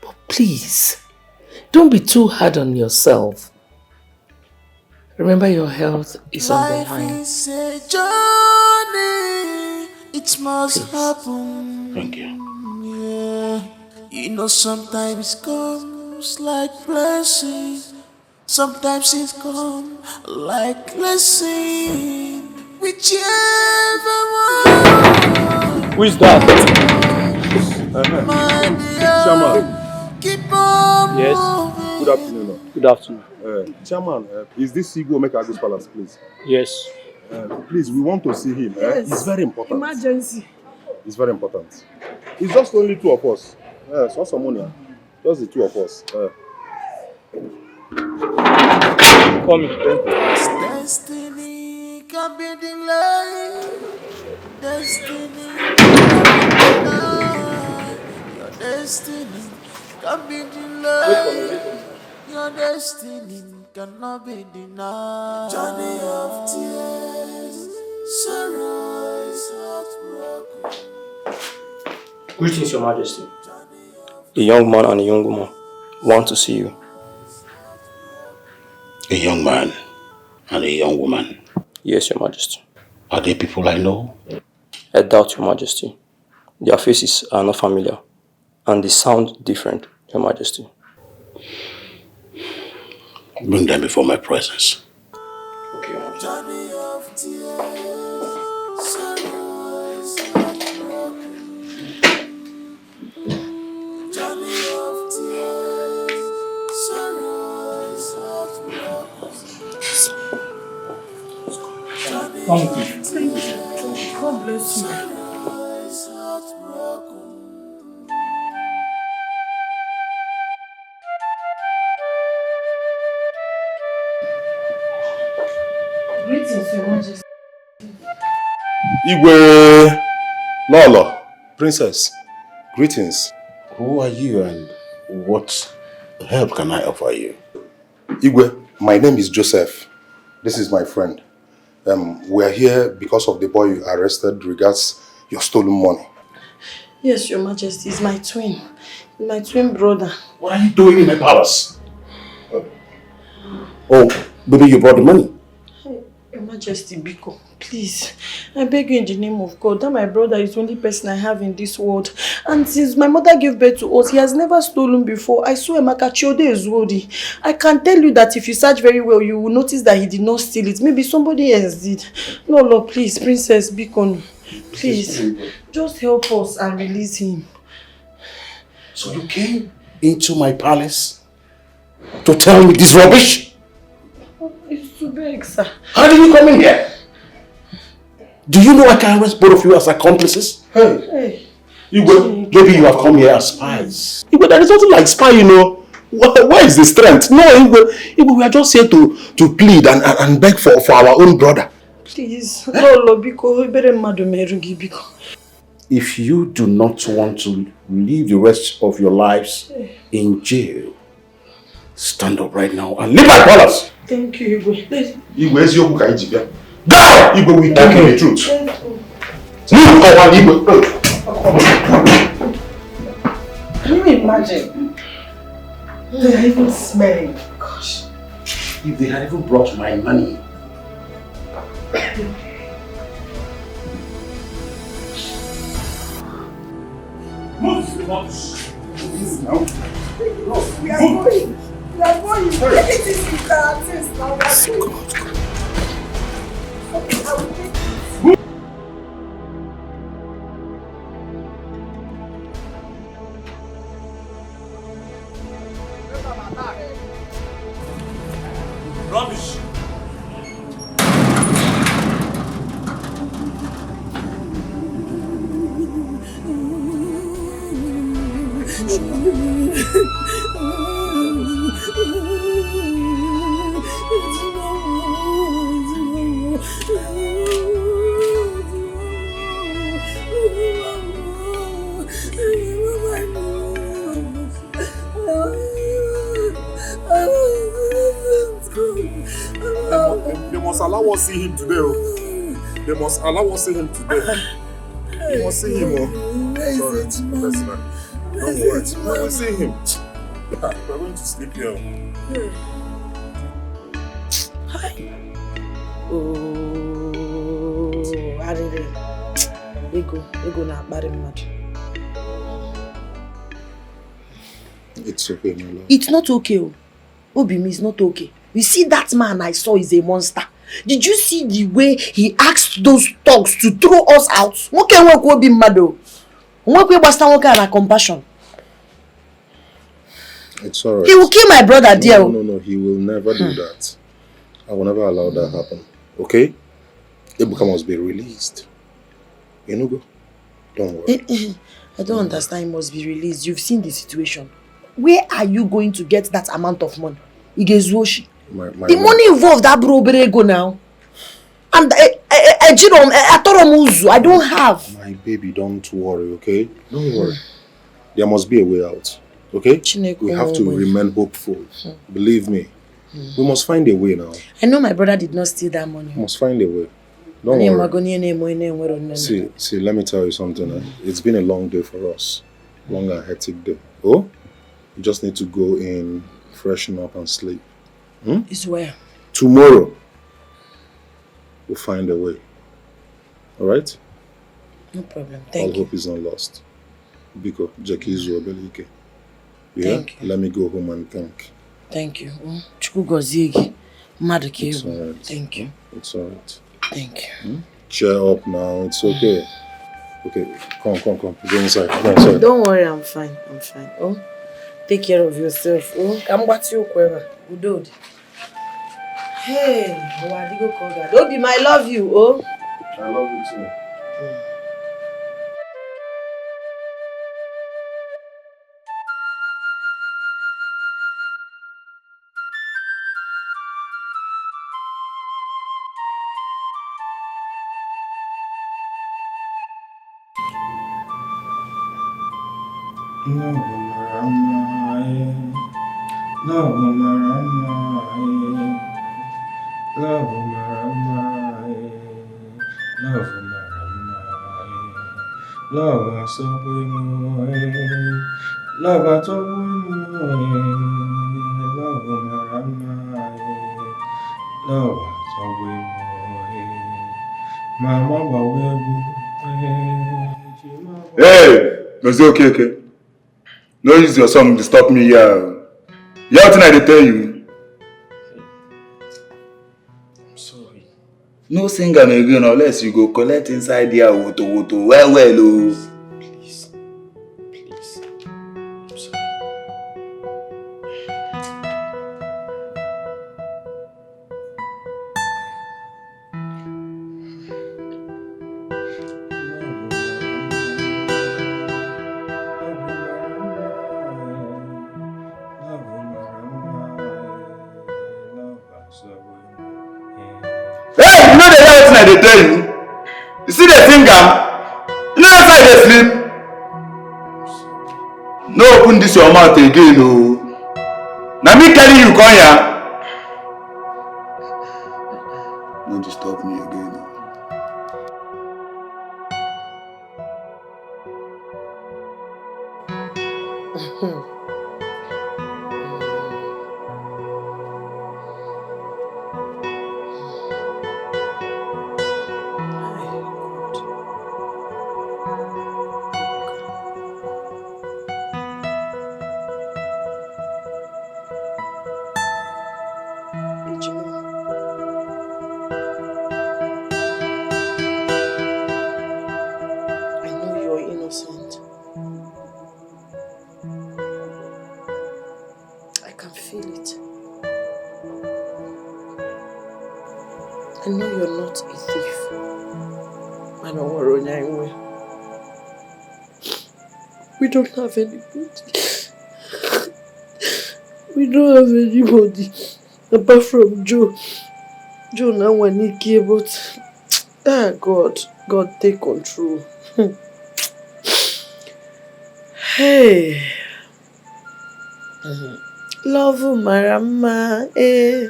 But please, don't be too hard on yourself. Remember, your health is on the line. Life is a journey, it must happen. Thank you. Yeah. You know, sometimes it comes like blessing, sometimes it comes like blessing. Whichever one. Who is that? Chairman. Keep on Yes. moving. Good afternoon. Good afternoon. Chairman, is this Igwe Omekagu's palace, please? Yes. Please, we want to see him. Yes. It's very important. Emergency. It's very important. It's just only two of us. It's not some money. Just the two of us. Call me. Thank you. Destiny can be delayed. Destiny your destiny can be delayed. Your destiny cannot be denied. Journey of tears, sunrise, heartbroken. Greetings, Your Majesty. A young man and a young woman want to see you. A young man and a young woman. Yes, Your Majesty. Are they people I know? I doubt, Your Majesty. Their faces are not familiar, and they sound different, Your Majesty. Bring them before my presence. Okay, Your Majesty. Journey of tears, sunrise, heartbroken. Journey of tears, sunrise, heartbroken. Thank you. God bless you. Sunrise, heartbroken. Greetings, Your Majesty. Igwe Lolo, Princess, greetings. Who are you and what help can I offer you? Igwe, my name is Joseph. This is my friend. We are here because of the boy you arrested regards your stolen money. Yes, Your Majesty, he's my twin. My twin brother. What are you doing in my palace? Oh, baby, you brought the money. Your Majesty, Biko, please, I beg you in the name of God, that my brother is the only person I have in this world. And since my mother gave birth to us, he has never stolen before. I swear, Makachiode is worthy. I can tell you that if you search very well, you will notice that he did not steal it. Maybe somebody else did. No, Lord, please, Princess Biko, please, just help us and release him. So you came into my palace to tell me this rubbish? It's too big, sir. How did you come in here? Do you know I can arrest both of you as accomplices? Hey. Igwe, maybe you have come here as spies. Igwe, there is nothing like spy, you know. Where is the strength? No, Igwe, we are just here to plead and beg for our own brother. Please, Lolo, biko, ibere mmadụ meru gị biko. If you do not want to live the rest of your lives in jail, stand up right now and leave my palace. Thank you, Igwe. Igwe, eziokwu ka iji bịa. Go! Igwe, we tell you the truth. Move, Kawan, Igwe. Can you imagine? They are even smelling. Gosh. If they had even brought my money. Move! Now. We are going. We are going. Let it is with our things now. I will take it. Rubbish! They must allow us see him today. They must allow us see him today. We must see him. Sorry, personal. Don't worry. We will see him. We're going to sleep here. Hi. Oh, Adede. Ego na akpari mmadụ. It's okay, my love. It's not okay. Obimi is not okay. You see that man I saw is a monster. Did you see the way he asked those thugs to throw us out? Compassion. It's alright. He will kill my brother, dear. No, he will never do that. I will never allow that happen. Okay? Ebuka must be released. You know, go. Don't worry. I don't understand. He must be released. You've seen the situation. Where are you going to get that amount of money? Igezuoshi. The money involved that bro go now. And I don't have. My baby, don't worry, okay? Don't worry. There must be a way out. Okay? We have to remain hopeful. Believe me. We must find a way now. I know my brother did not steal that money. We must find a way. Don't worry. See, let me tell you something. It's been a long day for us. Long and hectic day. Oh? You just need to go in, freshen up and sleep. It's where? Tomorrow, we'll find a way. Alright? No problem. Thank All you. hope is not lost. Biko, Jackie Zuobelike. Yeah? Thank you. Let me go home and think. Thank you. It's alright. Thank you. It's alright. Thank you. Cheer up now. It's okay. Okay, come. Go inside. Go inside. Don't worry, I'm fine. Oh, take care of yourself. Oh, come back to your quiver. Udod. Hey, Wadigo Koga. Don't be my love you, oh. I love you too. Hey, was it okay? No use your song to stop me here. You have nothing I tell you. I'm sorry. No sing am again unless you go collect inside here woto well oh. Please. I'm sorry. dey tell you. You see the singer? You know how they sleep? No open this your mouth again, oh. Now me carry you come here. No disturb me again. I know you're not a thief. I don't worry anyway. We don't have anybody. We don't have anybody apart from Joe. Joe now when he came, but God take control. Hey. Love Marama, eh.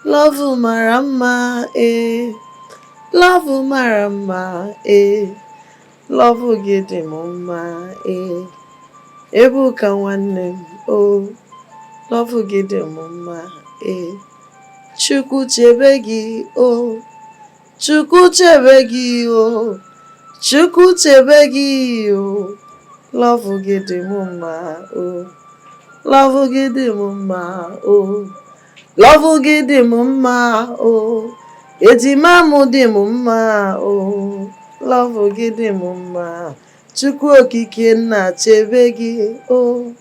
Love Marama, eh. Love Marama, eh. Love Gede Mama, eh. Ebuka Nwannem, oh. Love Gede Mama, eh. Chukwu chebe gị, oh. Chukwu chebe gị, oh. Chukwu chebe gị, oh. Love Gede Mama, oh. Love Gede Mama, oh. Love Gede Mama, oh. Ejimamu dị mma, oh. Love Gede Mama. Chukwu okike nna chebe gị, oh.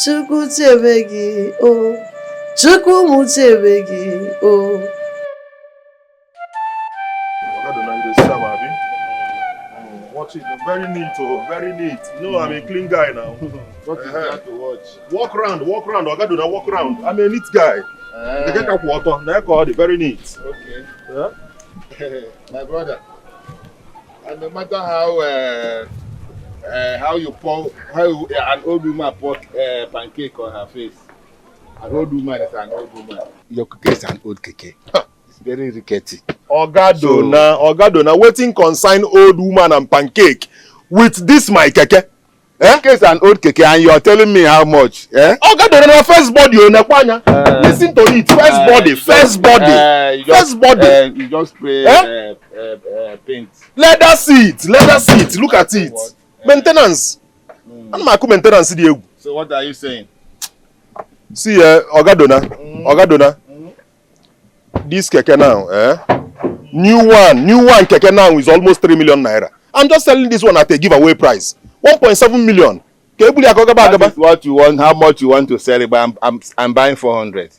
Chukwu chebe gị, oh. Chukwu mu chebe gị, oh. Watch it, very neat, oh, very neat. You know, I'm a clean guy now. What is that to watch? Walk around, Ogadona, walk around. I'm a neat guy. They get up water, now call it very neat. Okay. Yeah? My brother, and no matter how you pour, an old woman pour pancake on her face, an old woman is an old woman. Your cookie is an old cookie. It's very rickety. Ogadona, waiting consign old woman and pancake with this my keke. Keke is an old keke and you're telling me how much? Ogadona, first body, listen to it. First body. You just spray paint. Leather seat. Look at it. What? Maintenance. Maintenance. So what are you saying? See, Ogadona. This keke now, new one keke now is almost 3 million naira. I'm just selling this one at a giveaway price, 1.7 million. That is what you want. How much you want to sell it? But I'm buying 400.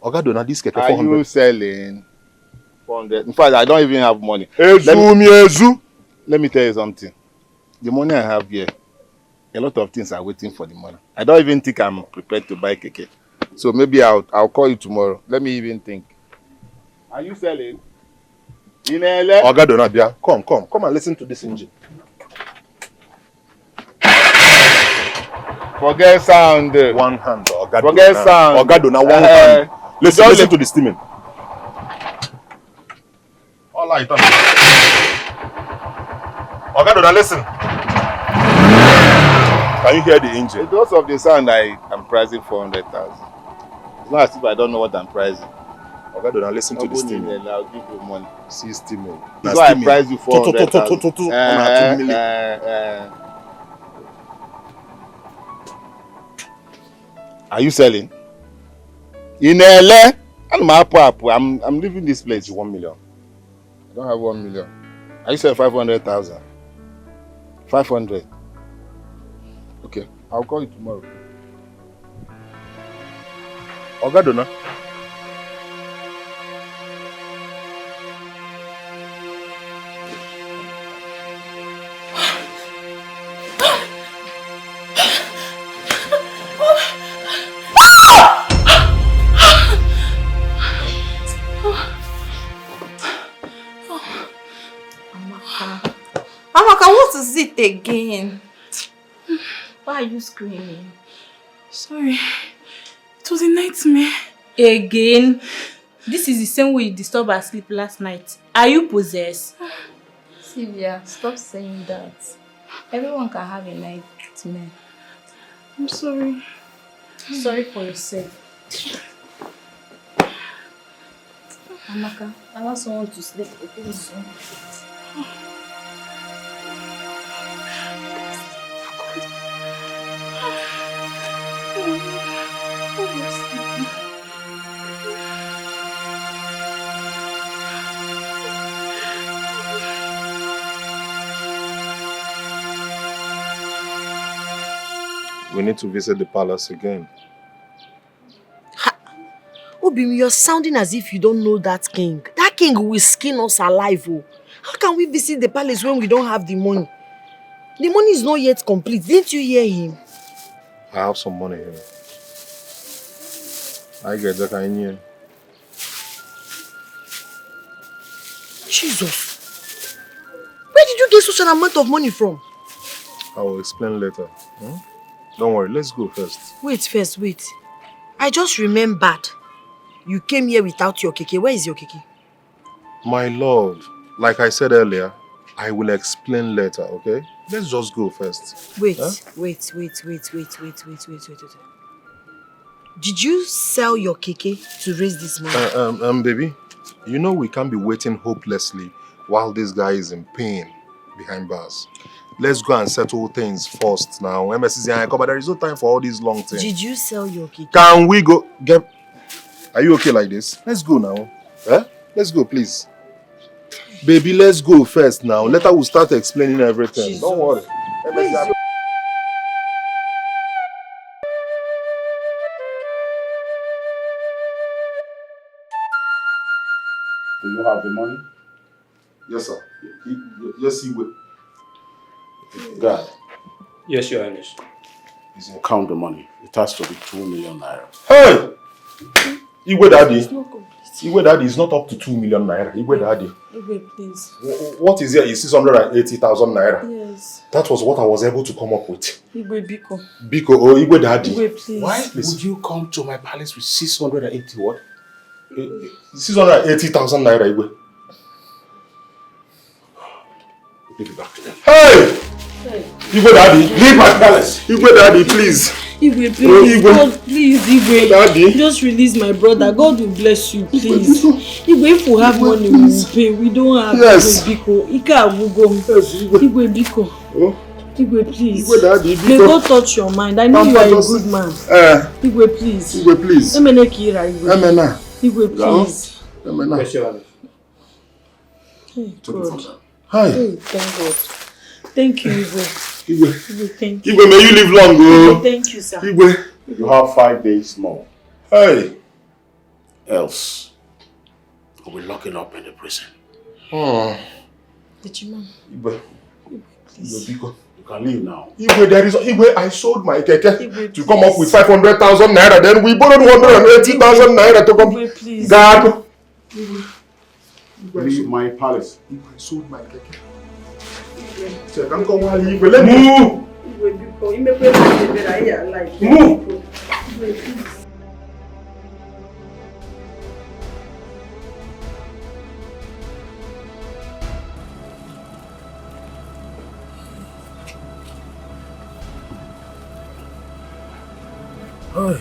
Ogadona, this keke 400. Are you selling 400? In fact, I don't even have money. Let me tell you something. The money I have here, a lot of things are waiting for the money. I don't even think I'm prepared to buy keke. So maybe I'll call you tomorrow. Let me even think. Are you selling? Ogadona, dear, come and listen to this engine. Forget sound. One hand, Ogadona. Forget sound. Ogadona, one hand. Listen to the steaming. All right. Ogadona, listen. Can you hear the engine? Because of the sound, I am pricing 400,000. It's not as if I don't know what I'm pricing. Ogadona, listen to the steaming. I'll give you money. See steaming. So I price you 400,000. Are you selling? In LA? I'm leaving this place. 1 million. I don't have 1 million. Are you selling 500,000? 500. Okay, I'll call you tomorrow. Ogadona. again? Why are you screaming? Sorry. It was a nightmare. Again? This is the same way you disturbed our sleep last night. Are you possessed? Sylvia, stop saying that. Everyone can have a nightmare. I'm sorry. Sorry for yourself. Amaka, I want someone to sleep. Okay, soon. We need to visit the palace again. Obim, you're sounding as if you don't know that king. That king will skin us alive. Oh. How can we visit the palace when we don't have the money? The money is not yet complete. Didn't you hear him? I have some money here. I get that I knew. Jesus. Where did you get such an amount of money from? I will explain later. Don't worry, let's go first. Wait. I just remembered. You came here without your keke. Where is your keke? My lord, like I said earlier, I will explain later, okay? Let's just go first. Wait. Huh? Wait. Did you sell your keke to raise this money? Baby, you know we can't be waiting hopelessly while this guy is in pain behind bars. Let's go and settle things first now. MSC, but there is no time for all these long things. Did you sell your keke? Can we go? Are you okay like this? Let's go now. Let's go, please. Baby, let's go first now. Later we'll start explaining everything. Jesus. Don't worry. Do you have the money? Yes, sir. Yes, he will. God. Yes, Your Highness. Count the money. It has to be 2 million naira. Hey! Igwe Daddy. Igwe Daddy is not up to 2 million naira. Igwe Daddy. Igwe, please. What is here is 680,000 naira. Yes. That was what I was able to come up with. Igwe, Biko. Biko, oh, Igwe Daddy. Igwe, please. Why would you come to my palace with 680 what? 680,000 naira, Igwe. Give it back to them. Hey! Igwe Daddy, leave my palace. Igwe Daddy, please. Igwe, please. Oh, Igwe. God, please, Igwe. Daddy. Just release my brother. God will bless you, please. Igwe, if we have money, we will pay. We don't have. Yes. Igwe, Biko. Ika Abugo. Yes, Igwe. Igwe, Biko. Oh. Igwe, please. Igwe Daddy, Biko. May God touch your mind. I know you are a good man. Igwe, please. Igwe, please. Emene Kira, Igwe. Emena. Igwe, please. Emena. Hey, God. Hi. Hey, thank God. Thank you, Igwe. Igwe. Igwe, thank you. Igwe, may you live long, Igwe, thank you, sir. Igwe. You have 5 days more. Hey. Else, we'll be locking up in the prison. Did you know? Igwe. Please. Biko. You can leave now. Igwe, I sold my keke Igwe, to come up with 500,000 naira. Then we borrowed 180,000 naira to come. Igwe, please. God. Leave my palace. Igwe, I sold my keke. Check, I'm going to leave. Let me move. Move. Hey.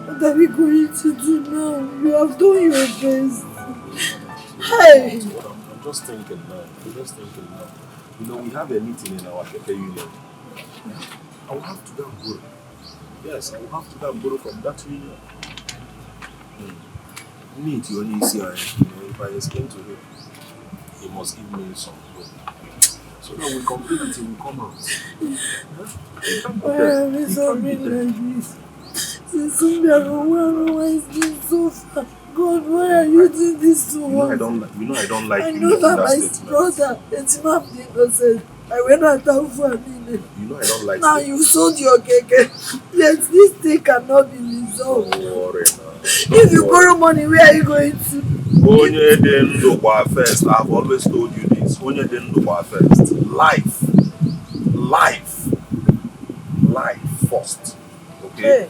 What are we going to do now? You have done your best. Hey! I'm just thinking now. You know, we have a meeting in our Keke union. I will have to go and borrow. Yes, I will have to go and borrow from that union. Me, you only see, if I explain to him, he must give me some money. So that we complete it and we come out. Why are we suffering like this? Since we are why is this so far? God, why are you doing this to us? I don't like I know that my brother, it's not innocent. I went out for a minute. You know I don't like Now steak. you sold your cake. Yet this thing cannot be resolved. Don't worry now. If you borrow money, where are you going to? Onye dey ndụ kwa first. I've always told you this. Onye dey ndụ kwa first. Life. Life first. Okay? Hey.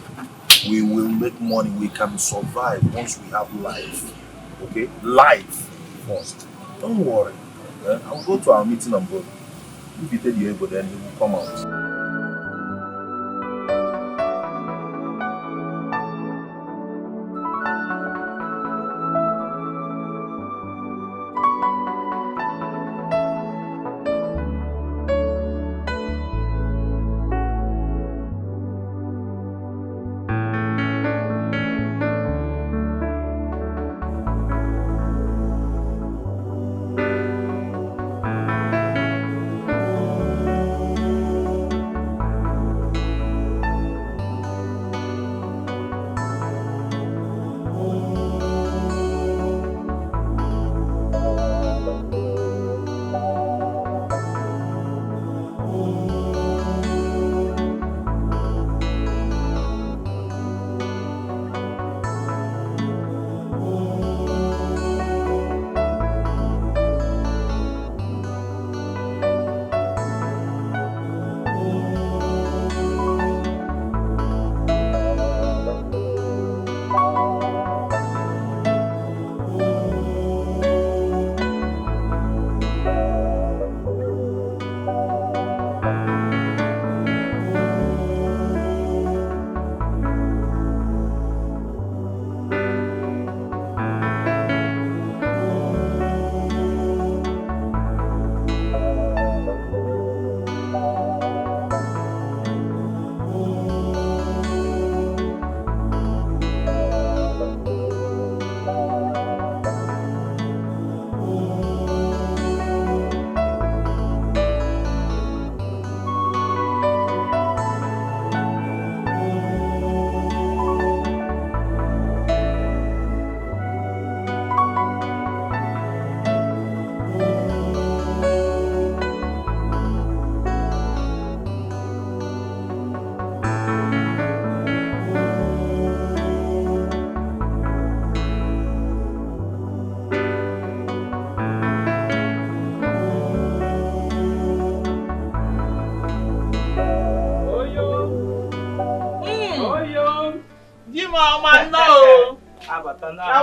We will make money. We can survive once we have life. Okay? Life first. Don't worry. I'll go to our meeting and go. If you tell the able, then he will come out.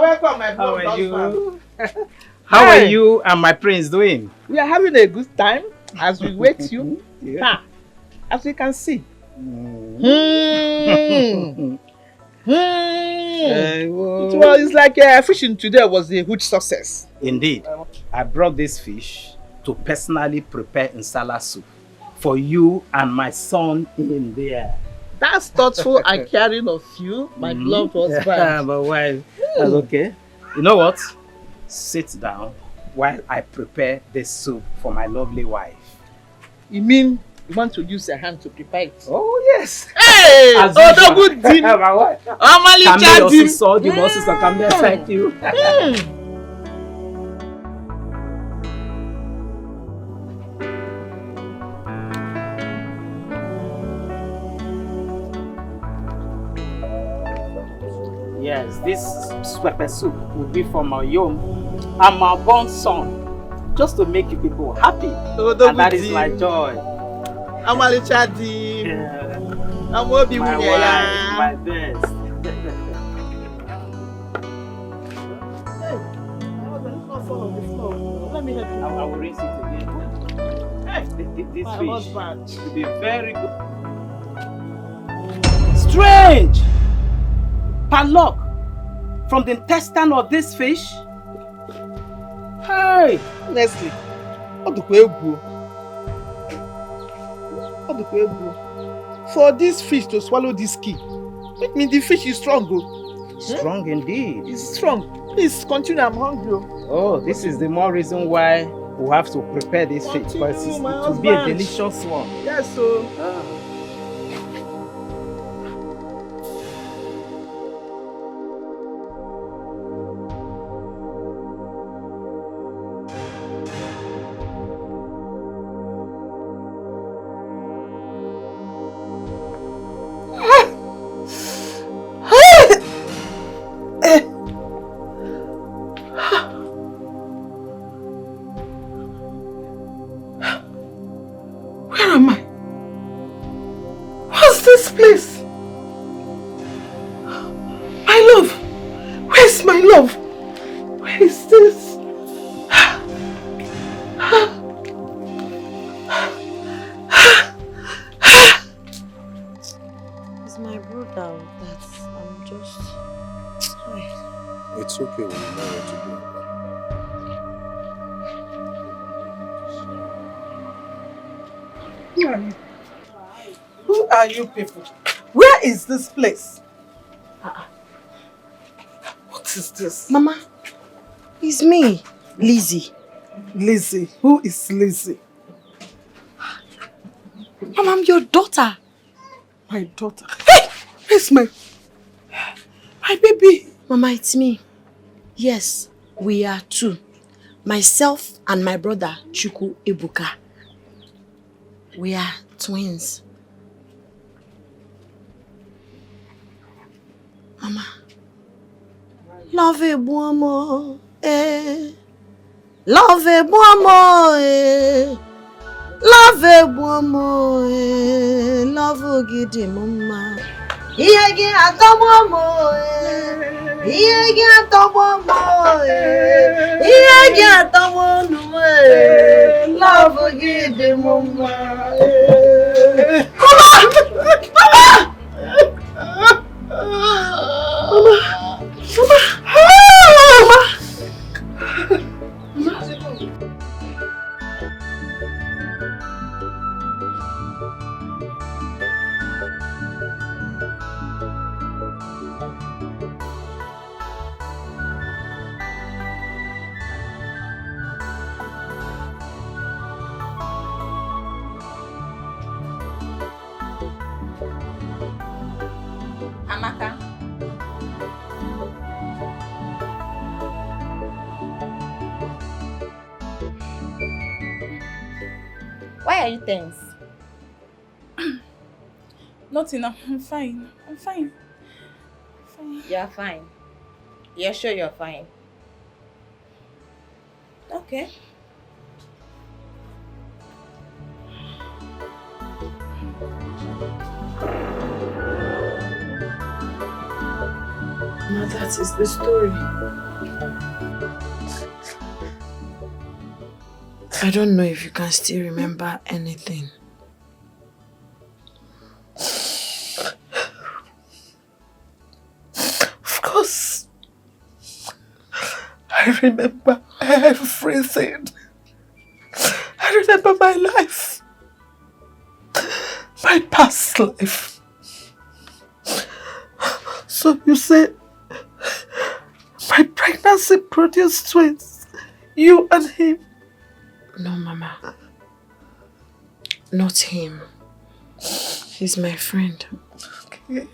Welcome, my How are you? How are you and my prince doing? We are having a good time as we wait you. Yeah. As we can see. It's like fishing today was a huge success. Indeed. I brought this fish to personally prepare insala soup for you and my son in there. That's thoughtful and caring of you, my beloved husband. Yeah, but wife, that's okay. You know what? Sit down while I prepare this soup for my lovely wife. You mean you want to use your hand to prepare it? Oh, yes. Hey! As Oh, usual. the good thing. My wife. Amali Come Chadi. saw the bosses are coming. Thank you. Yes, this pepper soup will be for my young and my born son, just to make you people happy. Oh, and that is my joy. Amali Chadi. I'm Obi My Wunya. wife, my best. Let me help you. I will rinse it again. This My fish husband. will be very good. Strange! Padlock from the intestine of this fish. Hey! Honestly, what do we do? For this fish to swallow this key, it means the fish is strong. Strong indeed. It's strong. Please continue, I'm hungry. Oh, this is the more reason why we have to prepare this fish, because it will be a delicious one. Yes, so. this place? My love! Where's my love? Where is this? It's my brother that I'm just... It's okay when you know what to do. Who are you? Who are you people? Where is this place? What is this? Mama, it's me, Lizzie. Lizzie? Who is Lizzie? Mama, I'm your daughter. My daughter? Hey! Where's my baby? Mama, it's me. Yes, we are two. Myself and my brother, Chukwu Ebuka. We are twins. Mama. Love a buomo, eh. Love a buomo, eh. Love a buomo, eh. Love a gidi mama. Iyegi atobomo, eh. Iyegi atobomo, eh. Iyegi atobomo, eh. Love a gidi mama, eh. Mama! Amaka. Why are you tense? Nothing, I'm fine. I'm fine. You're fine. You're sure you're fine? Okay. Now that is the story. I don't know if you can still remember anything. Of course. I remember everything. I remember my life. My past life. So you said my pregnancy produced twins. You and him. No, Mama. Not him. He's my friend. Okay.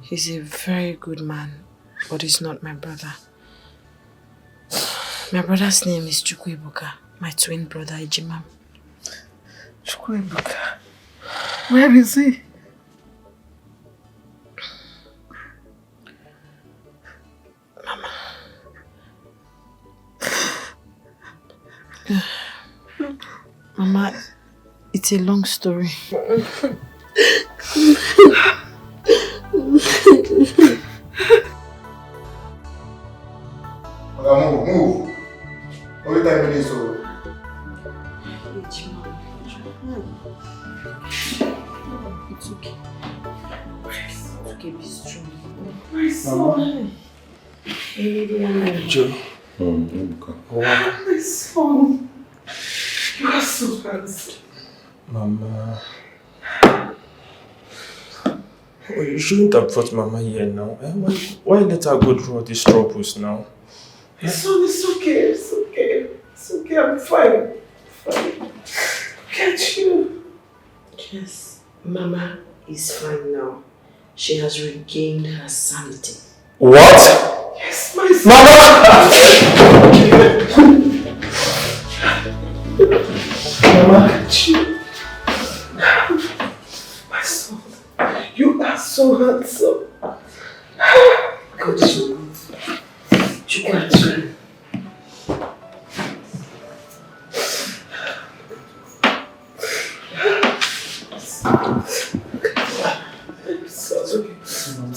He's a very good man, but he's not my brother. My brother's name is Chukwu Ebuka, my twin brother Ejimam. Chukwu Ebuka. Where is he? Mama. Mama, it's a long story. Move. Only 10 minutes old. It's okay. It's okay, be strong. My son. Joe. My son. You are so handsome. Mama. Oh, you shouldn't have brought Mama here now. Why let her go through all these troubles now? My son, it's okay. It's okay. It's okay. I'm fine. Fine. Get you. Yes, Mama is fine now. She has regained her sanity. What? Yes, my son. Mama, get you. My son, you are so handsome. God is so good. You are too.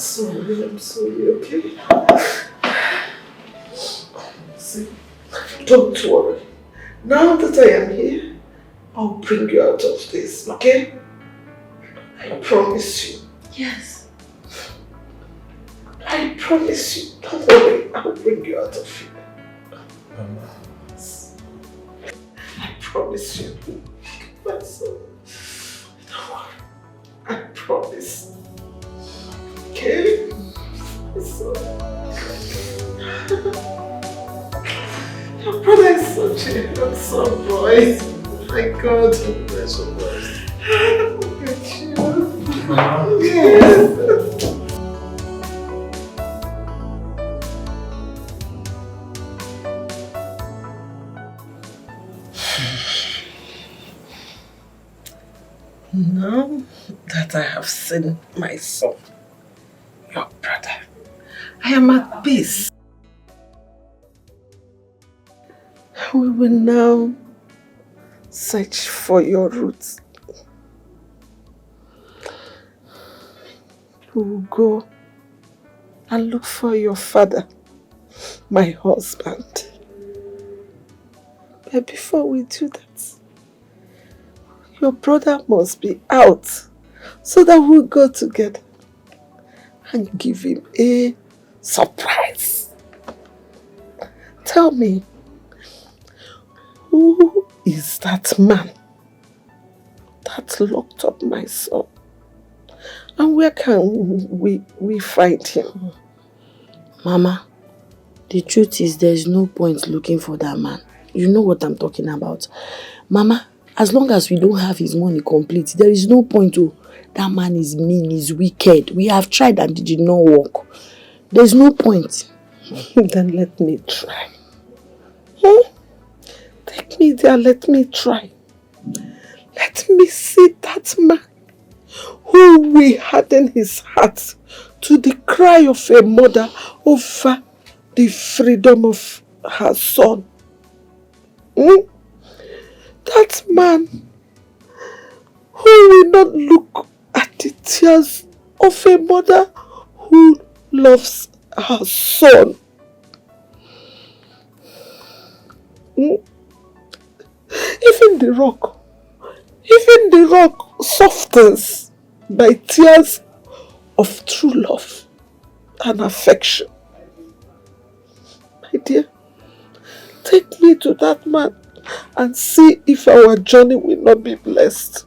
sorry, okay? See, don't worry. Now that I am here, I'll bring you out of this, okay? I promise you. Yes. I promise you. Don't worry, I'll bring you out of here. I promise you. My son. Don't worry. I promise. Okay? My son. Your brother is such a handsome boy. My God. You're so blessed. Look at you. Yes. Now that I have seen my son, your brother, I am at peace. We will now search for your roots. We will go and look for your father, my husband. But before we do that, your brother must be out so that we'll go together and give him a surprise. Tell me, who is that man that locked up my son? And where can we find him? Mama, the truth is there's no point looking for that man. You know what I'm talking about. Mama, as long as we don't have his money complete, there is no point to. That man is mean, he's wicked. We have tried and it did not work. There's no point. Then let me try. Take me there, let me try. Let me see that man who will harden his heart to the cry of a mother over the freedom of her son. That man who will not look at the tears of a mother who loves her son. Even the rock softens by tears of true love and affection. My dear, take me to that man and see if our journey will not be blessed.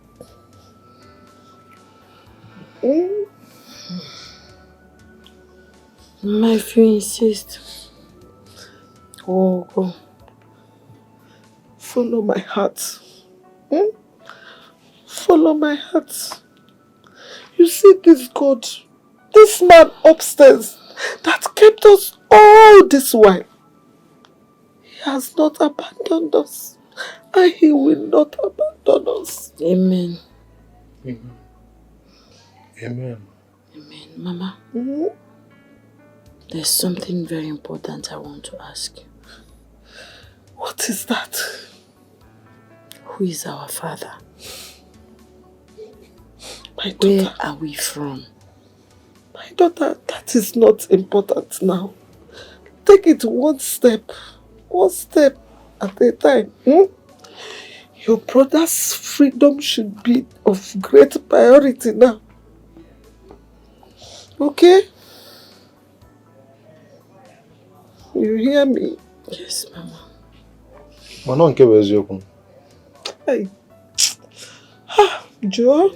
Mama, if you insist. Go. Follow my heart. Follow my heart. You see this God, this man upstairs that kept us all this while. He has not abandoned us, and he will not abandon us. Amen. Amen. Amen. Mama, there's something very important I want to ask you. What is that? Who is our father? My daughter. Where are we from? My daughter, that is not important now. Take it one step at a time. Your brother's freedom should be of great priority now. Okay? You hear me? Yes, Mama. Mana nke bụ eziokwu. Hey. Joe?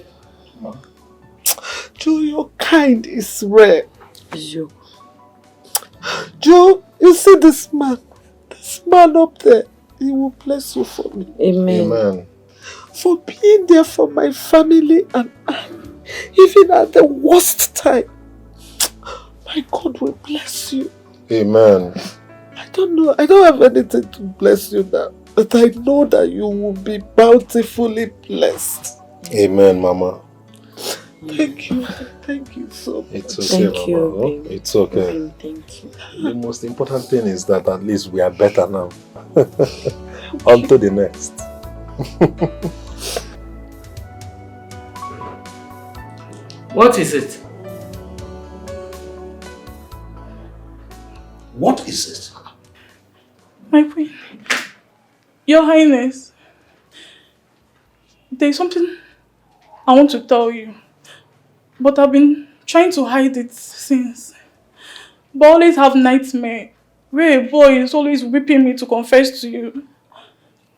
Joe, your kind is rare. Joe, you see this man up there, he will bless you for me. Amen. For being there for my family and I, even at the worst time. My God will bless you. Amen. I don't know, I don't have anything to bless you now, but I know that you will be bountifully blessed. Amen, Mama. Thank you so much. It's okay, Thank you, Mama. baby. It's okay. Thank you. The most important thing is that at least we are better now. On to the next. What is it? is it? My queen, Your Highness, there's something I want to tell you, but I've been trying to hide it since. But I always have nightmare where a boy is always whipping me to confess to you.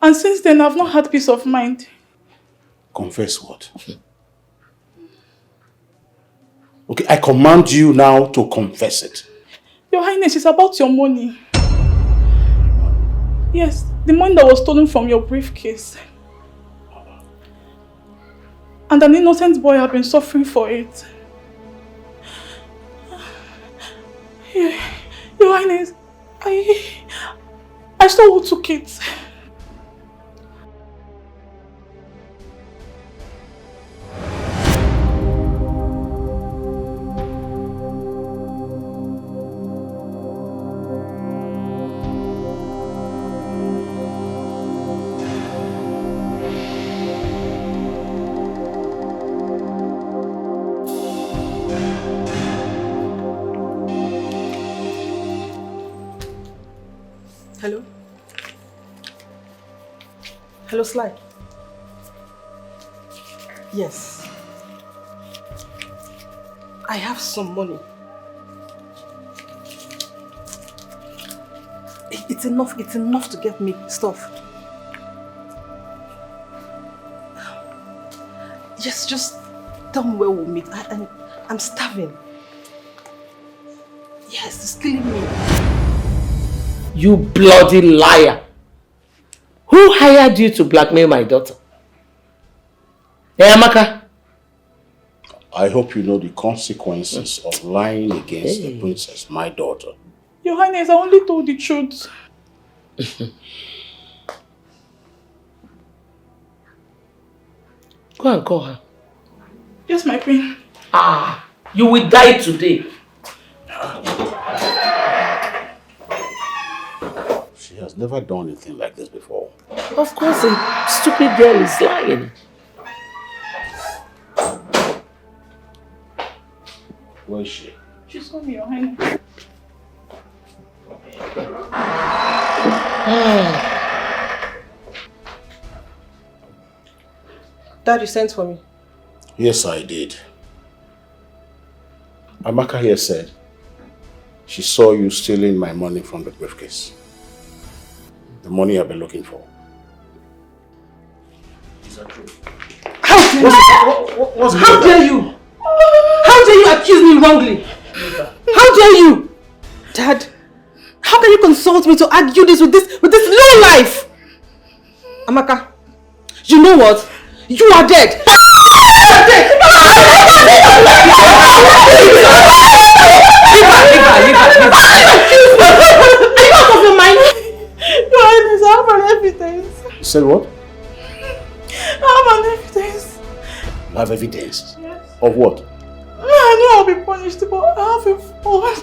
And since then, I've not had peace of mind. Confess what? Okay, I command you now to confess it. Your Highness, it's about your money. Yes, the money that was stolen from your briefcase. And an innocent boy has been suffering for it. Your Highness, I saw who took it. Hello? Hello, Sly? Yes. I have some money. It's enough to get me stuff. Yes, just tell me where we'll meet. I'm starving. Yes, it's killing me. You bloody liar! Who hired you to blackmail my daughter? Hey, Amaka? I hope you know the consequences of lying against the princess, my daughter. Your Highness, I only told the truth. Go and call her. Yes, my queen. Ah, you will die today. She has never done anything like this before. Of course, a stupid girl is lying. Where is she? She's coming, Your Highness. Dad, you sent for me. Yes, I did. Amaka here said she saw you stealing my money from the briefcase. The money I've been looking for. Is that true? How dare you? How dare you accuse me wrongly? How dare you? Dad, how can you consult me to argue this with this low life? Amaka, you know what? You are dead. You are dead. Leave her. Are you out of your mind? Your Highness, I have an evidence. You said what? I have an evidence. You have evidence? Yes. Of what? I know I'll be punished, but I have a phone.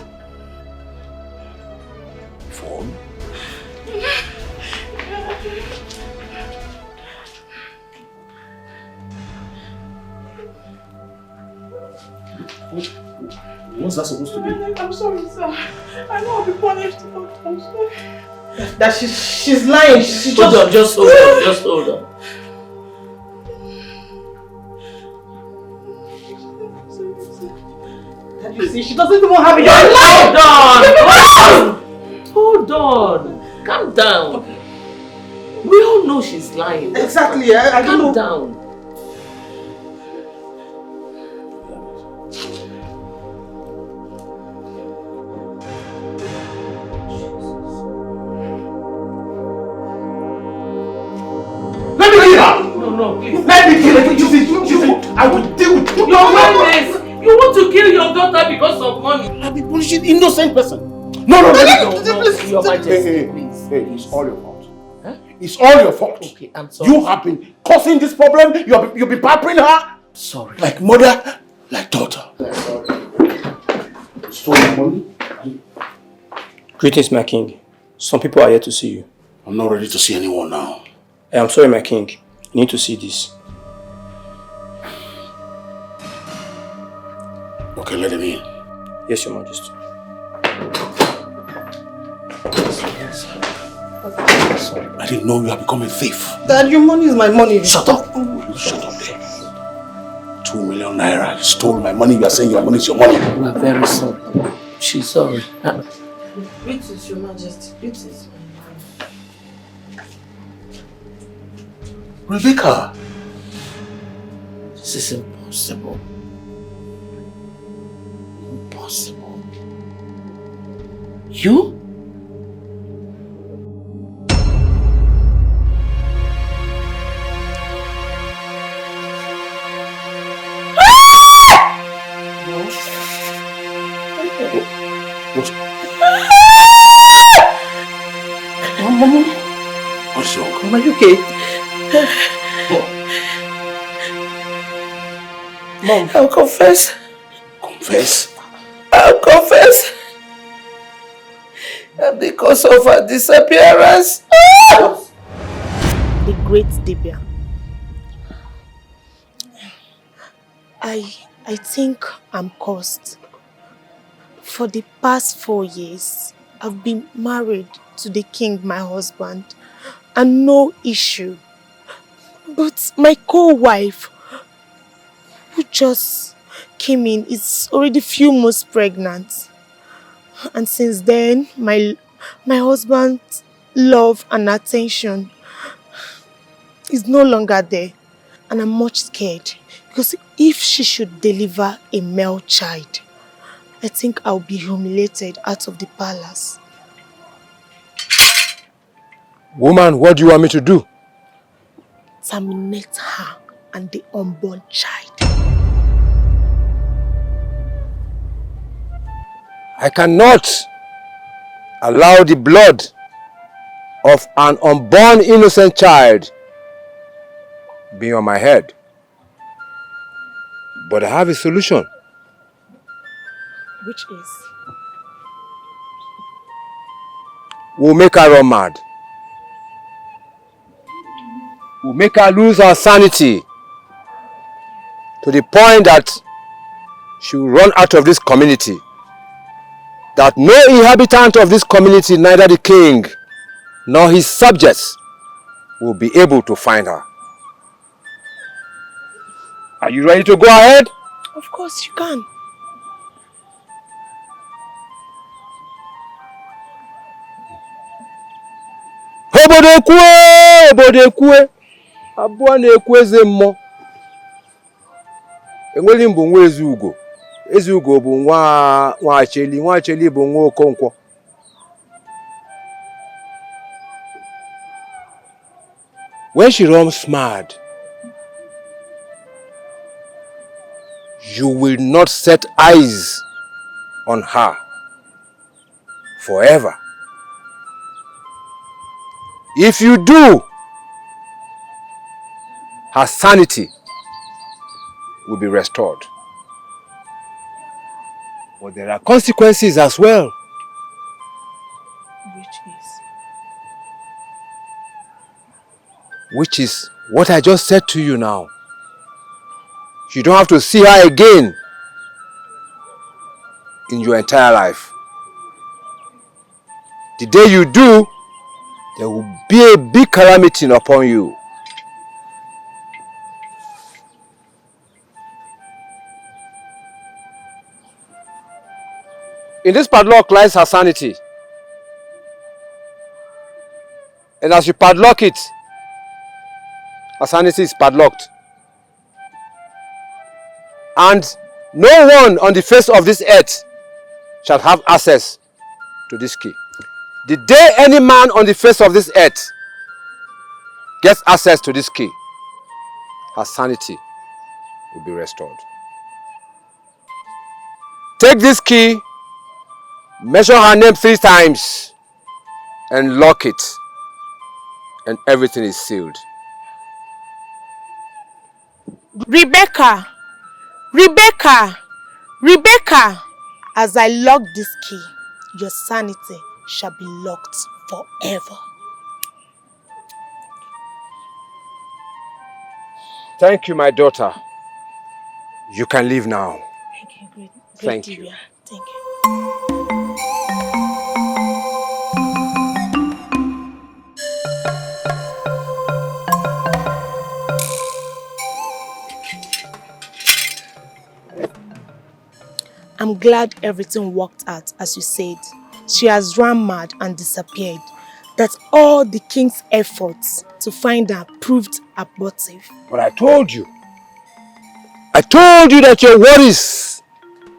Phone? What's that supposed to be? I'm sorry, sir. I know I'll be punished, but I'm sorry. That she's lying. She Hold on, just hold on. Just hold on. That you see, she doesn't even have it. Hold on. Calm down. Okay. We all know she's lying. Exactly. I Calm know. down. Let me kill her! No, please. Let me kill her! You see, I will deal with you. Your Highness, you want to kill your daughter because of money. I'll be punishing innocent person. No, Your Majesty, please. Hey, it's all your fault. Huh? It's all your fault. Okay, I'm sorry. You have been causing this problem. You've been pampering her. Sorry. Like mother, like daughter. Stolen money. Greetings, my king. Some people are here to see you. I'm not ready to see anyone now. I'm sorry, my king. You need to see this. Okay, let him in. Yes, your majesty. I didn't know you had become a thief. Dad, your money is my money. Shut up. Shut up there. 2 million naira. You stole my money. You are saying your money is your money. We are very sorry. She's sorry. Greetings, Your Majesty. Greetings. Rebecca. This is impossible. Impossible. You? Mama, what's wrong? Are you okay? Mom. I'll confess. Confess? I'll confess. And because of her disappearance. The great Dibia. I think I'm cursed. For the past 4 years, I've been married to the king, my husband, and no issue. But my co-wife, who just came in, is already few months pregnant. And since then, my husband's love and attention is no longer there. And I'm much scared. Because if she should deliver a male child, I think I'll be humiliated out of the palace. Woman, what do you want me to do? Terminate her and the unborn child. I cannot allow the blood of an unborn innocent child be on my head. But I have a solution. Which is? We'll make her run mad. We'll make her lose her sanity to the point that she will run out of this community. That no inhabitant of this community, neither the king nor his subjects, will be able to find her. Are you ready to go ahead? Of course you can. Obodekwe! Abụọ na-ekwu eze mmụọ. Enweli mbụ nwa Ezugo. Ezugo bụ nwa Acheli. Nwa Acheli bụ nwa Okonkwo. When she runs mad, you will not set eyes on her forever. If you do, her sanity will be restored. But there are consequences as well. Which is what I just said to you now. You don't have to see her again in your entire life. The day you do, there will be a big calamity upon you. In this padlock lies her sanity. And as you padlock it, her sanity is padlocked. And no one on the face of this earth shall have access to this key. The day any man on the face of this earth gets access to this key, her sanity will be restored. Take this key, measure her name 3 times, and lock it, and everything is sealed. Rebecca! Rebecca! Rebecca! As I lock this key, your sanity shall be locked forever. Thank you, my daughter. You can leave now. Okay, great. Thank you. Thank you. I'm glad everything worked out as you said. She has run mad and disappeared. That all the king's efforts to find her proved abortive. But I told you that your worries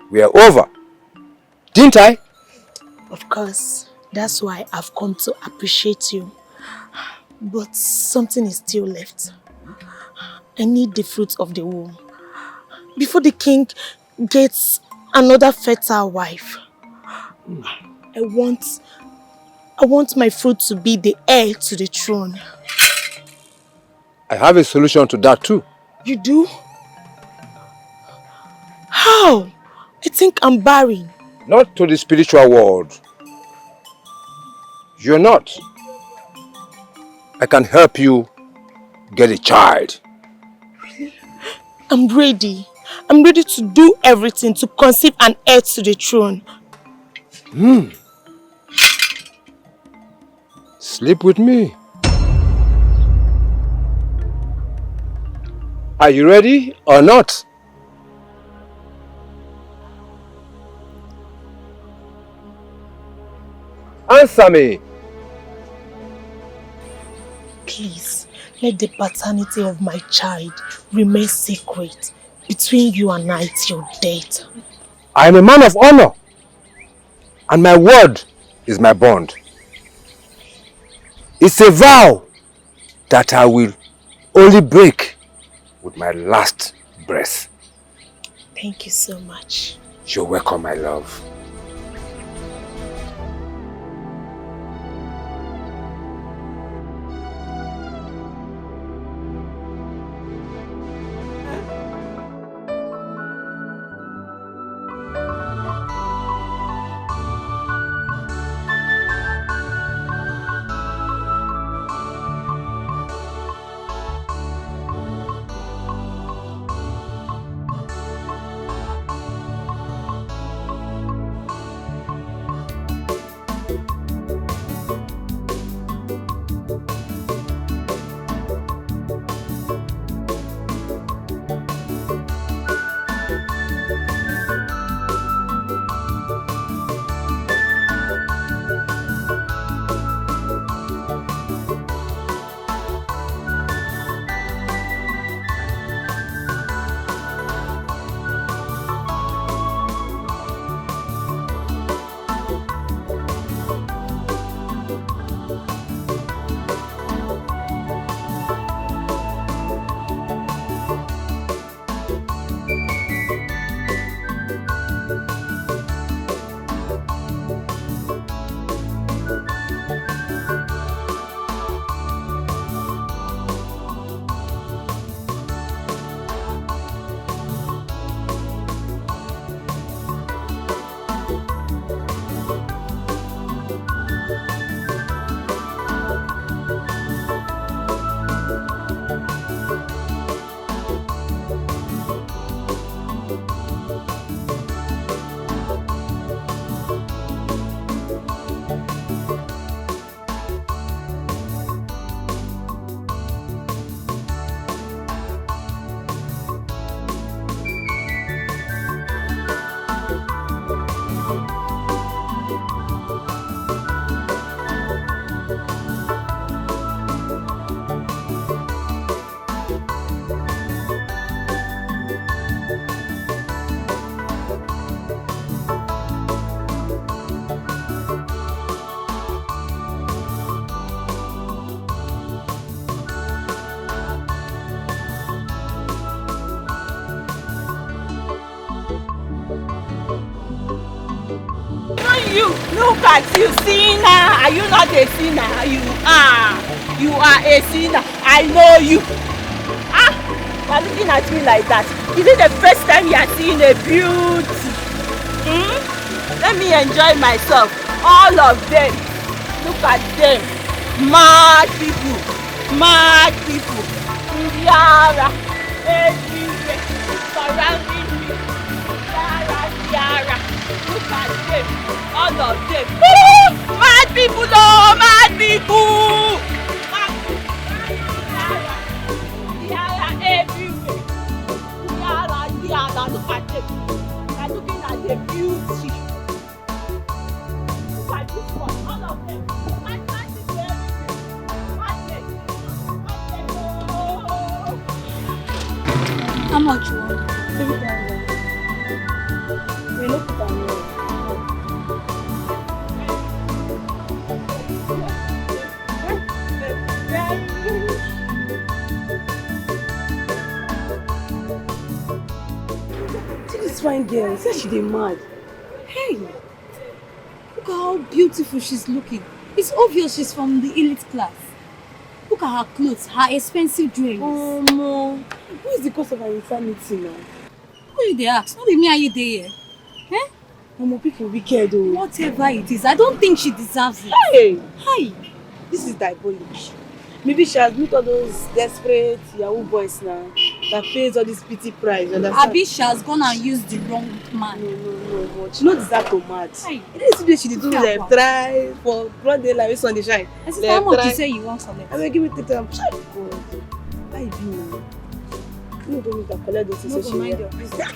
were over. Didn't I? Of course, that's why I've come to appreciate you. But something is still left. I need the fruit of the womb. Before the king gets another fertile wife. I want my fruit to be the heir to the throne. I have a solution to that too. You do? How? I think I'm barren. Not to the spiritual world. You're not. I can help you get a child. Really? I'm ready. I'm ready to do everything to conceive an heir to the throne. Sleep with me. Are you ready or not? Answer me. Please, let the paternity of my child remain secret between you and I till death. I am a man of honor, and my word is my bond. It's a vow that I will only break with my last breath. Thank you so much. You're welcome, my love. Look at you, sinner. Are you not a sinner? You are. You are a sinner. I know you. You are looking at me like that. Is it the first time you are seeing a beauty? Let me enjoy myself. All of them. Look at them. Mad people. Mad people. Yara. Everywhere. Surrounding me. Yara. Look at them. All of them. Mad people, no! Mad people! Yara everywhere. Yara, look at them. They are looking at the this fine girl, say she dey mad. Hey, look at how beautiful she's looking. It's obvious she's from the elite class. Look at her clothes, her expensive jewelry. Oh no, who is the cause of her insanity now? Who you dey ask? Not be me and you dey here. Eh? Momo, people wicked though. Whatever it is, I don't think she deserves it. Hey! Hi! This is diabolic. Maybe she has met all those desperate Yahoo boys now that pays all this pity price. Abi she has gone and used the wrong man. No. She no deserve to mad. You know the she dey do them try for broad daylight wey sun dey shine. I see how much you say you want collect. Abeg give me 3 times. How you be now? You go make her collect those things. No go mind your business.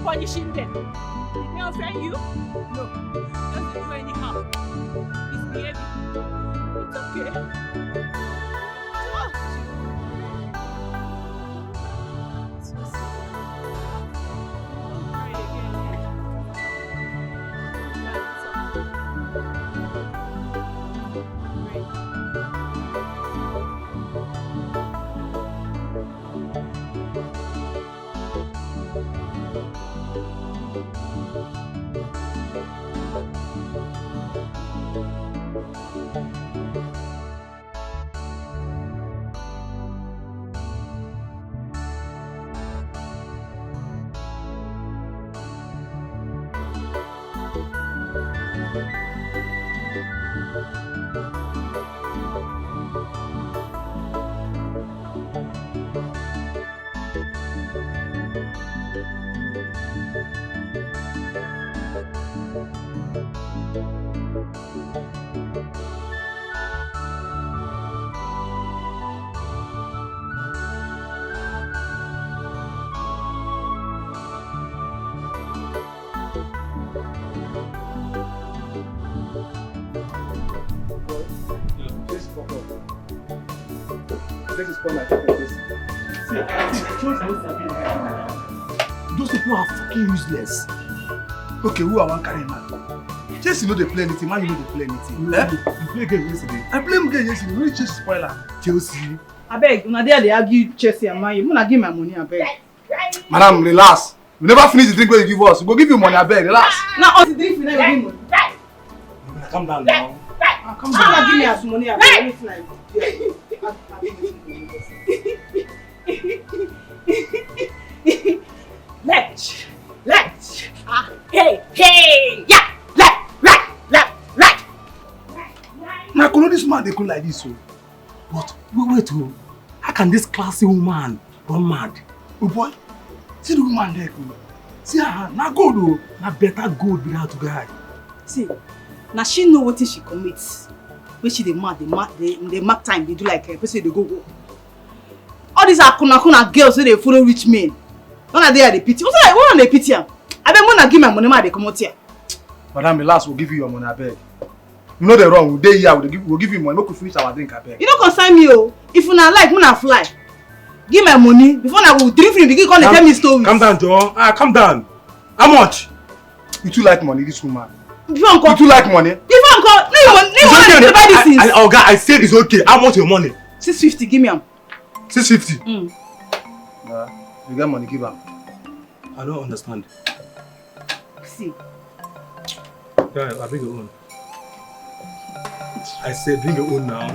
Punishing them. Did they offend you? No. Just do anyhow. Misbehaving. It's okay. Those people are fucking useless. Okay, who I want carry man? Chelsea know they play anything, man you know they play anything. You play game yesterday. I play game yesterday, we really just spoiler. Chelsea. I beg, una there they argue Chelsea and Man U. Muna give my money, I beg. Madam, relax. We never finish the drink where you give us. We go give you money, I beg, relax. Now all the drink we now give money. Calm down now. Come down, give me as money, I beg. Anything like Left. Hey. Yeah. Left. Right. could know this man they could like this so. But wait, how can this classy woman run mad? Oh boy, see the woman there, see her, na gold oh, na better gold be that to guy. See, now she know what she commits. When she they mark time, they do like a person they go. All these are kuna girls so they follow rich men. None of they are the pity. What's that? What are they pity? I beg wanna give my money, they come out here. Madam, the last will give you your money, I beg. You know the wrong. We'll day here. We'll give you money. Make we finish our drink, I beg. You don't concern me, oh. If you not like, I fly. Give my money before I will drink free. Begin calling tell me stories. Calm down, Joe. Calm down. How much? You too like money, this woman. Before uncle. You too like money. Before uncle. No, you want to buy these things. Oh God, I said it's okay. How much your money? 650. Give me them. 650. You get money, give her. I don't understand. See. Yeah, I bring your own. I said bring your own now.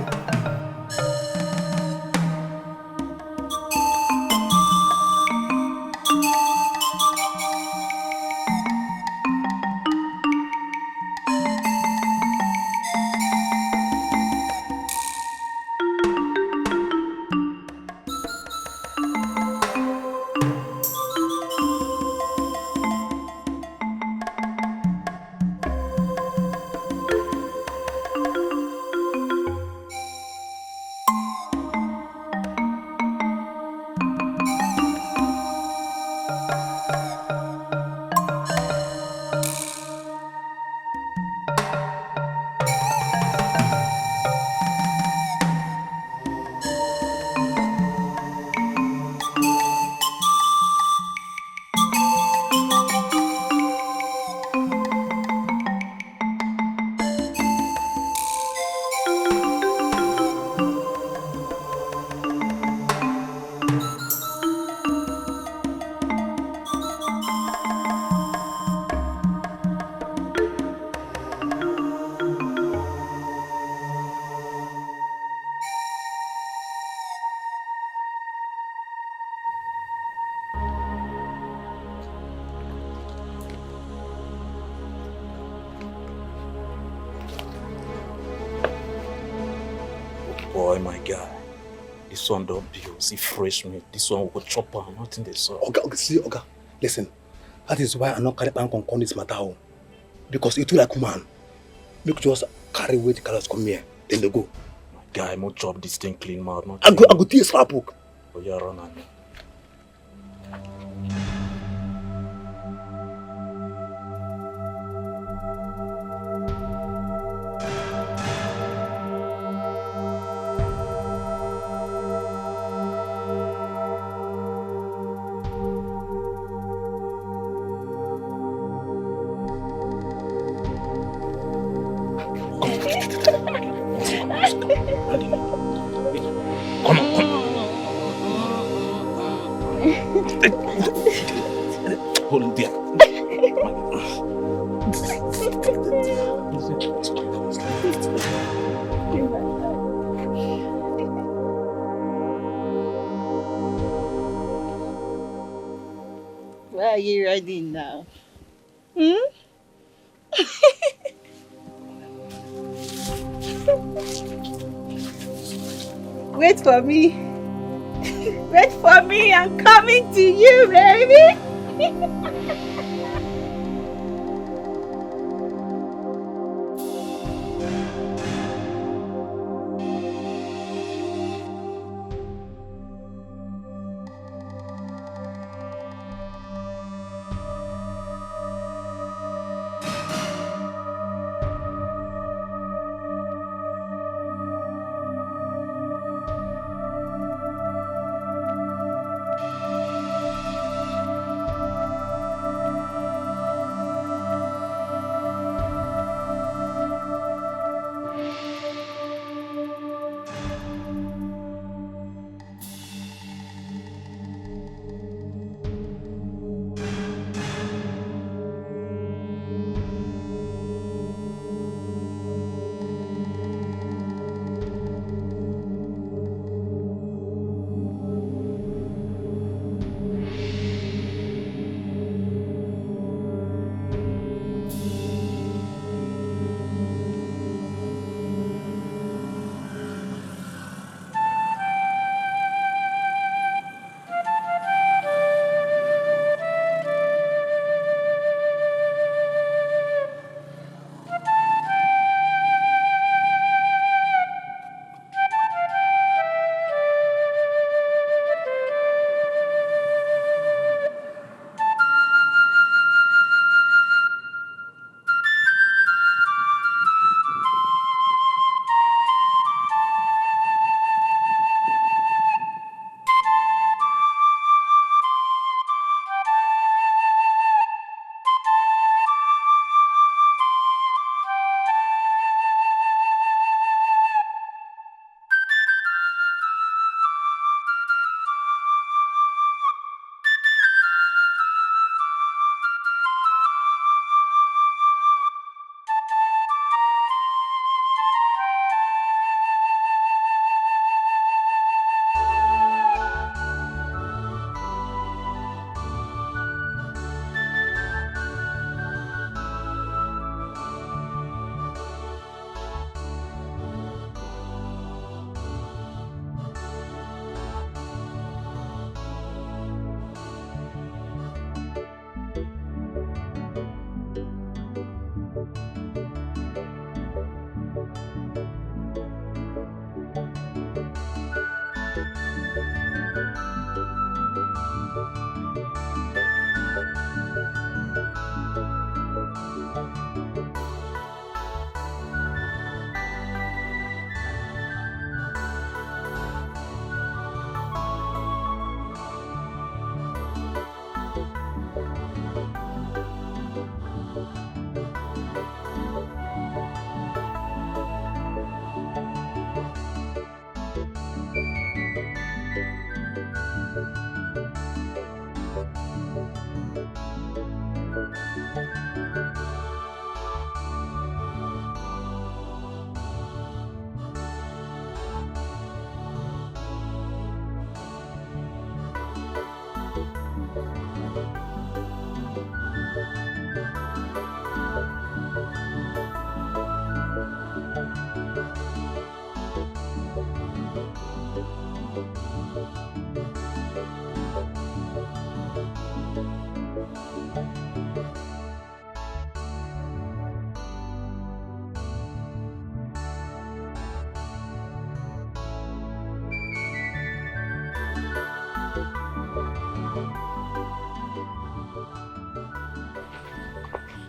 Boy, my guy. This one don't build. See fresh meat. This one will go chop on. Nothing they saw. Oga, listen. That is why I'm not carrying on this matter. Because it too like man. Make just carry weight the colors come here. Then they go. My guy, more chop this thing clean mouth. I go to a slap book. Oh, yeah, run on me. Hold it there. Where are you riding now? Wait for me. Wait for me. I'm coming to you, baby.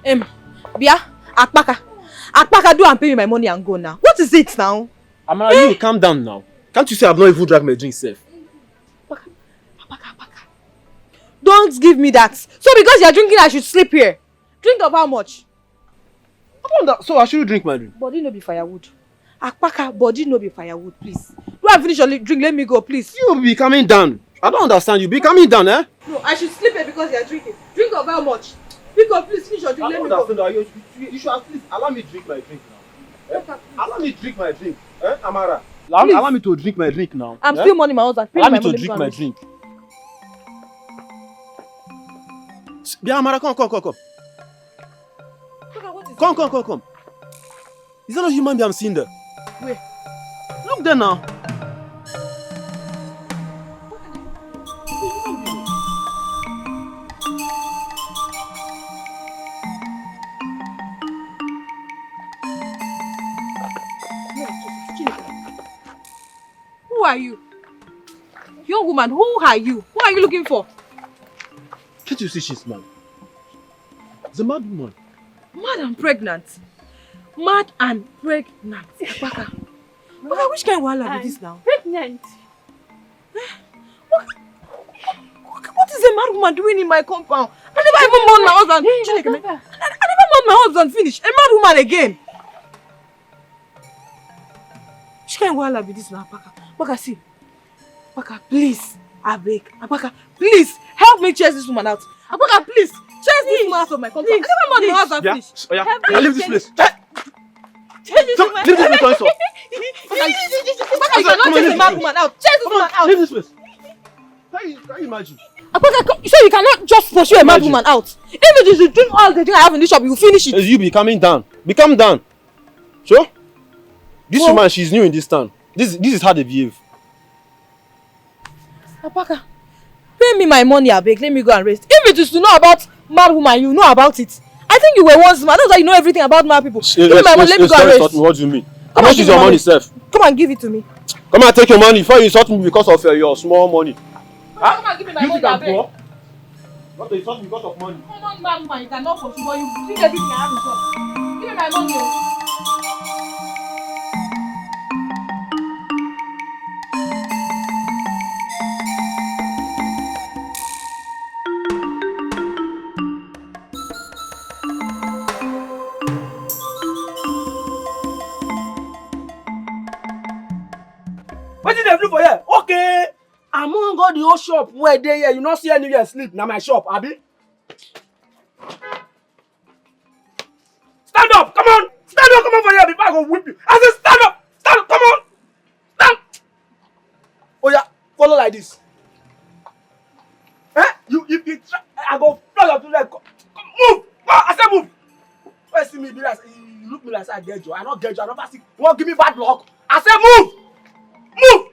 Bia, Akpaka, do and pay me my money and go now. What is it now? Amara, you calm down now. Can't you say I've not even drank my drink safe? Don't give me that. So because you're drinking, I should sleep here. Drink of how much? So I should drink my drink. Body no be firewood. Akpaka, body no be firewood, please. Do I finish your drink? Let me go, please. You be coming down. I don't understand you. Be coming down, eh? No, I should sleep here because you're drinking. Drink of how much? Pick up, please finish your drink. Let me go. You should at least allow me drink my drink now. Eh? Allow me drink my drink. Eh, Amara? Allow me to drink my drink now. I'm still money my husband. Allow me to drink my drink. Yeah, Amara, come. Come. Is that not human being I'm seeing there? Wait. Look there now. Who are you? Young woman, who are you? Who are you looking for? Can't you see she's mad? It's a mad woman. Mad and pregnant. Mad and pregnant. Akpaka, which kind of wahala be this now? Pregnant. What is a mad woman doing in my compound? I never even mourned my husband. I never mourned my husband finish. A mad woman again. Which kind of wahala be this now, Akpaka? Akpaka, see. Akpaka, please. I beg. Akpaka, please. Help me chase this woman out. Akpaka, please. Chase this woman out of my compound. I never mourned my husband finish. Oh yeah. Leave this place. Chase this woman. Leave this place also. Akpaka, you cannot chase a mad woman out. Chase this woman out. Leave this place. Can you imagine? Akpaka, so you cannot just pursue a mad woman out. If it is to drink all the drink I have in this shop, you will finish it. You be coming down. Be calm down. Sure? This woman, she's new in this town. This is how they behave. Akpaka, pay me my money, abeg. Let me go and rest. If it is to know about mad woman, you know about it. I think you were once mad. That's why you know everything about mad people. Give me my money, let me go and rest. What do you mean? Come How on, much give is me your money. money, Seth? Come and give it to me. Come and take your money before you insult me because of your small money. Come and give me my money, abeg. Not to insult me because of money. Come on, mad woman, you cannot pursue, but you drink everything I have in shop. Give me my money. What did they do for here? Okay. Among all the whole shop where they here, you not see anywhere sleep. Now my shop, Abi. Stand up, come on. Stand up, come on for here before I go whip you. I said stand up, come on. Stand. Oh yeah, follow like this. Eh? If you try, I go fly up to like, move. I said move. When you see me be like, you look me like I get you. I not get you. I never see. You won't give me bad luck. I said move. Move!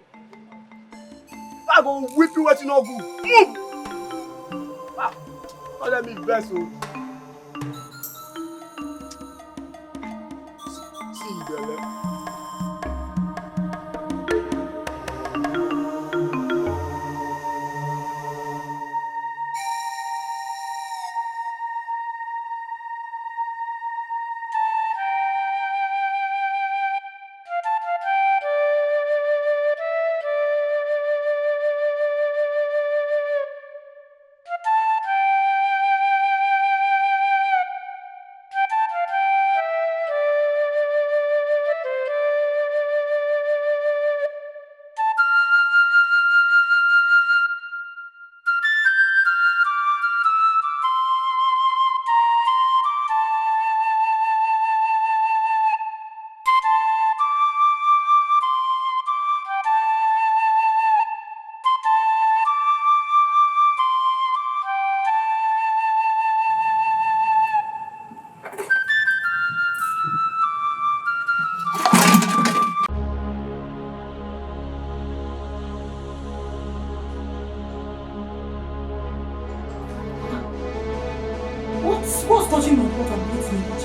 I go whip you what you no good. Move! Ah, don't let me vex you. See you there. What's touching my pot and eating it?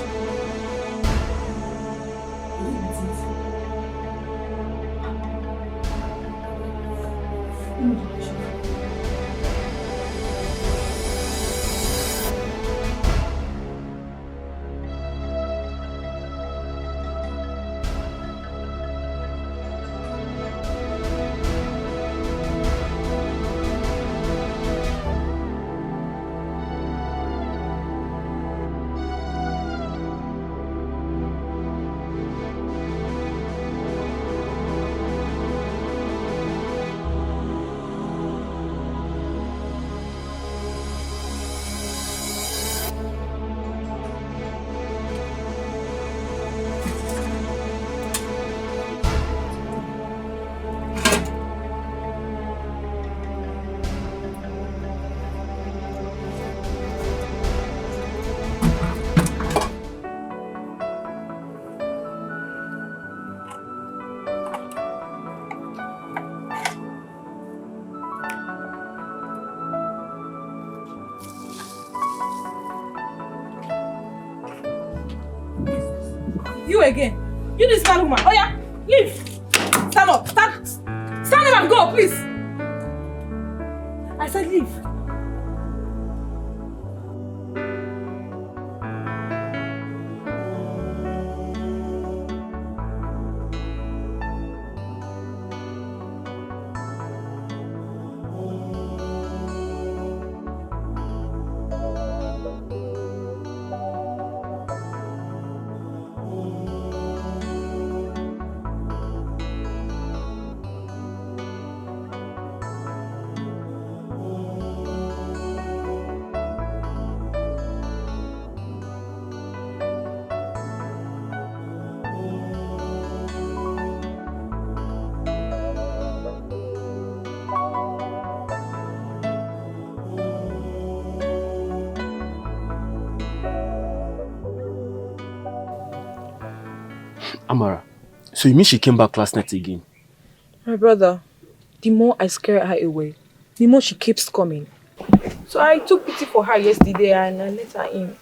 again? You this kind of woman. Oh yeah, leave. Stand up. Stand up and go, please. I said leave. Amara, so you mean she came back last night again? My brother, the more I scare her away, the more she keeps coming. So I took pity for her yesterday and I let her in.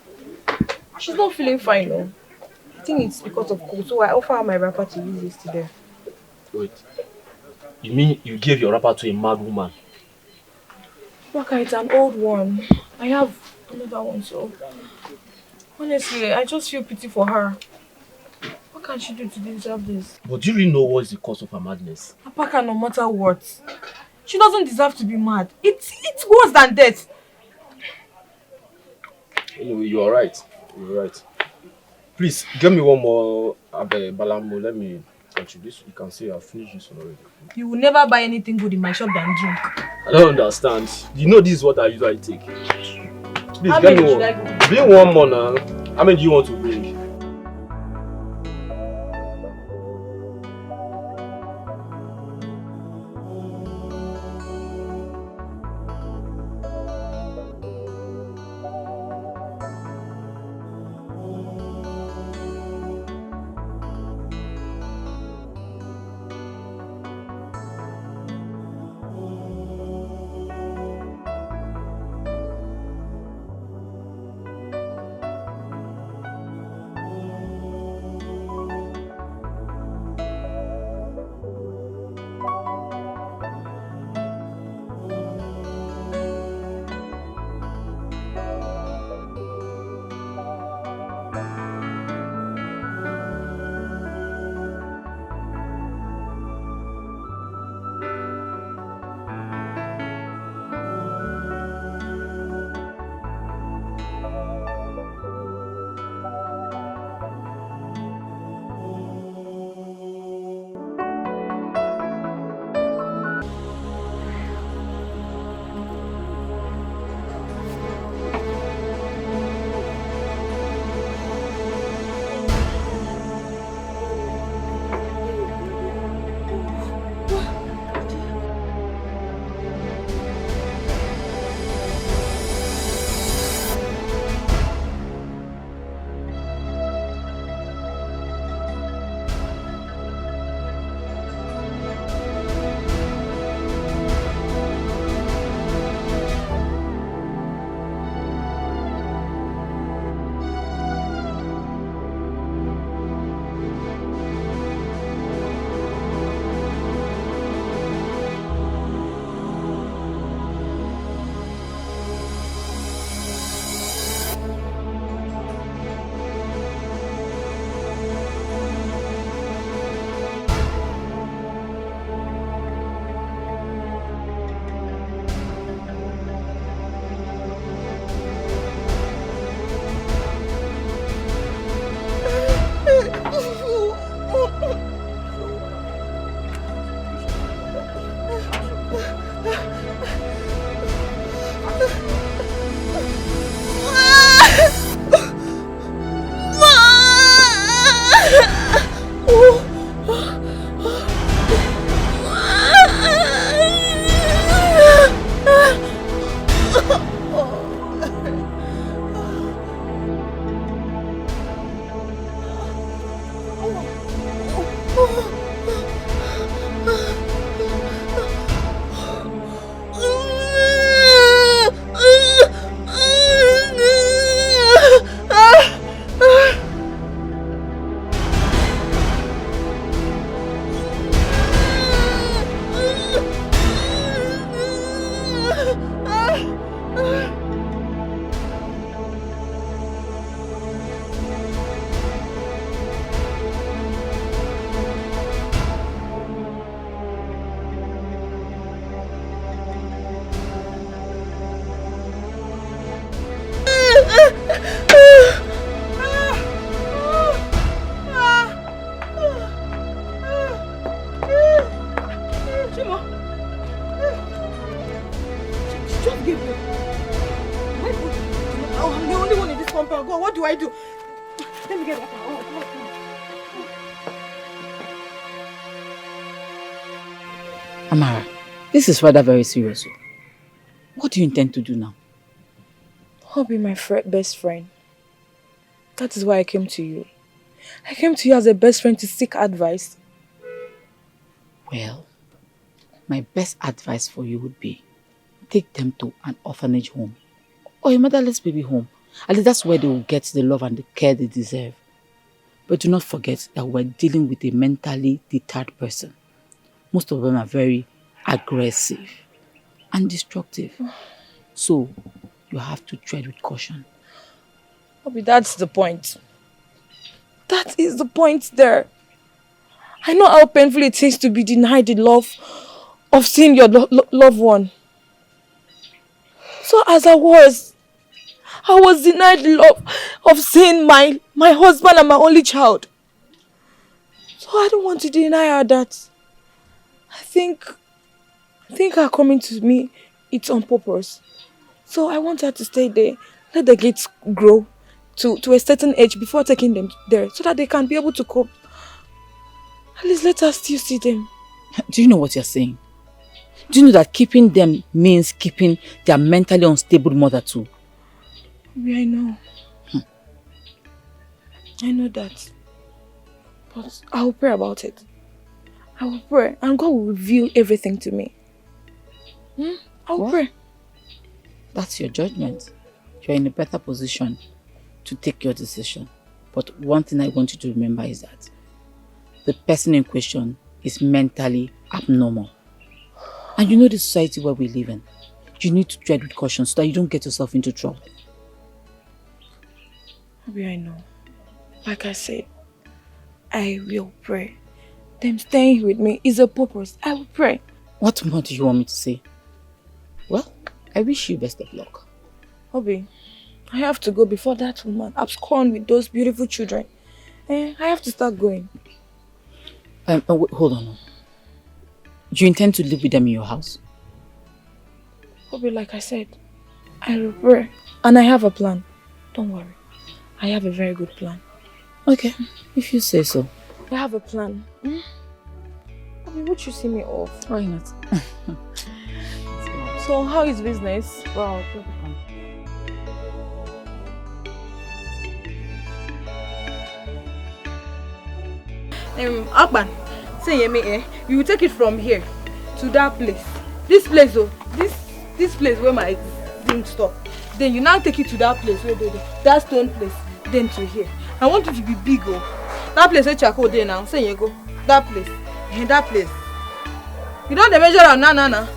She's not feeling fine, no. I think it's because of cold, so I offered her my wrapper to use yesterday. Wait, you mean you gave your wrapper to a mad woman? Waka, it's an old one. I have another one, so honestly, I just feel pity for her. What can she do to deserve this? But do you really know what is the cause of her madness? Apaka, no matter what, she doesn't deserve to be mad. It's worse than death. Anyway, you are right. You are right. Please, give me one more Balambo. Let me touch this. You can see I've finished this one already. You will never buy anything good in my shop than drink. I don't understand. You know this is what I usually take. Please, How get many me should one. I go? Bring one more now. How many do you want to bring? do I do? Let me get that. Amara, this is rather very serious. What do you intend to do now? I'll be my best friend. That is why I came to you. I came to you as a best friend to seek advice. Well, my best advice for you would be take them to an orphanage home or a motherless baby home. At least that's where they will get the love and the care they deserve. But do not forget that we're dealing with a mentally deterred person. Most of them are very aggressive and destructive. So, you have to tread with caution. Obi, that's the point. That is the point there. I know how painful it is to be denied the love of seeing your loved one. So as I was denied the love of seeing my husband and my only child. So I don't want to deny her that. I think her coming to me, it's on purpose. So I want her to stay there, let the kids grow to a certain age before taking them there, so that they can be able to cope. At least let us still see them. Do you know what you're saying? Do you know that keeping them means keeping their mentally unstable mother too? Yeah, I know. I know that. But I will pray about it. I will pray and God will reveal everything to me. I will pray. That's your judgment. You're in a better position to take your decision. But one thing I want you to remember is that the person in question is mentally abnormal. And you know the society where we live in. You need to tread with caution so that you don't get yourself into trouble. Maybe I know. Like I said, I will pray. Them staying with me is a purpose. I will pray. What more do you want me to say? Well, I wish you best of luck. Obi, I have to go before that woman abscond with those beautiful children. I have to start going. Wait, hold on. Do you intend to live with them in your house? Obi, like I said, I will pray. And I have a plan. Don't worry. I have a very good plan. Okay, if you say so. I have a plan. Obi, would you see me off? Why not? So, how is business? Wow, Akban, say Yemi, you will take it from here to that place. This place, oh, this place where my thing stop. Then you now take it to that place where that stone place. Then to here. I want it to be big, oh. That place where Chako there now. Say you go. That place. That place. You don't measure out na.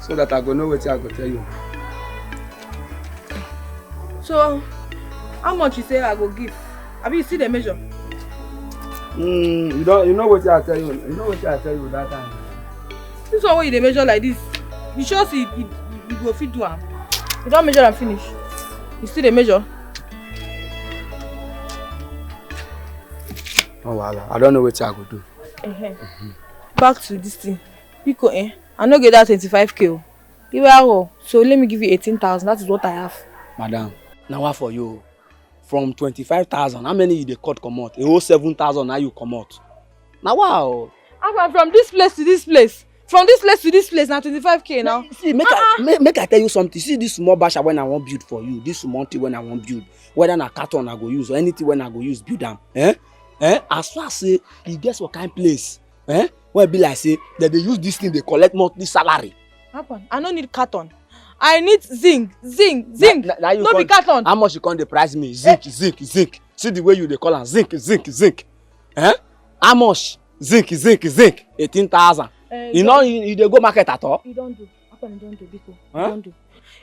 So that I go know what I go tell you. So, how much you say I go give? Have you see the measure? You know what I tell you. You know what I tell you that time. This one where you measure like this. You sure see you go fit do am. You don't measure and finish. You see the measure. Oh wow, I don't know what I go do. Back to this thing. Pico, I no get that 25k. You are so let me give you 18,000. That is what I have. Madam, now what for you? From 25,000, how many you dey cut come out? A whole 7,000 now you come out. Now wow. From this place to this place. From this place to this place now 25k now. See, make I tell you something. See this small basha when I want build for you. This small thing when I want build. Whether na carton I go use or anything when I go use build them. As far as say you guess what kind of place. Where be like say that they use this thing they collect monthly salary. I don't need carton. I need zinc. Now you no be carton. How much you can dey price me? Zinc. See the way you dey call am zinc. How much? Zinc. 18,000. You know you dey go market at all? You don't do. You don't do, Biko. You don't do.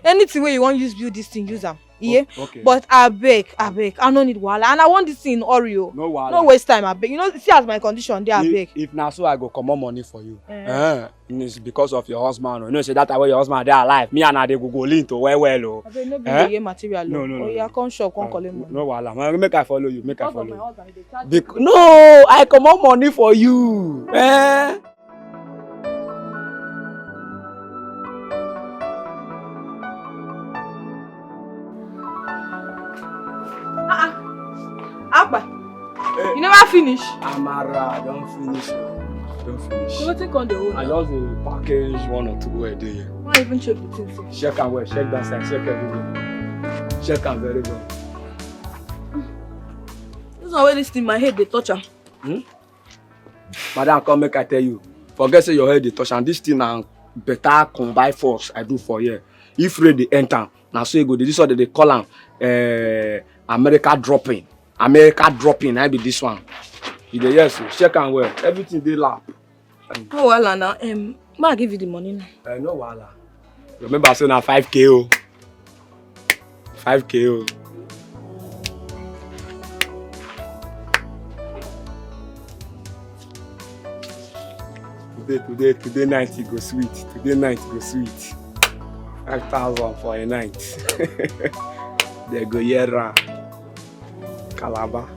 Anything where you want use build this thing, use them. Yeah. Okay. But I beg. I don't need wahala, and I want this thing in Oreo. No wahala. No waste time. I beg. You know, see as my condition there. I beg. If now so I go come more money for you. It's because of your husband. You know, say that way your husband they alive. Me and I they go link to well. I beg no be material. No. Oh yeah, come shop, come collect money. No wahala. Make I follow you. Make I follow you. Husband, No, I come more money for you. finish? Amara, don't finish. Don't finish. So wetin come dey hold? I just dey package 1 or 2 a day. Why even check the thing sef? Check am well, check that side, check everywhere. Check am very well. This one wey this thing my head dey touch am. Madam, come make I tell you. Forget say your head dey touch am. This thing na better combine force I do for here. If rain dey enter, na so e go dey. This one dey call am America dropping. America dropping, na be this one. You dey hear so? Check am well. Everything dey lap. No wahala now. Ma I give you the money now. No wahala. Remember say na 5K o. 5K o. Today night go sweet. Today night go sweet. 5,000 for a night. They go Yera, Calabar.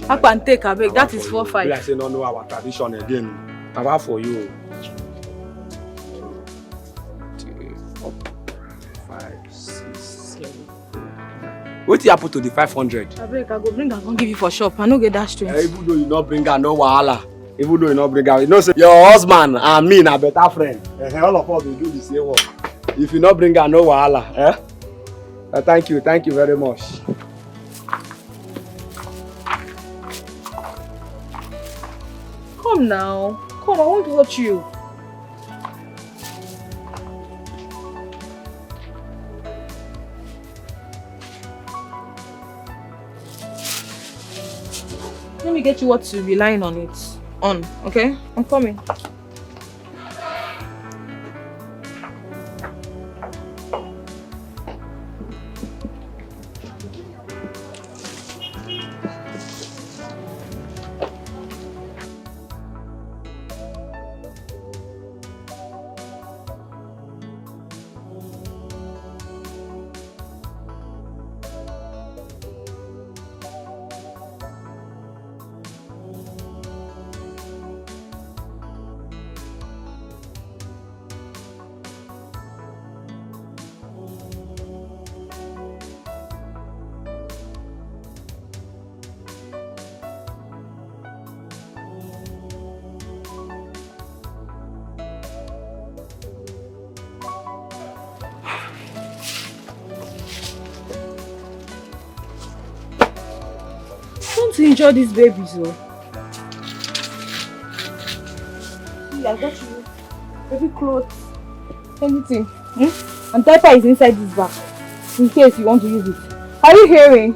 Up and take abeg. That is 4-5. I say no our tradition again. Taba for you. 2, 4, 5, 6, 7. What happen to the 500? Abeg, I go bring am come give you for shop. I no get that strength. Even though you not bring her, no wahala. Even though you not bring her, you know say your husband and me na better friend. All of us will do the same work. If you not bring her, no wahala. Thank you very much. Come now. Come, I want to watch you. Let me get you what to be lying on it. Okay? I'm coming. To enjoy these babies, oh. See, I got you baby clothes, anything. And diaper is inside this bag, in case you want to use it. Are you hearing?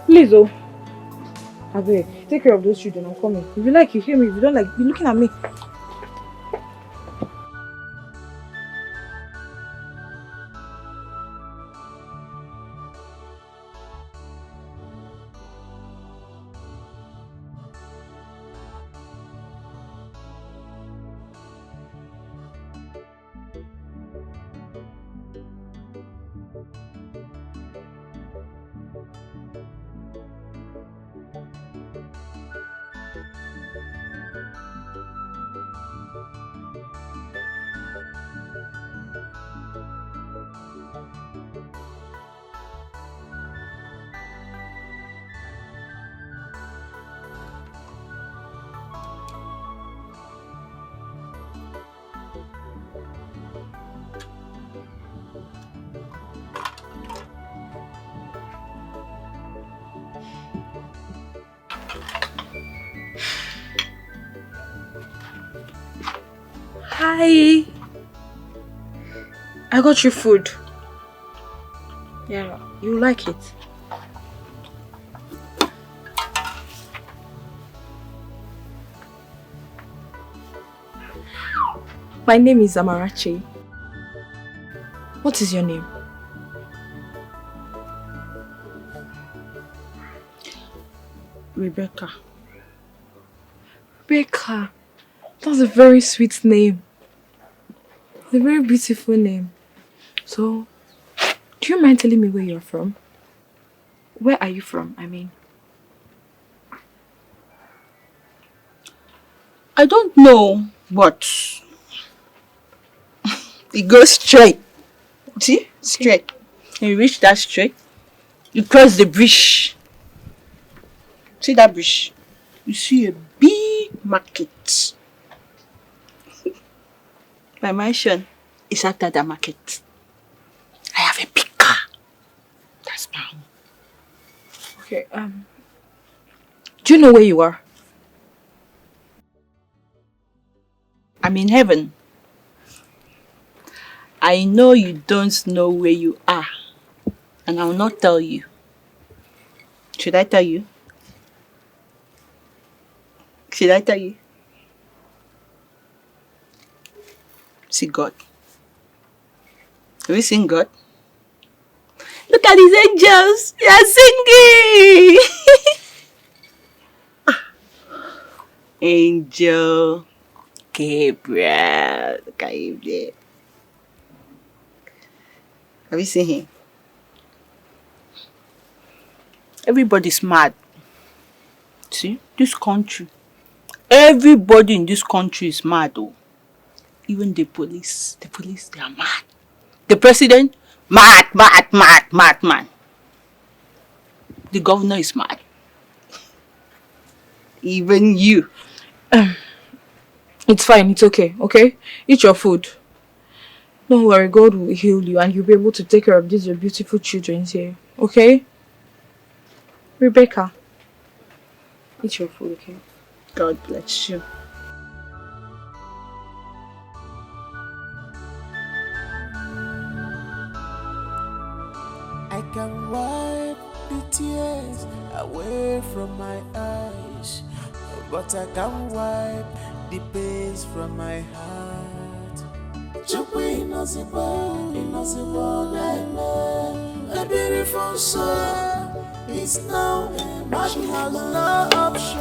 Please, oh. Abeg, take care of those children. I'm coming. If you like, you hear me. If you don't like, you're looking at me. Hi. I got you food. Yeah, you like it. My name is Amarachi. What is your name? Rebecca. Rebecca. That's a very sweet name. It's a very beautiful name. So, do you mind telling me where you're from? Where are you from, I mean? I don't know, but it goes straight. See? Straight. You reach that street, you cross the bridge. See that bridge? You see a big market. My mansion is after the market. I have a big car. That's my home. Okay, Do you know where you are? I'm in heaven. I know you don't know where you are. And I will not tell you. Should I tell you? Should I tell you? See God. Have you seen God? Look at these angels. They are singing. Angel Gabriel. Look at him there. Have you seen him? Everybody's mad. See, this country. Everybody in this country is mad, though. Even the police. The police, they are mad. The president, mad. The governor is mad. Even you. it's fine. It's okay. Okay, eat your food. Don't worry. God will heal you, and you'll be able to take care of these your beautiful children here. Okay, Rebecca. Eat your food. Okay. God bless you. I can wipe the tears away from my eyes, but I can't wipe the pains from my heart. Chukwu Inosibo, a beautiful soul is now a man. She has no option.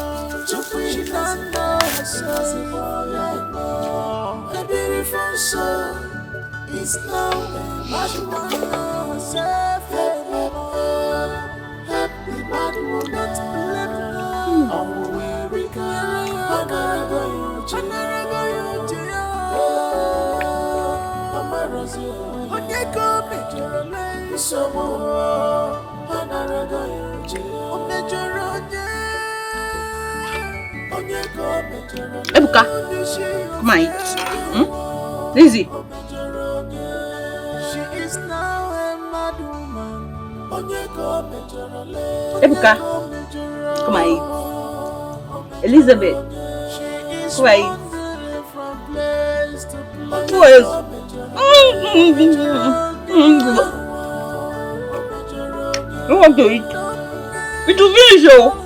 She don't know herself. A beautiful soul is now a man. She don't know herself. Help the bad woman. Oh, we Ebuka, come on, eat. Lizzie. Ebuka, come on, eat. Elizabeth, come on, eat. Who else? You want to eat? It will finish, oh.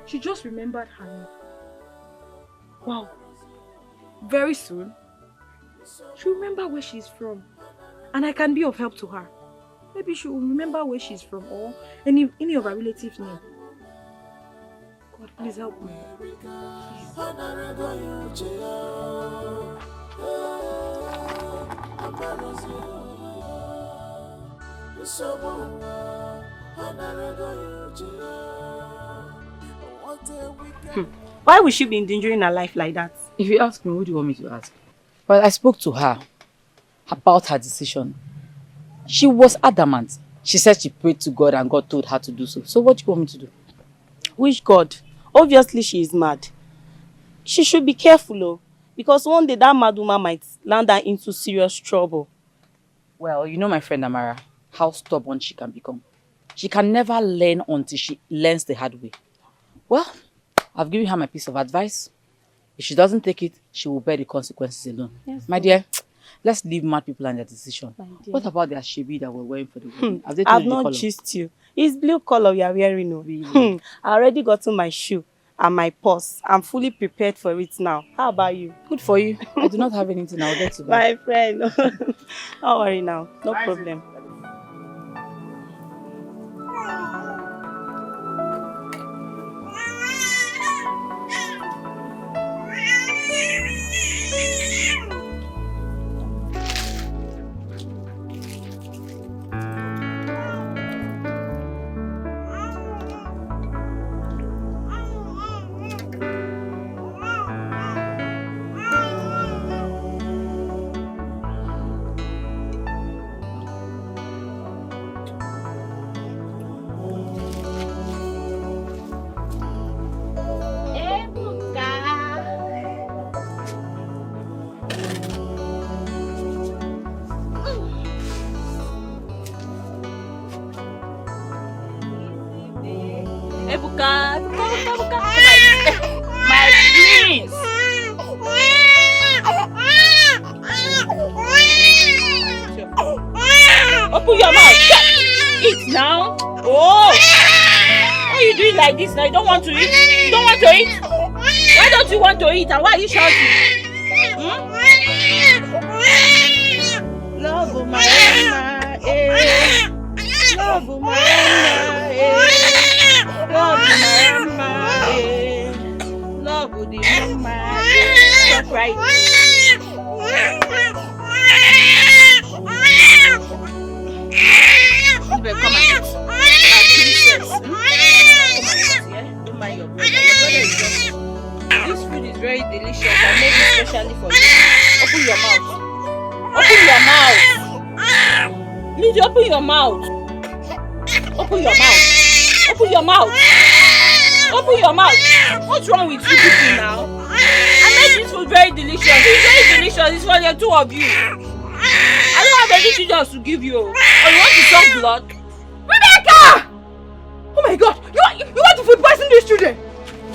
She just remembered her name. Wow. Very soon, she'll remember where she's from. And I can be of help to her. Maybe she will remember where she's from or any of her relatives' name. God, please help me. Why would she be endangering her life like that? If you ask me, what do you want me to ask? Well, I spoke to her about her decision. She was adamant. She said she prayed to God and God told her to do so. So what do you want me to do? Which God? Obviously she is mad. She should be careful, oh, because one day that mad woman might land her into serious trouble. Well, you know my friend Amara, how stubborn she can become. She can never learn until she learns the hard way. Well, I've given her my piece of advice. If she doesn't take it, she will bear the consequences alone. Yes, my dear, let's leave mad people and their decision. What about their shebi that we're wearing for the wedding? Have they told I've you the not color? gisted you. It's blue color you are wearing. No. Really? I already gotten my shoe and my purse. I'm fully prepared for it now. How about you? Good for you. I do not have anything. I'll get to buy. My friend. Don't worry now. No problem. Ebuka, Ebuka. My prince. Open your mouth. Eat now. Oh. Why are you doing like this now? You don't want to eat? You don't want to eat? Why don't you want to eat? And why are you shouting? Love of my mama, eh. Love of my mama, eh. Love of my mama, eh. Love of the mama, eh. Stop crying. Come and eat. Don't mind your brother. Your brother is just... This food is very delicious. I made it especially for you. Open your mouth. Open your mouth. Lizzie, open your mouth. Open your mouth. Open your mouth. Open your mouth. What's wrong with you people now? I made this food very delicious. It's very delicious. It's for the two of you. I don't have anything else to give you. Or you want to suck blood? Rebecca! Oh my God! You want to food poison these children?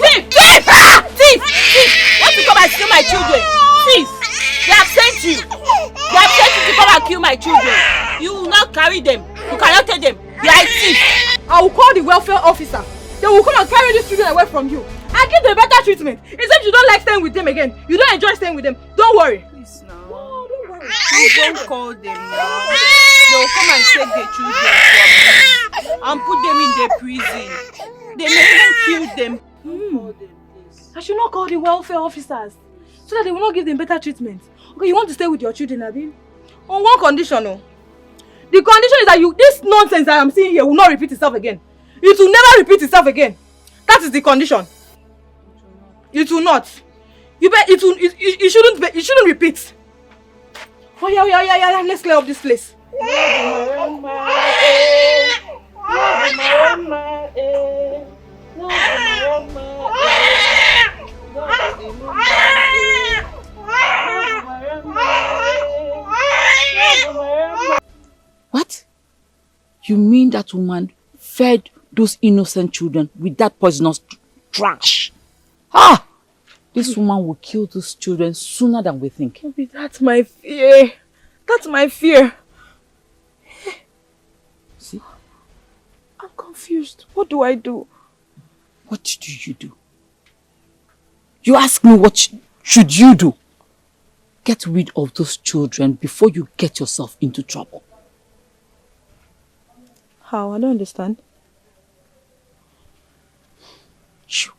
Thief! Thief! Thief! Thief! Want to come and steal my children? Thief! They have sent you. They have sent you to come and kill my children. You will not carry them. You cannot take them. You are a thief. I will call the welfare officer. They will come and carry these children away from you and give them better treatment. Except you don't like staying with them again. You don't enjoy staying with them. Don't worry. Please now. No, don't worry. You don't call them now. They will come and take the children from me and put them in the prison. They may even kill them. I should not call the welfare officers so that they will not give them better treatment. Okay, you want to stay with your children, Abi? On one condition, no. The condition is that this nonsense that I'm seeing here will not repeat itself again. It will never repeat itself again. That is the condition. It will not. You bet it will. It shouldn't repeat. Oh yeah. Let's clear up this place. What? You mean that woman fed those innocent children with that poisonous trash? Ah! This woman will kill those children sooner than we think. Maybe that's my fear. That's my fear. See? I'm confused. What do I do? What do you do? You ask me what should you do? Get rid of those children before you get yourself into trouble. How? I don't understand.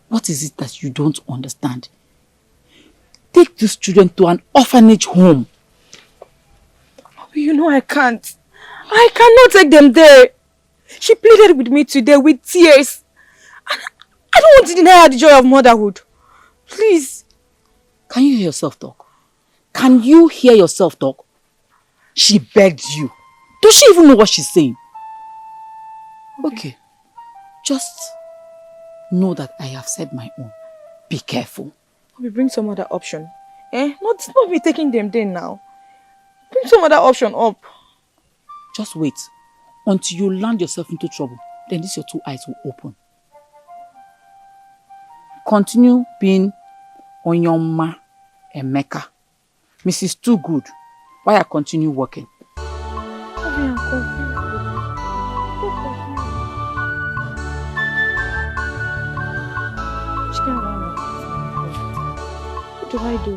What is it that you don't understand? Take these children to an orphanage home. You know I can't. I cannot take them there. She pleaded with me today with tears. And I don't want to deny her the joy of motherhood. Please. Can you hear yourself talk? Can you hear yourself talk? She begged you. Does she even know what she's saying? Okay. Just know that I have said my own. Be careful. We bring some other option. Not me taking them there now. Bring some other option up. Just wait until you land yourself into trouble. Then these your two eyes will open. Continue being Onyoma Emeka. Mrs. Too Good. Why I continue working? What do I do?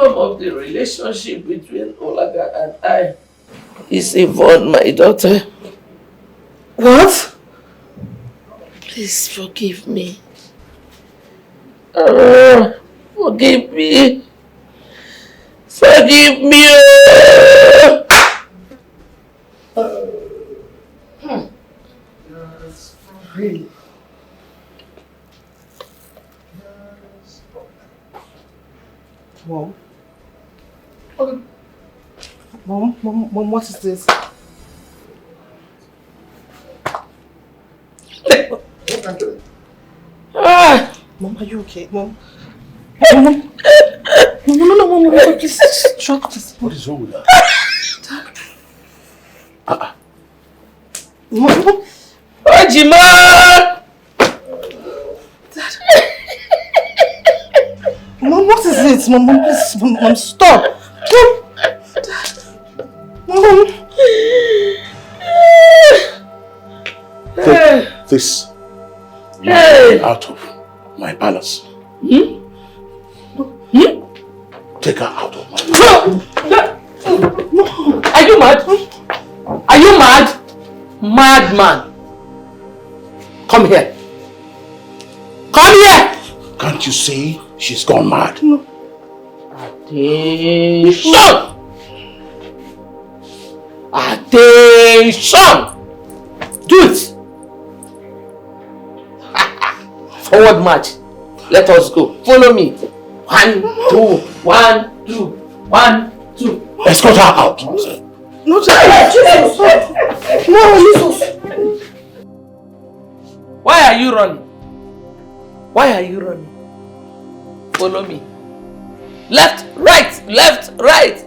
outcome of the relationship between Olaga and I is Yvonne, my daughter. What? Please forgive me. Forgive me. Forgive me. Really? Mom? Mom, what is this? Mom, are you okay? Mom? Mom? No, Mom, please, stop this. What is wrong with her? Mom? Ojima! Mom, what is it? Mom, please, Mom, stop. Mom. Take this out of my palace. Take her out of my palace. Are you mad? Are you mad? Madman. Come here. Come here. Can't you see she's gone mad? Attention! Attention! Do it! Forward march. Let us go. Follow me. 1, 2, 1, 2, 1, 2. Escort her out. No, Jesus! No, Jesus! Why are you running? Why are you running? Follow me. Left, right,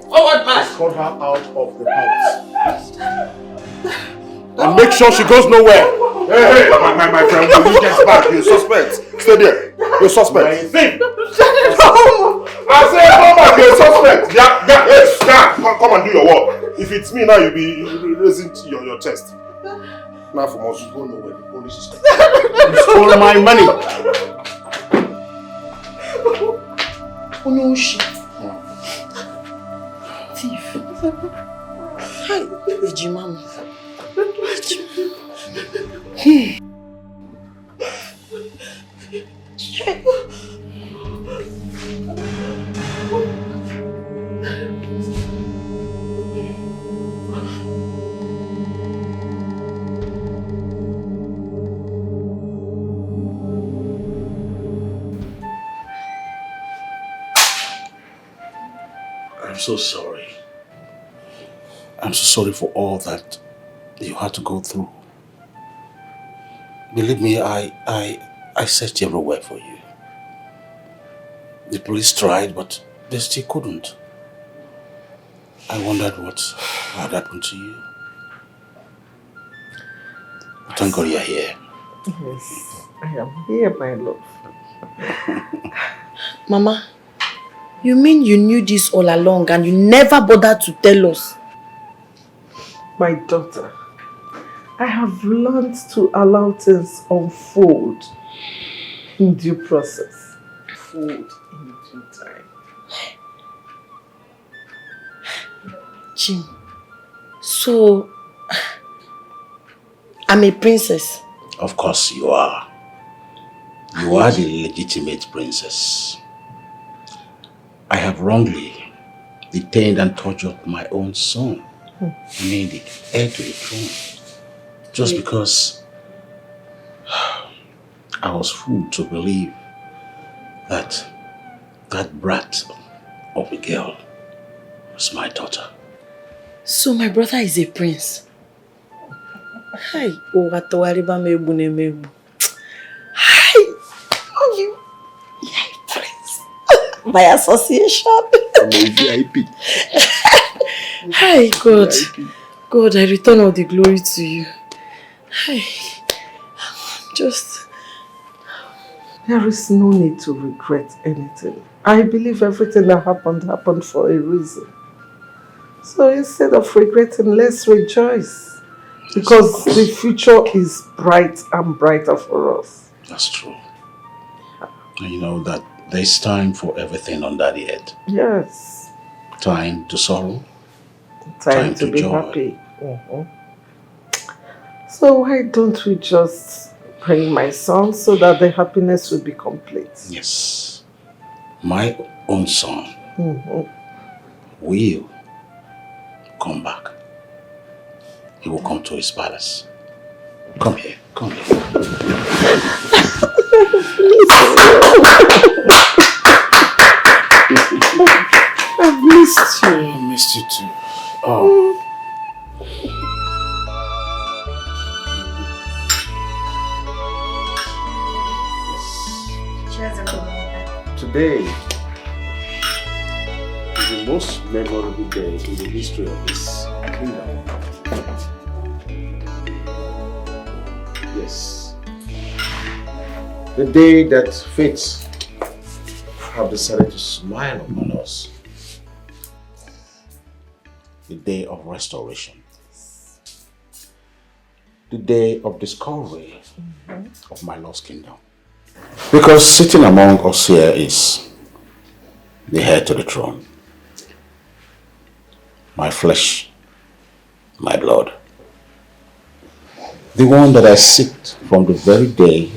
forward march. Escort her out of the house. And make sure she goes nowhere. Hey, my friend, when he gets back, you're suspect. Stay there. You're suspect. I think. I say, come back, you're suspect. Yeah, come and do your work. If it's me now, you'll be raising your chest. Now for most, you go nowhere. The police is coming. You stole my money. Oh no, shit. Thief. Hi, Ejimam. I'm so sorry. I'm so sorry for all that you had to go through. Believe me, I searched everywhere for you. The police tried, but they still couldn't. I wondered what had happened to you. Thank God you're here. Yes, I am here, my love. Mama, you mean you knew this all along and you never bothered to tell us? My daughter, I have learned to allow things unfold in due process. Food in due time. Jim, so I'm a princess? Of course you are. You are the legitimate princess. I have wrongly detained and tortured my own son, made the heir to the throne, just because I was fooled to believe that that brat of a girl was my daughter. So my brother is a prince? Hi, Hi, oh you a prince. My association. I'm a VIP. Hi, God. God, I return all the glory to you. Hi. Just... There is no need to regret anything. I believe everything that happened for a reason. So instead of regretting, let's rejoice. Because the future is bright and brighter for us. That's true. And you know that There's time for everything under the earth. Yes. Time to sorrow. Time to be joy. happy. So why don't we just bring my son so that the happiness will be complete? Yes. My own son Mm-hmm. will come back. He will come to his palace. Come here. Come here. I've missed you. I missed you too. Oh. Today is the most memorable day in the history of this kingdom. Yes. The day that fates have decided to smile upon us. The day of restoration. The day of discovery of my lost kingdom. Because sitting among us here is the heir to the throne. My flesh, my blood. The one that I seek from the very day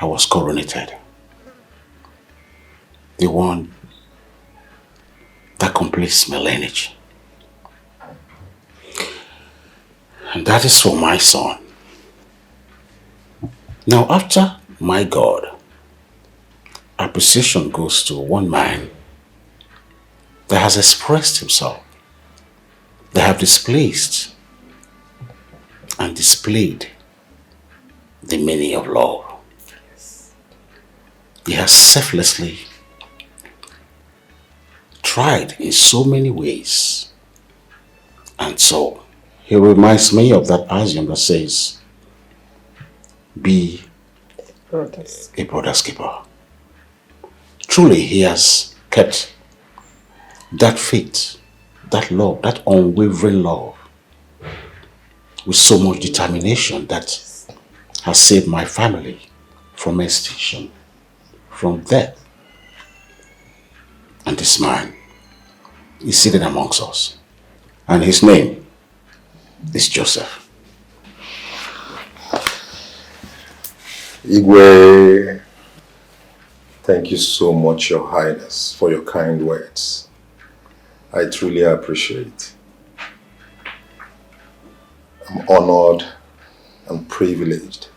I was coronated. The one that completes my lineage. And that is for my son. Now after my God, appreciation goes to one man that has expressed himself, that have displaced and displayed the meaning of love. He has selflessly tried in so many ways. And so, he reminds me of that axiom that says, be a brother's keeper. Truly, he has kept that faith, that love, that unwavering love with so much determination that has saved my family from extinction, from death. And this man is seated amongst us. And his name is Joseph. Igwe, thank you so much, Your Highness, for your kind words. I truly appreciate. I'm honored and privileged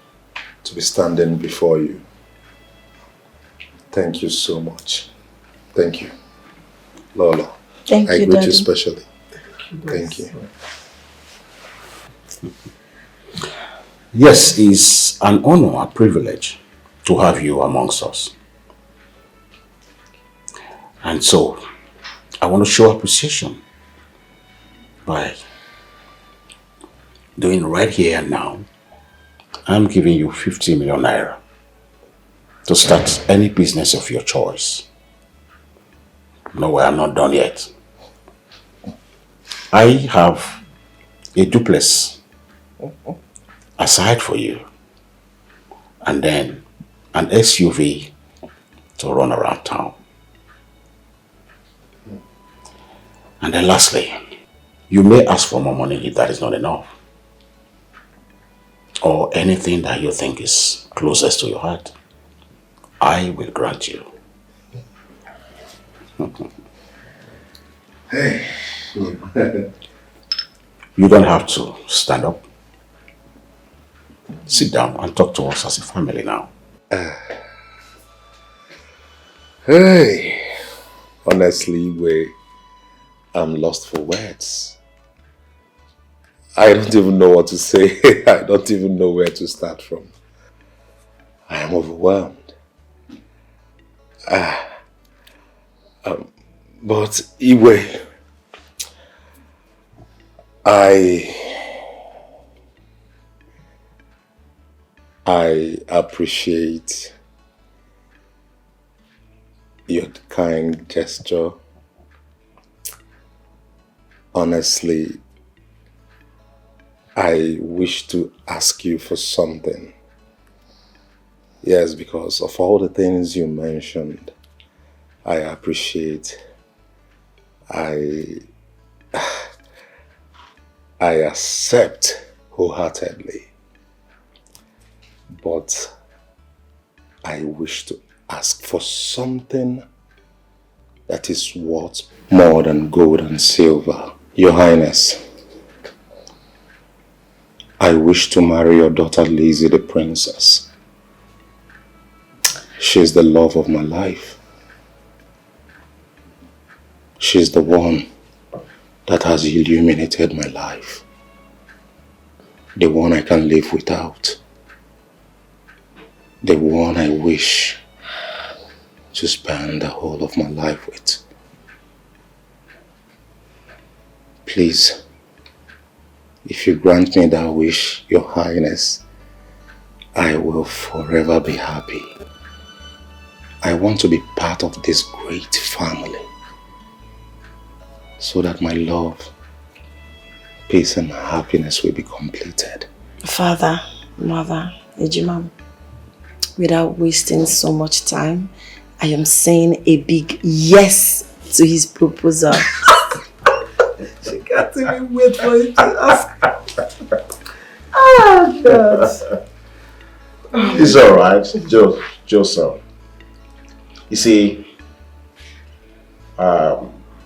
to be standing before you. Thank you so much. Thank you. Lola, Thank I you, greet Daddy. you specially. Thank you. Yes, it's an honor, a privilege to have you amongst us. And so, I want to show appreciation by doing right here and now. I'm giving you 50 million naira to start any business of your choice. No, I'm not done yet. I have a duplex aside for you, and then an SUV to run around town. And then lastly, you may ask for more money if that is not enough, or anything that you think is closest to your heart. I will grant you. Hey. You don't have to stand up. Sit down and talk to us as a family now. Hey. Honestly, I'm lost for words. I don't even know what to say. I don't even know where to start from. I am overwhelmed. But Iwe, I appreciate your kind gesture. Honestly, I wish to ask you for something. Yes, because of all the things you mentioned, I appreciate. I accept wholeheartedly. But I wish to ask for something that is worth more than gold and silver. Your Highness, I wish to marry your daughter Lizzie the princess. She's the love of my life. She's the one that has illuminated my life. The one I can live without. The one I wish to spend the whole of my life with. Please, if you grant me that wish, Your Highness, I will forever be happy. I want to be part of this great family so that my love, peace and happiness will be completed. Father, Mother, Ejimam, without wasting so much time, I am saying a big yes to his proposal. She can't even wait for him to ask. Oh, God. It's alright, Joseph. You see,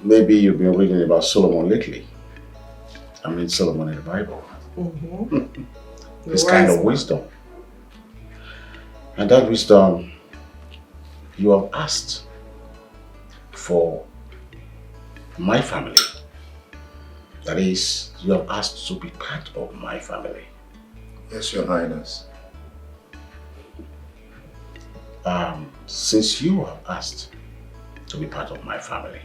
maybe you've been reading about Solomon lately. I mean, Solomon in the Bible. This kind of wisdom. And that wisdom, you have asked for my family. That is, you have asked to be part of my family. Yes, Your Highness. Since you have asked to be part of my family,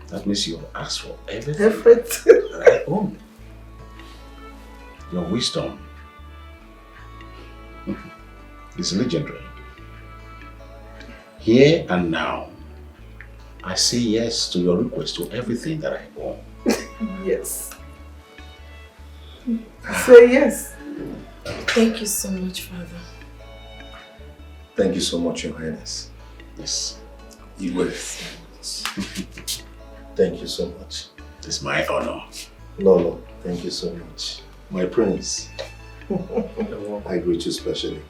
that means you have asked for everything that I own. Your wisdom is legendary. Here and now, I say yes to your request to everything that I own. Yes. Say yes. Thank you so much, Father. Thank you so much, Your Highness. Yes. You will. Thank you so much. It's my honor. Lolo, thank you so much. My prince. I greet you specially.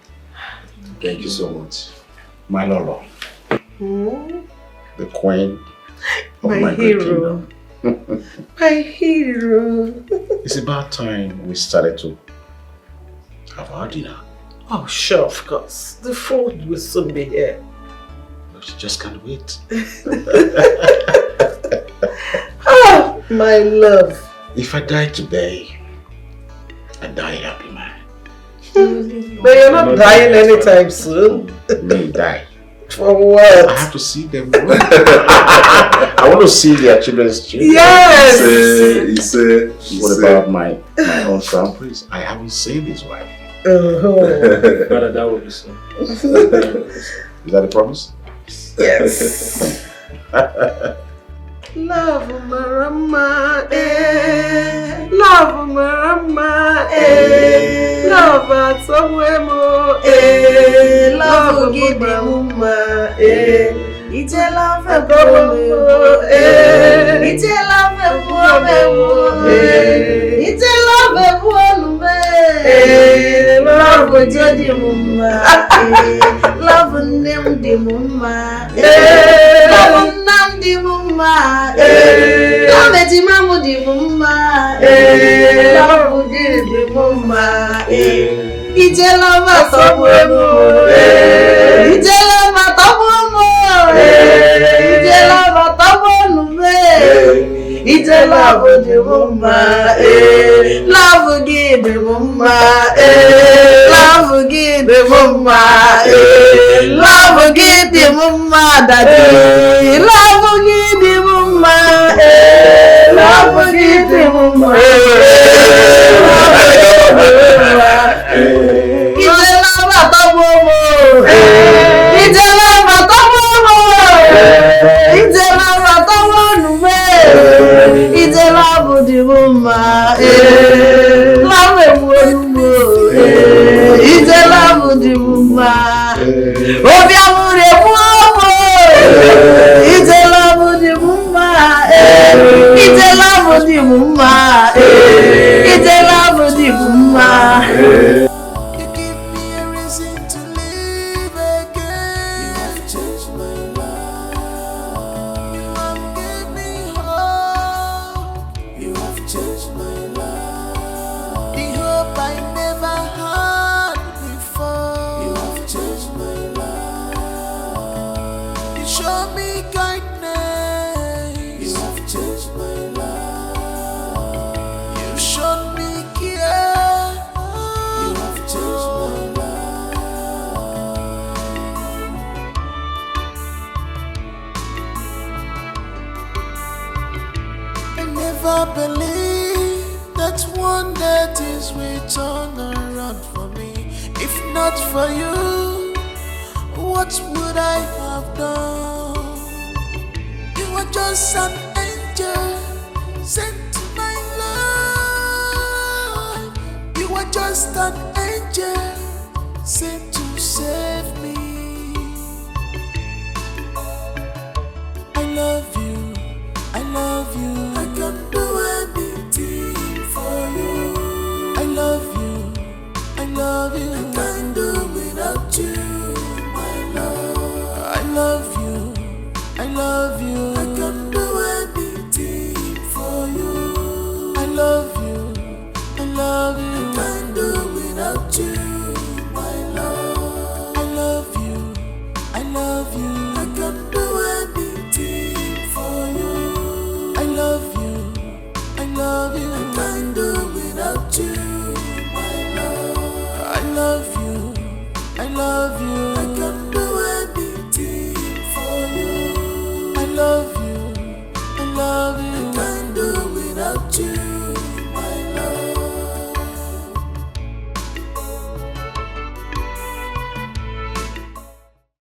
Thank you so much. My Lolo. The queen of My my great hero. kingdom. My hero. It's about time we started to have our dinner. Oh, sure, of course. The food will soon be here. But you just can't wait. Ah, my love. If I die today, I die a happy man. But you're not dying anytime soon. Me die. For what? I have to see them. I want to see their children's children. Yes! What about my own crown prince? I haven't seen his wife. Brother, that will be so. Is that a promise? Yes. Love Marama, Love Marama, Love at somewhere more, Love give me mama, it's a love a problem, it's a love a problem, it's a love a problem, love with the mama, love them the mama, love nam the mama, love the mamu the mama, love the mama, it's a love a problem, it's a love a problem. It's a love it's a love the woman, love give the woman, love give the woman, love give the woman, daddy, love give the woman, love give the woman, it's a love the woman, it's a love the it's a love of one way. It's a love of the woman. Love of one way. It's a love of the woman. love the mama. It's a love the mama. Not for you, what would I have done? You are just an angel sent to my life. You are just an angel sent to save me. I love you, I love you. I can do anything for you. I love you, I love you. I can't do without you.